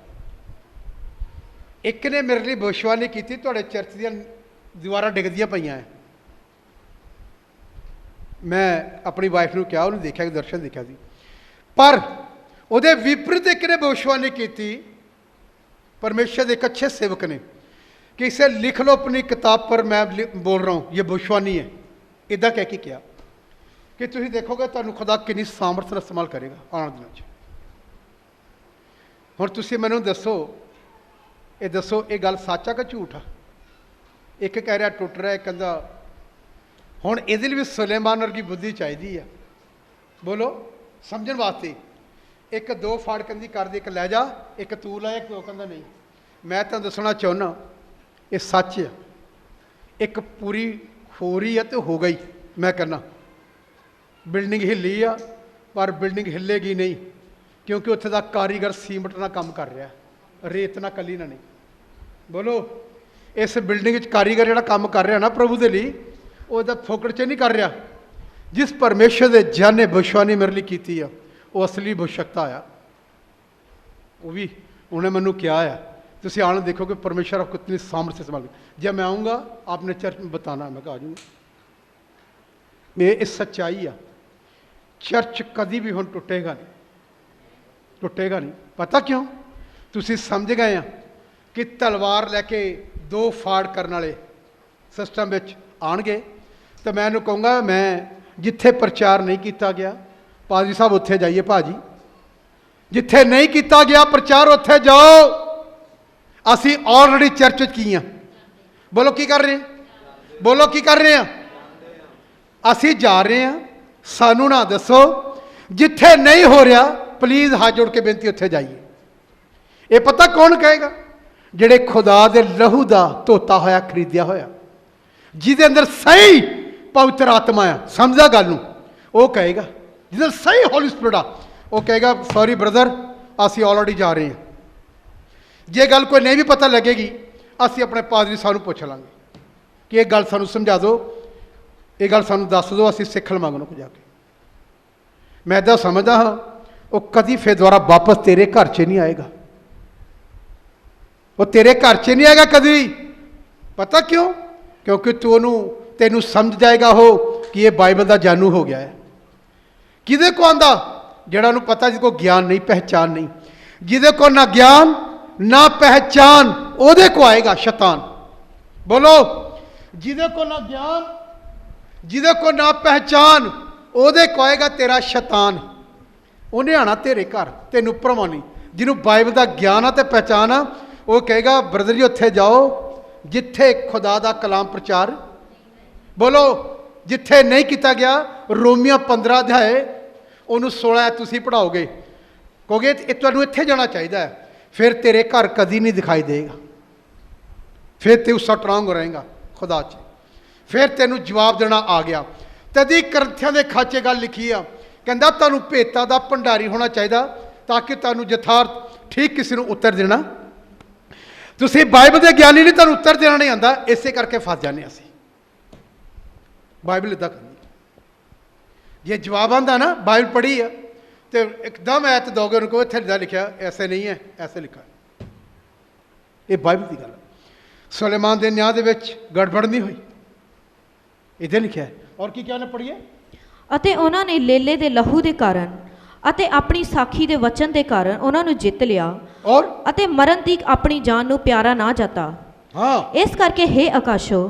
एक ने मेरे लिए भविष्यवाणी की थी, थोड़े चर्च दी दीवारां डिगदियां पईयां है, मैं अपनी वाइफ ਨੂੰ ਕਿਹਾ, ਉਹਨੇ ਦੇਖਿਆ ਕਿ ਦਰਸ਼ਨ ਦੇਖਿਆ ਸੀ, ਪਰ ਉਹਦੇ ਵਿਪਰੀਤ ਇੱਕ ਨੇ ਭਵਿੱਖਬਾਣੀ ਕੀਤੀ। परमेश्वर के एक अच्छे सेवक ने कि इसे लिख लो अपनी किताब पर, मैं बोल रहा हूँ ये भविष्यवाणी है। इदा कह के किया कि तुम देखोगे तुहानू खुदा कितनी सामर्थ नाल इस्तेमाल करेगा आने दिनों च। हुण तुसीं मैनूं दसो ये गल सच आ कि झूठ आ? एक कह रहा टुट रहा, एक कहंदा हुण इहदे लई भी सुलेमान वर्गी बुद्धि चाहिदी आ। बोलो समझण वास्ते। एक दो फाड़ कंधी कर दे, एक लै जा, एक तू लै, एक कहता नहीं। मैं तुहानूं दसना चाहुंदा ये सच है। एक पूरी हो रही है तो हो गई। मैं कहना बिल्डिंग हिली आ, पर बिल्डिंग हिलेगी नहीं, क्योंकि उत्थे दा कारीगर सीमट नाल काम कर रहा, रेत नाल कली ना नहीं। बोलो इस बिल्डिंग च कारीगर जिहड़ा काम कर रहा ना प्रभु दे लई, वो तां फोकट च नहीं कर रहा। जिस परमेश्वर दे जन ने भविष्यवाणी मेरे लिए कीती आ, वो असली भविष्यता आया। वो भी उन्हें मैनू क्या है, तुम आने देखो कि परमेश्वर आपको कितनी सामर्थ्य से संभाल। जब मैं आऊँगा आपने चर्च में बताना, मैं कहा आ जाऊँगा। मैं इस सच्चाई आ, चर्च कभी भी हुण टुटेगा नहीं, टुटेगा नहीं। पता क्यों? तुसी समझ गए हैं कि तलवार लैके दो फाड़ करने वाले सिस्टम में आएंगे। तो मैं कहूँगा मैं जिथे प्रचार नहीं किया गया, पादरी साहब उत्थे जाइए भाजी, जिथे नहीं किया गया प्रचार उत्थे जाओ। असी ऑलरेडी चर्च की हाँ। बोलो की कर रहे हैं? बोलो की कर रहे हैं? असी जा रहे हैं। सानू ना दसो जिथे नहीं हो रहा, प्लीज़ हाथ जोड़ के बेनती उत्थे जाइए। ये पता कौन कहेगा? जिहड़े खुदा दे लहू दा धोता होया खरीदिया होया, जिहदे अंदर सही पवित्र आत्मा आ, समझा गल नूं, वो कहेगा। जिधर सही होली स्पिरिट आ, वो कहेगा सॉरी ब्रदर असी ऑलरेडी जा रहे हैं। जे गल कोई नहीं भी पता लगेगी, असी अपने पादरी साहब नूं पुछ लांगे कि ये गल सानूं समझा दो, ये गल सानूं दस दो, असी सिख लवांगे उन्होंने जाके। मैं इदा समझदा हाँ वो कदी फिर दोबारा वापस तेरे घर च नहीं आएगा, वो तेरे घर च नहीं आएगा कभी। पता क्यों? क्योंकि तू तेनू समझ जाएगा हो कि ये बाइबल का जानू हो गया है। किदे को आंदा? जिहड़ा नूं पता जिसको ज्ञान नहीं, पहचान नहीं। जिदे को ना ज्ञान ना पहचान, ओदे को आएगा शैतान। बोलो जिदे को ना ज्ञान, जिदे को ना पहचान, ओदे को आएगा तेरा शैतान। उन्हें आना तेरे घर, तेनू भरमानी। जिन्हों बाइबल का ज्ञान आ ते पहचान आ, वो कहेगा ब्रदर जी उत्थे जाओ जिथे खुदा दा कलाम प्रचार। बोलो जिथे नहीं किया गया, रोमिया 15 अध्याय उन्होंने 16 तुसी पढ़ाओगे, कहोगे तुहानू इत्थे जाना चाहिए, फिर तेरे घर कभी नहीं दिखाई देगा। फिर तू स्ट्रांग रहेगा खुदा च, फिर तेनू जवाब देना आ गया। तदी करंथियां दे खाचे गल लिखी आ, कहंदा तुहानू भेतां दा भंडारी होना चाहिए ताकि तुहानू यथार्थ ठीक किसी नू उत्तर देना। तुसी बाइबल के ज्ञानी नहीं, तुहानू उत्तर देना नहीं आंदा, इसे करके फस जाने असीं। बाइबल इदा कहती जे जवाब आंदा ना, बाइबल पढ़ी है तो एकदम ऐत दोगे उनको, इत्थे इदा लिखा ऐसे नहीं है, ऐसे लिखा है। ये बाइबल की गल। सुलेमान के न्याय दे विच गड़बड़ नहीं हुई, इधर लिखा है। और की क्या ने पढ़िए? ਅਤੇ ਉਹਨਾਂ ਨੇ ਲੇਲੇ ਦੇ ਲਹੂ ਦੇ ਕਾਰਨ ਅਤੇ ਆਪਣੀ ਸਾਖੀ ਦੇ ਵਚਨ ਦੇ ਕਾਰਨ ਉਹਨਾਂ ਨੂੰ ਜਿੱਤ ਲਿਆ और ਅਤੇ ਮਰਨ ਤੀਕ ਆਪਣੀ ਜਾਨ ਨੂੰ ਪਿਆਰਾ ਨਾ ਜਾਤਾ। हाँ ਇਸ ਕਰਕੇ हे ਆਕਾਸ਼ੋ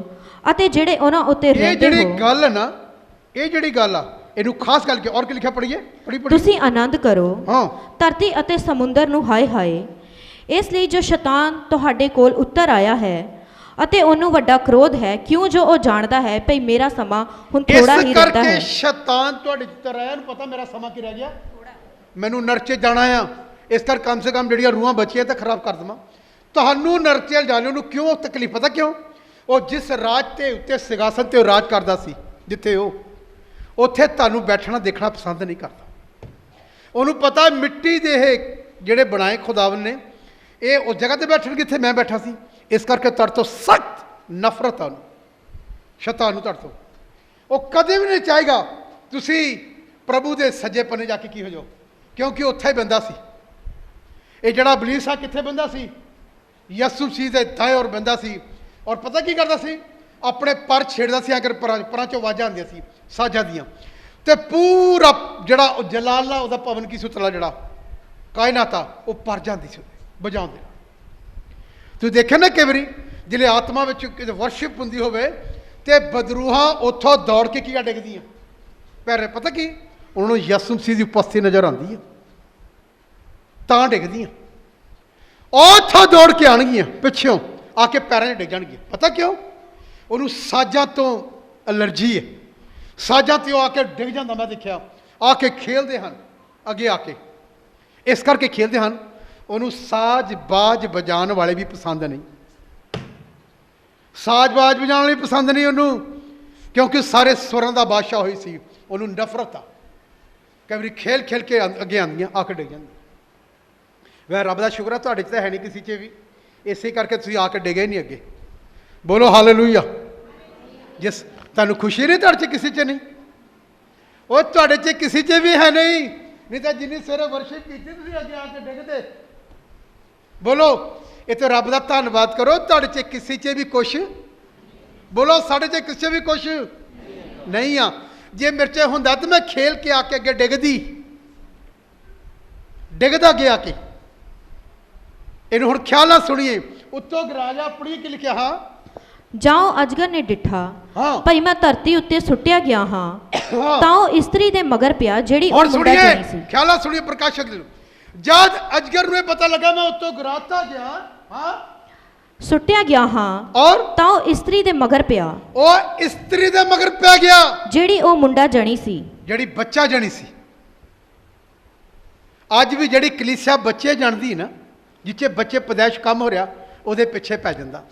ਅਤੇ ਜਿਹੜੇ ਉਹਨਾਂ ਉੱਤੇ ये ਰਹਿੰਦੇ जिहड़ी ਹੋ, गल है ना, ये जिहड़ी गल आ इनू खास करके और की लिखा पढ़िए, पढ़ी पढ़ी। ਤੁਸੀਂ ਆਨੰਦ ਕਰੋ हाँ ਧਰਤੀ ਅਤੇ ਸਮੁੰਦਰ ਨੂੰ ਹਾਏ ਹਾਏ। ਇਸ ਲਈ ਜੋ ਸ਼ੈਤਾਨ ਤੁਹਾਡੇ ਕੋਲ ਉੱਤਰ ਆਇਆ ਹੈ ਅਤੇ ਉਹਨੂੰ ਵੱਡਾ ਕ੍ਰੋਧ ਹੈ, ਕਿਉਂ ਜੋ ਉਹ ਜਾਣਦਾ ਹੈ ਭਈ ਮੇਰਾ ਸਮਾਂ ਹੁਣ ਥੋੜਾ ਹੀ इस ਰਹਿੰਦਾ करके ਹੈ। शैतान तुहाडे चित्तर आया, इहनू पता मेरा समा की रह गया, मैनू नरचे जाना आ, इस कर कम से कम जिहड़ियां रूहां बचियां तो खराब कर देवां। तुहानू नरचे जाने नूं क्यों तकलीफ? पता क्यों? वो जिस राज के उत्ते सिंघासन ते राज करदा सी, जिथे वो उत्थे तुहानू बैठना देखना पसंद नहीं करता। उन्होंने पता मिट्टी दे जिहड़े बनाए खुदावन ने, ये उस जगह ते बैठण जिथे मैं बैठा सी। इस करके तुहाडे तो सख्त नफरत आ शैतान नूं तुहाडे तो। वो कदे भी नहीं चाहेगा तुसी प्रभु दे सज्जे पन्ने जाके की हो जाओ, क्योंकि उत्थे ही बंदा सी। ये जिहड़ा इबलीस आ कित्थे बंदा सी? यसू मसीह दे दाएं और बंदा सी। और पता की करदा सी? ਆਪਣੇ ਪਰ ਛੇੜਦਾ ਸੀ, ਅਗਰ ਪਰਾਂ ਚੋਂ ਆਵਾਜ਼ਾਂ ਆਉਂਦੀਆਂ ਸੀ ਸਾਜ਼ਾਂ ਦੀਆਂ, ਤੇ ਪੂਰਾ ਜਿਹੜਾ ਉਹ ਜਲਾਲਾ ਉਹਦਾ ਭਵਨ ਕੀ ਸੁਤਲਾ ਜਿਹੜਾ ਕਾਇਨਾਤ ਆ ਉਹ ਪਰ ਜਾਂਦੀ ਸੀ ਵਜਾਉਂਦੇ। ਤੁਸੀਂ ਦੇਖਿਆ ਨਾ ਕਈ ਵਾਰੀ ਜਿਹੜੇ ਆਤਮਾ ਵਿੱਚ ਕਿਤੇ ਵਰਸ਼ਿਪ ਹੁੰਦੀ ਹੋਵੇ ਤੇ ਬਦਰੂਹਾਂ ਉੱਥੋਂ ਦੌੜ ਕੇ ਕੀ ਡਿੱਗਦੀਆਂ ਪੈਰੇ, ਪਤਾ ਕੀ ਉਹਨਾਂ ਨੂੰ ਯਿਸੂ ਮਸੀਹ ਦੀ ਉਪਸਥਿਤੀ ਨਜ਼ਰ ਆਉਂਦੀ ਹੈ ਤਾਂ ਡਿੱਗਦੀਆਂ। ਉੱਥੋਂ ਦੌੜ ਕੇ ਆਉਣਗੀਆਂ, ਪਿੱਛੋਂ ਆ ਕੇ ਪੈਰਾਂ 'ਚ ਡਿੱਗ ਜਾਣਗੀਆਂ। ਪਤਾ ਕਿਉਂ? ਉਹਨੂੰ ਸਾਜ਼ਾਂ ਤੋਂ ਐਲਰਜੀ ਹੈ, ਸਾਜ਼ਾਂ 'ਤੇ ਉਹ ਆ ਕੇ ਡਿੱਗ ਜਾਂਦਾ। ਮੈਂ ਦੇਖਿਆ ਆ ਕੇ ਖੇਲਦੇ ਹਨ, ਅੱਗੇ ਆ ਕੇ ਇਸ ਕਰਕੇ ਖੇਲਦੇ ਹਨ, ਉਹਨੂੰ ਸਾਜ਼ ਬਾਜ ਵਜਾਉਣ ਵਾਲੇ ਵੀ ਪਸੰਦ ਨਹੀਂ, ਸਾਜ਼ ਬਾਜ ਵਜਾਉਣ ਵਾਲੇ ਪਸੰਦ ਨਹੀਂ ਉਹਨੂੰ, ਕਿਉਂਕਿ ਸਾਰੇ ਸੁਰਾਂ ਦਾ ਬਾਦਸ਼ਾਹ ਹੋਈ ਸੀ, ਉਹਨੂੰ ਨਫ਼ਰਤ ਆ। ਕਈ ਵਾਰੀ ਖੇਲ ਖੇਲ ਕੇ ਅੱਗੇ ਆਉਂਦੀਆਂ, ਆ ਕੇ ਡਿੱਗ ਜਾਂਦੀਆਂ। ਵੈ ਰੱਬ ਦਾ ਸ਼ੁਕਰ ਹੈ ਤੁਹਾਡੇ 'ਚ ਤਾਂ ਹੈ ਨਹੀਂ ਕਿਸੇ 'ਚ ਵੀ, ਇਸੇ ਕਰਕੇ ਤੁਸੀਂ ਆ ਕੇ ਡਿੱਗੇ ਨਹੀਂ ਅੱਗੇ। ਬੋਲੋ ਹਾਲੇਲੂਇਆ। ਜਿਸ ਤੁਹਾਨੂੰ ਖੁਸ਼ੀ ਨਹੀਂ ਤੁਹਾਡੇ 'ਚ ਕਿਸੇ 'ਚ ਨਹੀਂ, ਉਹ ਤੁਹਾਡੇ 'ਚ ਕਿਸੇ 'ਚ ਵੀ ਹੈ ਨਹੀਂ ਤਾਂ ਜਿੰਨੀ ਸਵੇਰੇ ਵਰਸ਼ਿਪ ਕੀਤੀ ਤੁਸੀਂ ਅੱਗੇ ਆ ਕੇ ਡਿੱਗਦੇ। ਬੋਲੋ ਇਹ ਤਾਂ ਰੱਬ ਦਾ ਧੰਨਵਾਦ ਕਰੋ, ਤੁਹਾਡੇ 'ਚ ਕਿਸੇ 'ਚ ਵੀ ਕੁਛ, ਬੋਲੋ ਸਾਡੇ 'ਚ ਕਿਸੇ ਵੀ ਕੁਛ ਨਹੀਂ ਆ। ਜੇ ਮੇਰੇ 'ਚ ਹੁੰਦਾ ਤਾਂ ਮੈਂ ਖੇਲ ਕੇ ਆ ਕੇ ਅੱਗੇ ਡਿੱਗਦਾ ਗਿਆ ਕੇ। ਇਹਨੂੰ ਹੁਣ ਖਿਆਲ ਨਾਲ ਸੁਣੀਏ। ਉੱਤੋਂ ਰਾਜਾ ਪੜ੍ਹੀ ਕੀ ਲਿਖਿਆ? ਹਾਂ, ਜਾਓ ਅਜਗਰ ਨੇ ਡਿੱਠਾ ਹਾਂ ਭਈ ਮੈਂ ਧਰਤੀ ਉੱਤੇ ਸੁੱਟਿਆ ਗਿਆ ਹਾਂ, ਤਾਂ ਉਹ ਇਸਤਰੀ ਦੇ ਮਗਰ ਪਿਆ ਜਿਹੜੀ ਹੁਣ ਉਹ ਮੁੰਡਾ ਜਣੀ ਸੀ। ਸੁਣੀਏ, ਖਿਆਲ ਨਾਲ ਸੁਣੀਏ ਪ੍ਰਕਾਸ਼ਕ ਜੀ। ਜਦ ਅਜਗਰ ਨੂੰ ਇਹ ਪਤਾ ਲੱਗਾ ਮੈਂ ਉੱਤੋਂ ਗਿਰਾਤਾ ਗਿਆ, ਹਾਂ ਸੁੱਟਿਆ ਗਿਆ ਹਾਂ, ਔਰ ਤਾਂ ਉਹ ਇਸਤਰੀ ਦੇ ਮਗਰ ਪਿਆ ਉਹ ਇਸਤਰੀ ਦੇ ਮਗਰ ਪੈ ਗਿਆ ਜਿਹੜੀ ਉਹ ਮੁੰਡਾ ਜਣੀ ਸੀ, ਜਿਹੜੀ ਬੱਚਾ ਜਣੀ ਸੀ। ਅੱਜ ਵੀ ਜਿਹੜੀ ਕਲੀਸਿਆ ਬੱਚੇ ਜਾਣਦੀ ਨਾ, ਜਿੱਥੇ ਬੱਚੇ ਪੈਦਾਇਸ਼ ਕੰਮ ਹੋ ਰਿਹਾ ਉਹਦੇ ਪਿੱਛੇ ਪੈ ਜਾਂਦਾ,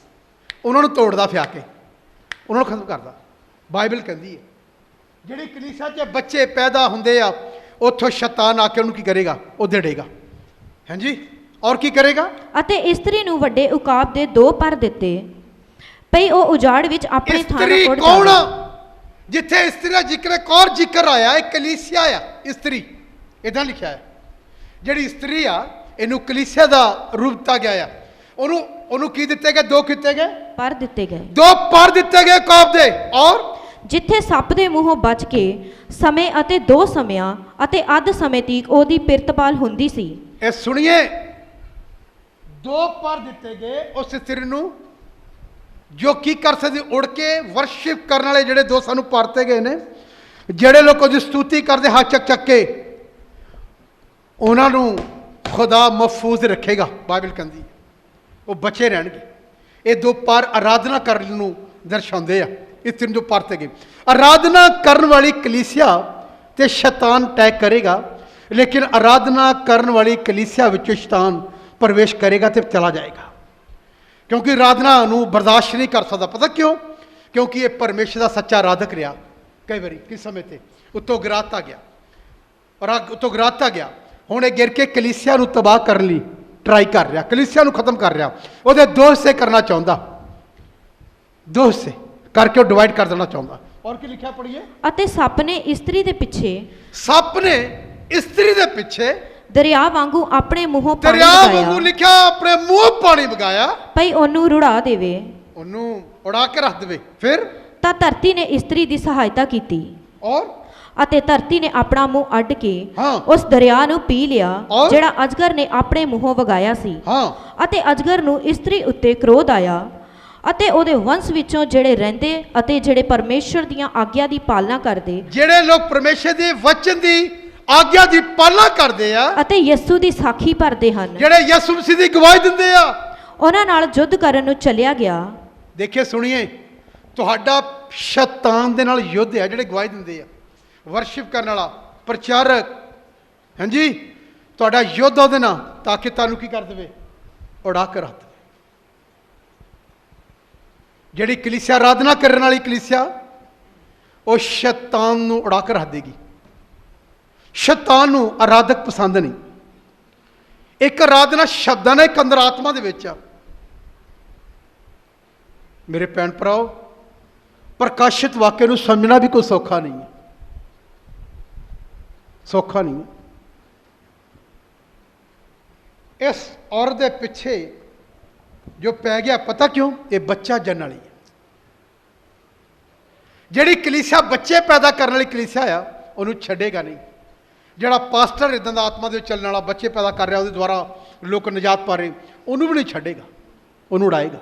ਉਹਨਾਂ ਨੂੰ ਤੋੜਦਾ ਫਿਆ ਕੇ, ਉਹਨਾਂ ਨੂੰ ਖਤਮ ਕਰਦਾ। ਬਾਈਬਲ ਕਹਿੰਦੀ ਹੈ ਜਿਹੜੀ ਕਲੀਸਿਆ 'ਚ ਬੱਚੇ ਪੈਦਾ ਹੁੰਦੇ ਆ ਉੱਥੋਂ ਸ਼ੈਤਾਨ ਆ ਕੇ ਉਹਨੂੰ ਕੀ ਕਰੇਗਾ? ਉਹ ਦੇੜੇਗਾ। ਹਾਂਜੀ, ਔਰ ਕੀ ਕਰੇਗਾ? ਅਤੇ ਇਸਤਰੀ ਨੂੰ ਵੱਡੇ ਉਕਾਬ ਦੇ 2 ਪਰ ਦਿੱਤੇ ਭਈ ਉਹ ਉਜਾੜ ਵਿੱਚ ਆਪਣੇ ਥਾਂ ਇਸਤਰੀ ਉੱਡ ਕੌਣ? ਜਾਵੇ। ਜਿੱਥੇ ਇਸਤਰੀ ਦਾ ਜ਼ਿਕਰ ਇੱਕ ਔਰ ਜ਼ਿਕਰ ਆਇਆ, ਇਹ ਕਲੀਸਿਆ ਆ। ਇਸਤਰੀ ਇਦਾਂ ਲਿਖਿਆ ਹੈ, ਜਿਹੜੀ ਇਸਤਰੀ ਆ ਇਹਨੂੰ ਕਲੀਸਿਆ ਦਾ ਰੂਪ ਦਿੱਤਾ ਗਿਆ ਆ। ਉਹਨੂੰ ਕੀ ਦਿੱਤੇ ਗਏ? 2 ਕੀਤੇ ਗਏ ਪਰ ਦਿੱਤੇ ਗਏ, 2 ਪਰ ਦਿੱਤੇ ਗਏ ਕੌਮ ਦੇ। ਔਰ ਜਿੱਥੇ ਸੱਪ ਦੇ ਮੂੰਹੋਂ ਬਚ ਕੇ ਸਮੇਂ ਅਤੇ 2 ਸਮਿਆਂ ਅਤੇ ਅੱਧ ਸਮੇਂ ਤੀਕ ਉਹਦੀ ਪਿਰਤਪਾਲ ਹੁੰਦੀ ਸੀ। ਇਹ ਸੁਣੀਏ, 2 ਪਰ ਦਿੱਤੇ ਗਏ ਉਸ ਇਸਤਰੀ ਨੂੰ ਜੋ ਕੀ ਕਰ ਸਕਦੀ? ਉੜ ਕੇ ਵਰਸ਼ਿਪ ਕਰਨ ਵਾਲੇ ਜਿਹੜੇ 2 ਸਾਨੂੰ ਪਰਤੇ ਗਏ ਨੇ, ਜਿਹੜੇ ਲੋਕ ਉਹਦੀ ਸਤੂਤੀ ਕਰਦੇ ਹੱਥ ਚੱਕ ਕੇ, ਉਹਨਾਂ ਨੂੰ ਖੁਦਾ ਮਹਫੂਜ਼ ਰੱਖੇਗਾ। ਬਾਈਬਲ ਕਹਿੰਦੀ ਉਹ ਬਚੇ ਰਹਿਣਗੇ। ਇਹ 2 ਪਰ ਆਰਾਧਨਾ ਕਰਨ ਨੂੰ ਦਰਸਾਉਂਦੇ ਆ। ਇਸ ਦਿਨ ਜੋ ਪਰਤੇ ਗਏ, ਆਰਾਧਨਾ ਕਰਨ ਵਾਲੀ ਕਲੀਸਿਆ ਤੇ ਸ਼ੈਤਾਨ ਅਟੈਕ ਕਰੇਗਾ, ਲੇਕਿਨ ਆਰਾਧਨਾ ਕਰਨ ਵਾਲੀ ਕਲੀਸਿਆ ਵਿੱਚੋਂ ਸ਼ੈਤਾਨ ਪ੍ਰਵੇਸ਼ ਕਰੇਗਾ ਤੇ ਚਲਾ ਜਾਏਗਾ, ਕਿਉਂਕਿ ਆਰਾਧਨਾ ਨੂੰ ਬਰਦਾਸ਼ਤ ਨਹੀਂ ਕਰ ਸਕਦਾ। ਪਤਾ ਕਿਉਂ? ਕਿਉਂਕਿ ਇਹ ਪਰਮੇਸ਼ਰ ਦਾ ਸੱਚਾ ਆਰਾਧਕ ਰਿਹਾ। ਕਈ ਵਾਰੀ ਕਿਸ ਸਮੇਂ ਤੇ ਉੱਤੋਂ ਗਿਰਾਤਾ ਗਿਆ, ਹੁਣ ਇਹ ਗਿਰ ਕੇ ਕਲੀਸਿਆ ਨੂੰ ਤਬਾਹ ਕਰਨ ਲਈ ਟਰਾਈ ਕਰ ਰਿਹਾ, ਕਲੀਸਿਆ ਨੂੰ ਖਤਮ ਕਰ ਰਿਹਾ। ਉਹਦੇ 2 ਹਿੱਸੇ ਕਰਨਾ ਚਾਹੁੰਦਾ, 2 ਹਿੱਸੇ ਕਰਕੇ ਉਹ ਡਿਵਾਈਡ ਕਰ ਦੇਣਾ ਚਾਹੁੰਦਾ। ਔਰ ਕੀ ਲਿਖਿਆ ਪੜ੍ਹੀਏ? ਅਤੇ ਸੱਪ ਨੇ ਇਸਤਰੀ ਦੇ ਪਿੱਛੇ ਦਰਿਆ ਵਾਂਗੂ ਆਪਣੇ ਮੂੰਹੋਂ ਪਾਣੀ ਲਿਖਿਆ ਆਪਣੇ ਮੂੰਹੋਂ ਪਾਣੀ ਵਗਾਇਆ ਭਈ ਉਹਨੂੰ ਰੁੜਾ ਦੇਵੇ, ਉਹਨੂੰ ਉਡਾ ਕੇ ਰੱਖ ਦੇਵੇ। ਫਿਰ ਤਾਂ ਧਰਤੀ ਨੇ ਇਸਤਰੀ ਦੀ ਸਹਾਇਤਾ ਕੀਤੀ ਔਰ ਅਤੇ ਧਰਤੀ ਨੇ ਆਪਣਾ ਮੂੰਹ ਅੱਡ ਕੇ ਹਾਂ ਉਸ ਦਰਿਆ ਨੂੰ ਪੀ ਲਿਆ ਔਰ ਜਿਹੜਾ ਅਜਗਰ ਨੇ ਆਪਣੇ ਮੂੰਹੋਂ ਵਗਾਇਆ ਸੀ। ਹਾਂ ਅਤੇ ਅਜਗਰ ਨੂੰ ਇਸਤਰੀ ਉੱਤੇ ਕ੍ਰੋਧ ਆਇਆ ਅਤੇ ਉਹਦੇ ਵੰਸ਼ ਵਿੱਚੋਂ ਜਿਹੜੇ ਰਹਿੰਦੇ ਅਤੇ ਜਿਹੜੇ ਪਰਮੇਸ਼ਰ ਦੀਆਂ ਆਗਿਆ ਦੀ ਪਾਲਣਾ ਕਰਦੇ, ਜਿਹੜੇ ਲੋਕ ਪਰਮੇਸ਼ਰ ਦੇ ਵਚਨ ਦੀ ਆਗਿਆ ਦੀ ਪਾਲਣਾ ਕਰਦੇ ਆ ਅਤੇ ਯਿਸੂ ਦੀ ਸਾਖੀ ਭਰਦੇ ਹਨ, ਜਿਹੜੇ ਯਿਸੂ ਮਸੀਹ ਦੀ ਗਵਾਹੀ ਦਿੰਦੇ ਆ, ਉਹਨਾਂ ਨਾਲ ਯੁੱਧ ਕਰਨ ਨੂੰ ਚੱਲਿਆ ਗਿਆ। ਦੇਖਿਏ ਸੁਣੀਏ, ਤੁਹਾਡਾ ਸ਼ੈਤਾਨ ਦੇ ਨਾਲ ਯੁੱਧ ਹੈ। ਜਿਹੜੇ ਗਵਾਹੀ ਦਿੰਦੇ ਆ, ਵਰਸ਼ਿਪ ਕਰਨ ਵਾਲਾ ਪ੍ਰਚਾਰਕ, ਹਾਂਜੀ, ਤੁਹਾਡਾ ਯੁੱਧ ਉਹਦੇ ਨਾਲ, ਤਾਂ ਕਿ ਤੁਹਾਨੂੰ ਕੀ ਕਰ ਦੇਵੇ? ਉਡਾ ਕੇ ਰੱਖ ਦੇਵੇ। ਜਿਹੜੀ ਕਲੀਸਿਆ ਆਰਾਧਨਾ ਕਰਨ ਵਾਲੀ ਕਲੀਸਿਆ, ਉਹ ਸ਼ੈਤਾਨ ਨੂੰ ਉਡਾ ਕੇ ਰੱਖ ਦੇਗੀ। ਸ਼ੈਤਾਨ ਨੂੰ ਆਰਾਧਕ ਪਸੰਦ ਨਹੀਂ। ਇੱਕ ਆਰਾਧਨਾ ਸ਼ਬਦਾਂ ਨਾਲ, ਇੱਕ ਅੰਦਰ ਆਤਮਾ ਦੇ ਵਿੱਚ ਆ। ਮੇਰੇ ਭੈਣ ਭਰਾਓ, ਪ੍ਰਕਾਸ਼ਿਤ ਵਾਕਿਆ ਨੂੰ ਸਮਝਣਾ ਵੀ ਕੋਈ ਸੌਖਾ ਨਹੀਂ ਹੈ, ਸੌਖਾ ਨਹੀਂ ਹੈ। ਇਸ ਔਰਤ ਦੇ ਪਿੱਛੇ ਜੋ ਪੈ ਗਿਆ, ਪਤਾ ਕਿਉਂ? ਇਹ ਬੱਚਾ ਜਨਣ ਵਾਲੀ ਹੈ। ਜਿਹੜੀ ਕਲੀਸਿਆ ਬੱਚੇ ਪੈਦਾ ਕਰਨ ਵਾਲੀ ਕਲੀਸਿਆ ਆ ਉਹਨੂੰ ਛੱਡੇਗਾ ਨਹੀਂ। ਜਿਹੜਾ ਪਾਸਟਰ ਇਦਾਂ ਦਾ ਆਤਮਾ ਦੇ ਵਿੱਚ ਚੱਲਣ ਵਾਲਾ ਬੱਚੇ ਪੈਦਾ ਕਰ ਰਿਹਾ, ਉਹਦੇ ਦੁਆਰਾ ਲੋਕ ਨਿਜਾਤ ਪਾ ਰਹੇ, ਉਹਨੂੰ ਵੀ ਨਹੀਂ ਛੱਡੇਗਾ, ਉਹਨੂੰ ਉਡਾਏਗਾ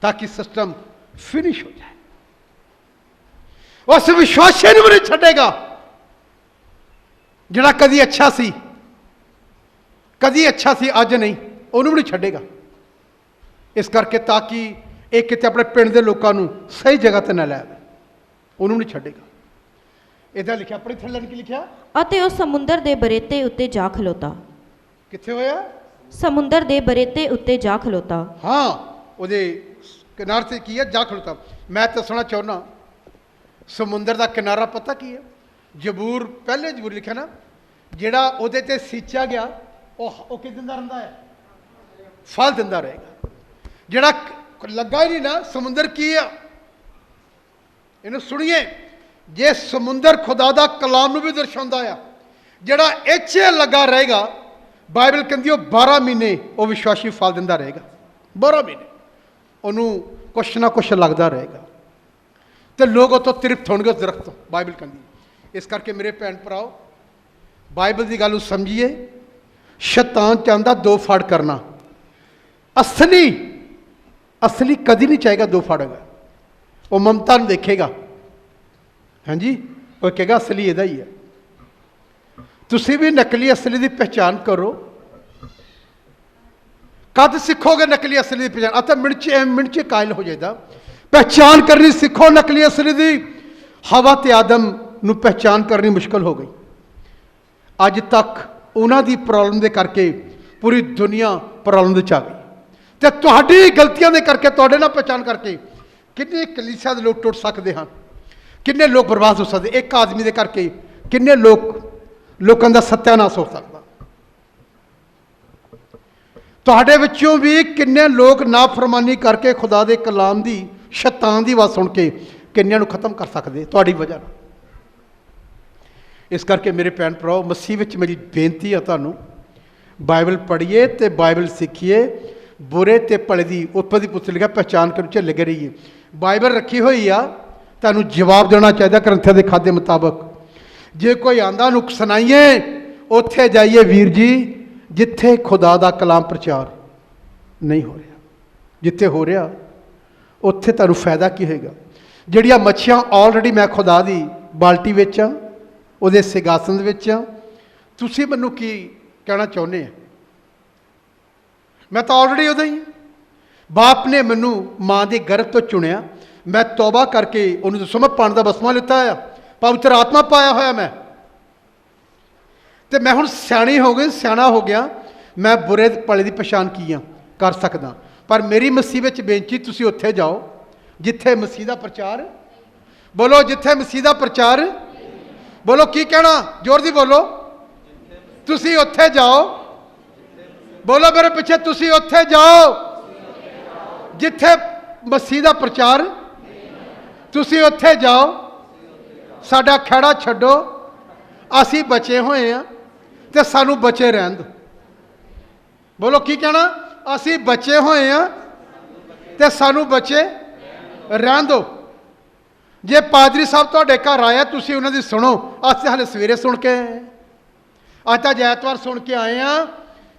ਤਾਂ ਕਿ ਸਿਸਟਮ ਫਿਨਿਸ਼ ਹੋ ਜਾਏ। ਉਸ ਵਿਸ਼ਵਾਸੀ ਨੂੰ ਵੀ ਨਹੀਂ ਛੱਡੇਗਾ ਜਿਹੜਾ ਕਦੀ ਅੱਛਾ ਸੀ, ਅੱਜ ਨਹੀਂ, ਉਹਨੂੰ ਵੀ ਨਹੀਂ ਛੱਡੇਗਾ। ਇਸ ਕਰਕੇ ਤਾਂ ਕਿ ਇਹ ਕਿਤੇ ਆਪਣੇ ਪਿੰਡ ਦੇ ਲੋਕਾਂ ਨੂੰ ਸਹੀ ਜਗ੍ਹਾ ਤੇ ਨਾ ਲੈ ਆਵੇ, ਉਹਨੂੰ ਨਹੀਂ ਛੱਡੇਗਾ। ਇਹਦਾ ਲਿਖਿਆ, ਆਪਣੀ ਥੱਲੇ ਕੀ ਲਿਖਿਆ? ਅਤੇ ਉਹ ਸਮੁੰਦਰ ਦੇ ਬਰੇਤੇ ਉੱਤੇ ਜਾ ਖਲੋਤਾ। ਕਿੱਥੇ ਹੋਇਆ? ਸਮੁੰਦਰ ਦੇ ਬਰੇਤੇ ਉੱਤੇ ਜਾ ਖਲੋਤਾ। ਹਾਂ, ਉਹਦੇ ਕਿਨਾਰੇ ਤੇ ਕੀ ਹੈ? ਜਾ ਖਲੋਤਾ। ਮੈਂ ਦੱਸਣਾ ਚਾਹੁੰਦਾ, ਸਮੁੰਦਰ ਦਾ ਕਿਨਾਰਾ ਪਤਾ ਕੀ ਹੈ? ਜ਼ਬੂਰ, ਪਹਿਲੇ ਜ਼ਬੂਰ ਲਿਖਿਆ ਨਾ, ਜਿਹੜਾ ਉਹਦੇ ਤੇ ਸੀਂਚਿਆ ਗਿਆ ਉਹ ਕੀ ਦਿੰਦਾ ਰਹਿੰਦਾ ਹੈ? ਫਲ ਦਿੰਦਾ ਰਹੇਗਾ। ਜਿਹੜਾ ਲੱਗਾ ਹੀ ਨਹੀਂ ਨਾ, ਸਮੁੰਦਰ ਕੀ ਆ? ਇਹਨੂੰ ਸੁਣੀਏ, ਜੇ ਸਮੁੰਦਰ ਖੁਦਾ ਦਾ ਕਲਾਮ ਨੂੰ ਵੀ ਦਰਸਾਉਂਦਾ ਆ, ਜਿਹੜਾ ਇੱਥੇ ਲੱਗਾ ਰਹੇਗਾ, ਬਾਈਬਲ ਕਹਿੰਦੀ ਉਹ 12 ਮਹੀਨੇ ਉਹ ਵਿਸ਼ਵਾਸੀ ਫਲ ਦਿੰਦਾ ਰਹੇਗਾ। 12 ਮਹੀਨੇ ਉਹਨੂੰ ਕੁਛ ਨਾ ਕੁਛ ਲੱਗਦਾ ਰਹੇਗਾ ਤੇ ਲੋਕ ਉਹ ਤੋਂ ਤ੍ਰਿਪਤ ਹੋਣਗੇ ਉਸ ਦਰਖਤ ਤੋਂ, ਬਾਈਬਲ ਕਹਿੰਦੀ। ਇਸ ਕਰਕੇ ਮੇਰੇ ਭੈਣ ਭਰਾਓ, ਬਾਈਬਲ ਦੀ ਗੱਲ ਨੂੰ ਸਮਝੀਏ। ਸ਼ੈਤਾਨ ਚਾਹੁੰਦਾ ਦੋ ਫੜ ਕਰਨਾ, ਅਸਲੀ ਕਦੀ ਨਹੀਂ ਚਾਹੇਗਾ ਦੋ ਫੜ ਹੋਗਾ। ਉਹ ਮਮਤਾ ਨੂੰ ਦੇਖੇਗਾ, ਹਾਂਜੀ, ਉਹ ਕਹੇਗਾ ਅਸਲੀ ਇਹਦਾ ਹੀ ਹੈ। ਤੁਸੀਂ ਵੀ ਨਕਲੀ ਅਸਲੀ ਦੀ ਪਹਿਚਾਨ ਕਰੋ। ਕਦ ਸਿੱਖੋਗੇ ਨਕਲੀ ਅਸਲੀ ਦੀ ਪਹਿਚਾਨ? ਤਾਂ ਮਿੰਟ 'ਚ ਕਾਇਲ ਹੋ ਜਾਏਗਾ। ਪਹਿਚਾਨ ਕਰਨੀ ਸਿੱਖੋ ਨਕਲੀ ਅਸਲੀ ਦੀ। ਹਵਾ ਤੇ ਆਦਮ ਨੂੰ ਪਹਿਚਾਨ ਕਰਨੀ ਮੁਸ਼ਕਲ ਹੋ ਗਈ। ਅੱਜ ਤੱਕ ਉਹਨਾਂ ਦੀ ਪ੍ਰੋਬਲਮ ਦੇ ਕਰਕੇ ਪੂਰੀ ਦੁਨੀਆ ਪ੍ਰੋਬਲਮ ਵਿੱਚ ਆ ਗਈ, ਤੇ ਤੁਹਾਡੀ ਗਲਤੀਆਂ ਦੇ ਕਰਕੇ, ਤੁਹਾਡੇ ਨਾਲ ਪਹਿਚਾਨ ਕਰਕੇ ਕਿੰਨੇ ਕਲੀਸਿਆ ਦੇ ਲੋਕ ਟੁੱਟ ਸਕਦੇ ਹਨ, ਕਿੰਨੇ ਲੋਕ ਬਰਬਾਦ ਹੋ ਸਕਦੇ। ਇੱਕ ਆਦਮੀ ਦੇ ਕਰਕੇ ਕਿੰਨੇ ਲੋਕਾਂ ਦਾ ਸੱਤਿਆਨਾਸ਼ ਹੋ ਸਕਦਾ। ਤੁਹਾਡੇ ਵਿੱਚੋਂ ਵੀ ਕਿੰਨੇ ਲੋਕ ਨਾਫਰਮਾਨੀ ਕਰਕੇ ਖੁਦਾ ਦੇ ਕਲਾਮ ਦੀ, ਸ਼ੈਤਾਨ ਦੀ ਆਵਾਜ਼ ਸੁਣ ਕੇ ਕਿੰਨਿਆਂ ਨੂੰ ਖਤਮ ਕਰ ਸਕਦੇ ਤੁਹਾਡੀ ਵਜ੍ਹਾ ਨਾਲ। ਇਸ ਕਰਕੇ ਮੇਰੇ ਭੈਣ ਭਰਾਓ, ਮਸੀਹ ਵਿੱਚ ਮੇਰੀ ਬੇਨਤੀ ਆ ਤੁਹਾਨੂੰ, ਬਾਈਬਲ ਪੜ੍ਹੀਏ ਤੇ ਬਾਈਬਲ ਸਿੱਖੀਏ। ਬੁਰੇ ਤੇ ਭਲੇ ਦੀ ਉਤਪਤੀ ਪੁਸਤਕ ਲਿਖਿਆ, ਪਹਿਚਾਨ ਕਰਨ 'ਚ ਲੱਗੇ ਰਹੀਏ। ਬਾਈਬਲ ਰੱਖੀ ਹੋਈ ਆ, ਤੁਹਾਨੂੰ ਜਵਾਬ ਦੇਣਾ ਚਾਹੀਦਾ ਗ੍ਰੰਥਾਂ ਦੇ ਖਾਦੇ ਮੁਤਾਬਕ। ਜੇ ਕੋਈ ਆਂਦਾ ਨੂੰ ਸੁਣਾਈਏ, ਉੱਥੇ ਜਾਈਏ ਵੀਰ ਜੀ ਜਿੱਥੇ ਖੁਦਾ ਦਾ ਕਲਾਮ ਪ੍ਰਚਾਰ ਨਹੀਂ ਹੋ ਰਿਹਾ। ਜਿੱਥੇ ਹੋ ਰਿਹਾ ਉੱਥੇ ਤੁਹਾਨੂੰ ਫਾਇਦਾ ਕੀ ਹੋਏਗਾ? ਜਿਹੜੀਆਂ ਮੱਛੀਆਂ ਆਲਰੇਡੀ ਮੈਂ ਖੁਦਾ ਦੀ ਬਾਲਟੀ ਵਿੱਚ ਆ, ਉਹਦੇ ਸਿੰਘਾਸਨ ਦੇ ਵਿੱਚ ਆ, ਤੁਸੀਂ ਮੈਨੂੰ ਕੀ ਕਹਿਣਾ ਚਾਹੁੰਦੇ ਆ? ਮੈਂ ਤਾਂ ਆਲਰੇਡੀ ਉਹਦਾ ਹੀ। ਬਾਪ ਨੇ ਮੈਨੂੰ ਮਾਂ ਦੇ ਗਰਭ ਤੋਂ ਚੁਣਿਆ, ਮੈਂ ਤੌਬਾ ਕਰਕੇ ਉਹਨੂੰ ਦੱਸੋ ਮੈਂ ਪਾਣੀ ਦਾ ਬਸਮਾ ਲਿੱਤਾ ਆ, ਪਵਿੱਤਰ ਆਤਮਾ ਪਾਇਆ ਹੋਇਆ ਮੈਂ, ਤੇ ਮੈਂ ਹੁਣ ਸਿਆਣਾ ਹੋ ਗਿਆ। ਮੈਂ ਬੁਰੇ ਭਲੇ ਦੀ ਪਛਾਣ ਕਰ ਸਕਦਾ। ਪਰ ਮੇਰੀ ਮਸੀਹ ਵਿੱਚ ਬੇਨਤੀ, ਤੁਸੀਂ ਉੱਥੇ ਜਾਓ ਜਿੱਥੇ ਮਸੀਹ ਦਾ ਪ੍ਰਚਾਰ, ਬੋਲੋ ਜਿੱਥੇ ਮਸੀਹ ਦਾ ਪ੍ਰਚਾਰ, ਬੋਲੋ ਕੀ ਕਹਿਣਾ, ਜ਼ੋਰ ਦੀ ਬੋਲੋ, ਤੁਸੀਂ ਉੱਥੇ ਜਾਓ। ਬੋਲੋ ਮੇਰੇ ਪਿੱਛੇ, ਤੁਸੀਂ ਉੱਥੇ ਜਾਓ ਜਿੱਥੇ ਮਸੀਹ ਦਾ ਪ੍ਰਚਾਰ, ਤੁਸੀਂ ਉੱਥੇ ਜਾਓ। ਸਾਡਾ ਖਹਿੜਾ ਛੱਡੋ, ਅਸੀਂ ਬਚੇ ਹੋਏ ਹਾਂ ਤੇ ਸਾਨੂੰ ਬਚੇ ਰਹਿਣ ਦਿਓ। ਬੋਲੋ ਕੀ ਕਹਿਣਾ, ਅਸੀਂ ਬਚੇ ਹੋਏ ਹਾਂ ਤੇ ਸਾਨੂੰ ਬਚੇ ਰਹਿਣ ਦਿਓ। ਜੇ ਪਾਦਰੀ ਸਾਹਿਬ ਤੁਹਾਡੇ ਘਰ ਆਇਆ, ਤੁਸੀਂ ਉਹਨਾਂ ਦੀ ਸੁਣੋ। ਅਸੀਂ ਹਾਲੇ ਸਵੇਰੇ ਸੁਣ ਕੇ ਆਏ, ਅੱਜ ਤਾਂ ਐਤਵਾਰ ਸੁਣ ਕੇ ਆਏ ਹਾਂ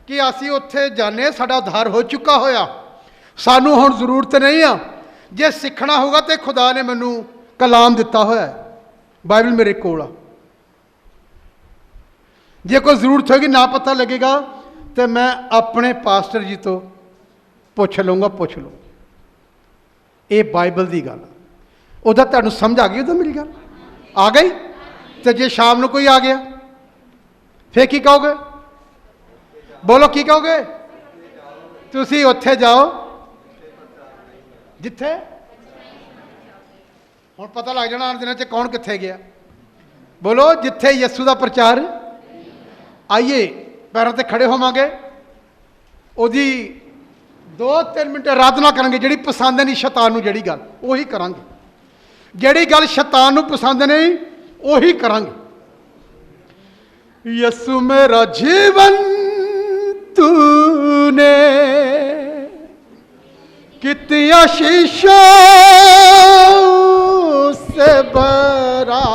ਕਿ ਅਸੀਂ ਉੱਥੇ ਜਾਣੇ, ਸਾਡਾ ਉਧਾਰ ਹੋ ਚੁੱਕਾ ਹੋਇਆ, ਸਾਨੂੰ ਹੁਣ ਜ਼ਰੂਰਤ ਨਹੀਂ ਆ। ਜੇ ਸਿੱਖਣਾ ਹੋਗਾ ਤੇ ਖੁਦਾ ਨੇ ਮੈਨੂੰ ਕਲਾਮ ਦਿੱਤਾ ਹੋਇਆ, ਬਾਈਬਲ ਮੇਰੇ ਕੋਲ ਆ। ਜੇ ਕੋਈ ਜ਼ਰੂਰਤ ਹੋਏਗੀ, ਨਾ ਪਤਾ ਲੱਗੇਗਾ, ਤੇ ਮੈਂ ਆਪਣੇ ਪਾਸਟਰ ਜੀ ਤੋਂ ਪੁੱਛ ਲਊਂਗਾ। ਇਹ ਬਾਈਬਲ ਦੀ ਗੱਲ। ਉਹਦਾ ਤੁਹਾਨੂੰ ਸਮਝ ਆ ਗਈ? ਉਹਦਾ ਮੇਰੀ ਗੱਲ ਆ ਗਈ? ਤੇ ਜੇ ਸ਼ਾਮ ਨੂੰ ਕੋਈ ਆ ਗਿਆ ਫੇਰ ਕੀ ਕਹੋਗੇ? ਬੋਲੋ ਕੀ ਕਹੋਗੇ? ਤੁਸੀਂ ਉੱਥੇ ਜਾਓ ਜਿੱਥੇ, ਹੁਣ ਪਤਾ ਲੱਗ ਜਾਣਾ ਆਉਣ ਦਿਨਾਂ 'ਚ ਕੌਣ ਕਿੱਥੇ ਗਿਆ। ਬੋਲੋ ਜਿੱਥੇ ਯਿਸੂ ਦਾ ਪ੍ਰਚਾਰ। ਆਈਏ ਪੈਰਾਂ ਤੇ ਖੜੇ ਹੋਵਾਂਗੇ, ਉਹਦੀ 2-3 ਮਿੰਟ ਆਰਾਧਨਾ ਕਰਾਂਗੇ। ਜਿਹੜੀ ਪਸੰਦ ਨਹੀਂ ਸ਼ੈਤਾਨ ਨੂੰ, ਜਿਹੜੀ ਗੱਲ ਉਹੀ ਕਰਾਂਗੇ। ਜਿਹੜੀ ਗੱਲ ਸ਼ੈਤਾਨ ਨੂੰ ਪਸੰਦ ਨਹੀਂ ਉਹੀ ਕਰਾਂਗੇ। ਯਿਸੂ ਮੇਰਾ ਜੀਵਨ ਤੂਨੇ ਕਿਤਿਆਂ ਸ਼ੀਸ਼ਾਂ से भरा,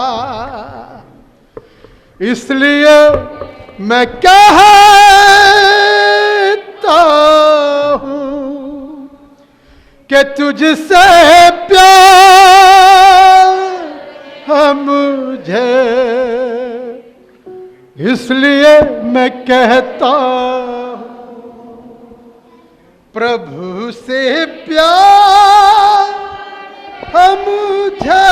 इसलिए मैं कहता हूँ कि तुझसे प्यार है मुझे, इसलिए मैं कहता हूँ प्रभु से प्यार है मुझे,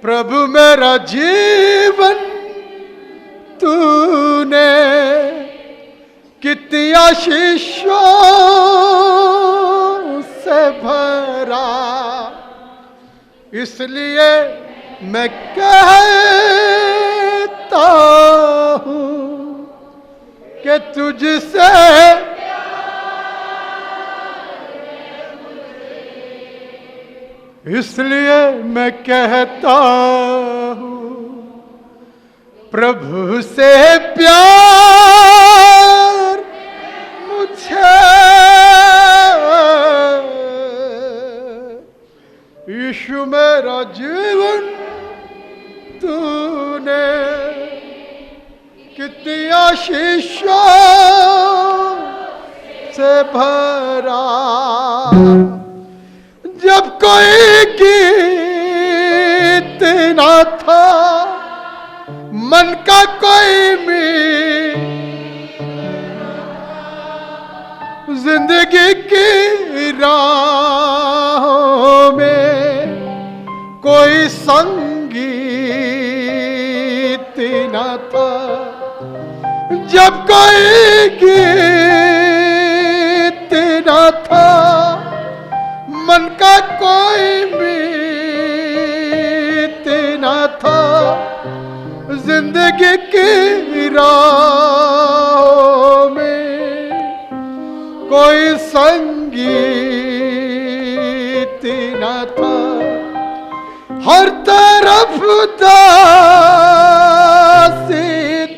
प्रभु मेरा जीवन तूने कितनी आशीषों से भरा, इसलिए मैं कहता हूँ कि तुझसे इसलिए मैं कहता हूँ प्रभु से प्यार मुझे, यीशु मेरा जीवन तूने कितनी आशीषों से भरा, जब कोई गीत ना था, मन का कोई मीत, जिंदगी की राहों में कोई संगीत ना था, जब कोई गीत ना था, मन का कोई मीत ना था, जिंदगी की राहों में कोई संगीत ना था, हर तरफ उदासी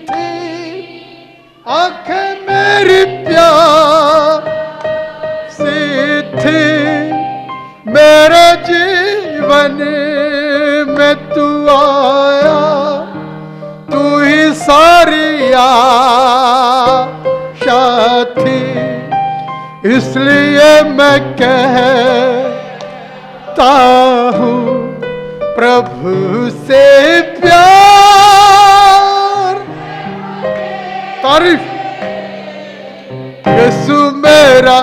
थी, आंखें मेरी प्यासी थी, मेरे जीवन में तू आया, तू ही सारी आशा थी, इसलिए मैं कहता हूँ प्रभु से प्यार, तारीफ यीशु मेरा,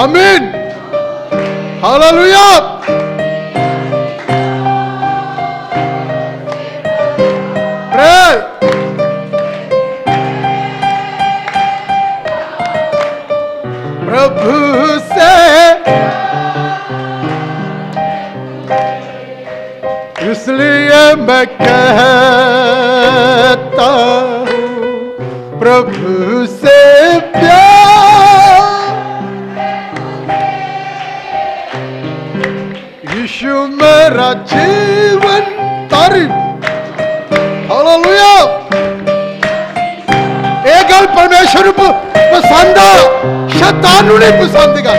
आमीन, हालेलुया। प्रभु से इसलिए मैं कहता हूँ प्रभु से प्यार, यीशु मेरा जीवन, तारीफ, हालेलुया। एक गल परमेश्वर को पसंद आ, शैतान नूं नहीं पसंद गा।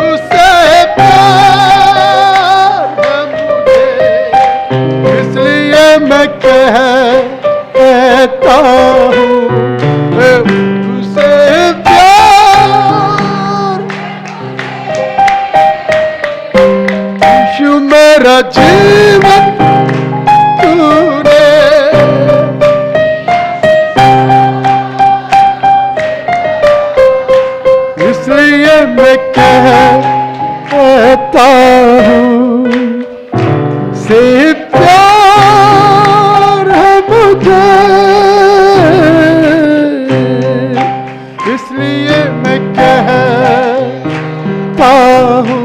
उससे प्यार है मुझे, इसलिए मैं कहता हूँ उससे प्यार, यीशु मेरा जीवन तूने, इसलिए मैं कहता हूँ से प्यार है मुझे, इसलिए मैं कहता हूँ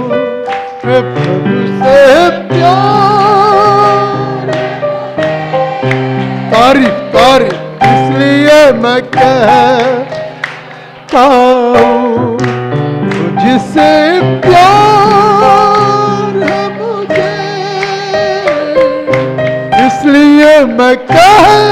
प्रभु से प्यार, तारीफ तारीफ, इसलिए मैं कहता हूँ तुझसे प्यार है मुझे, इसलिए मैं कहता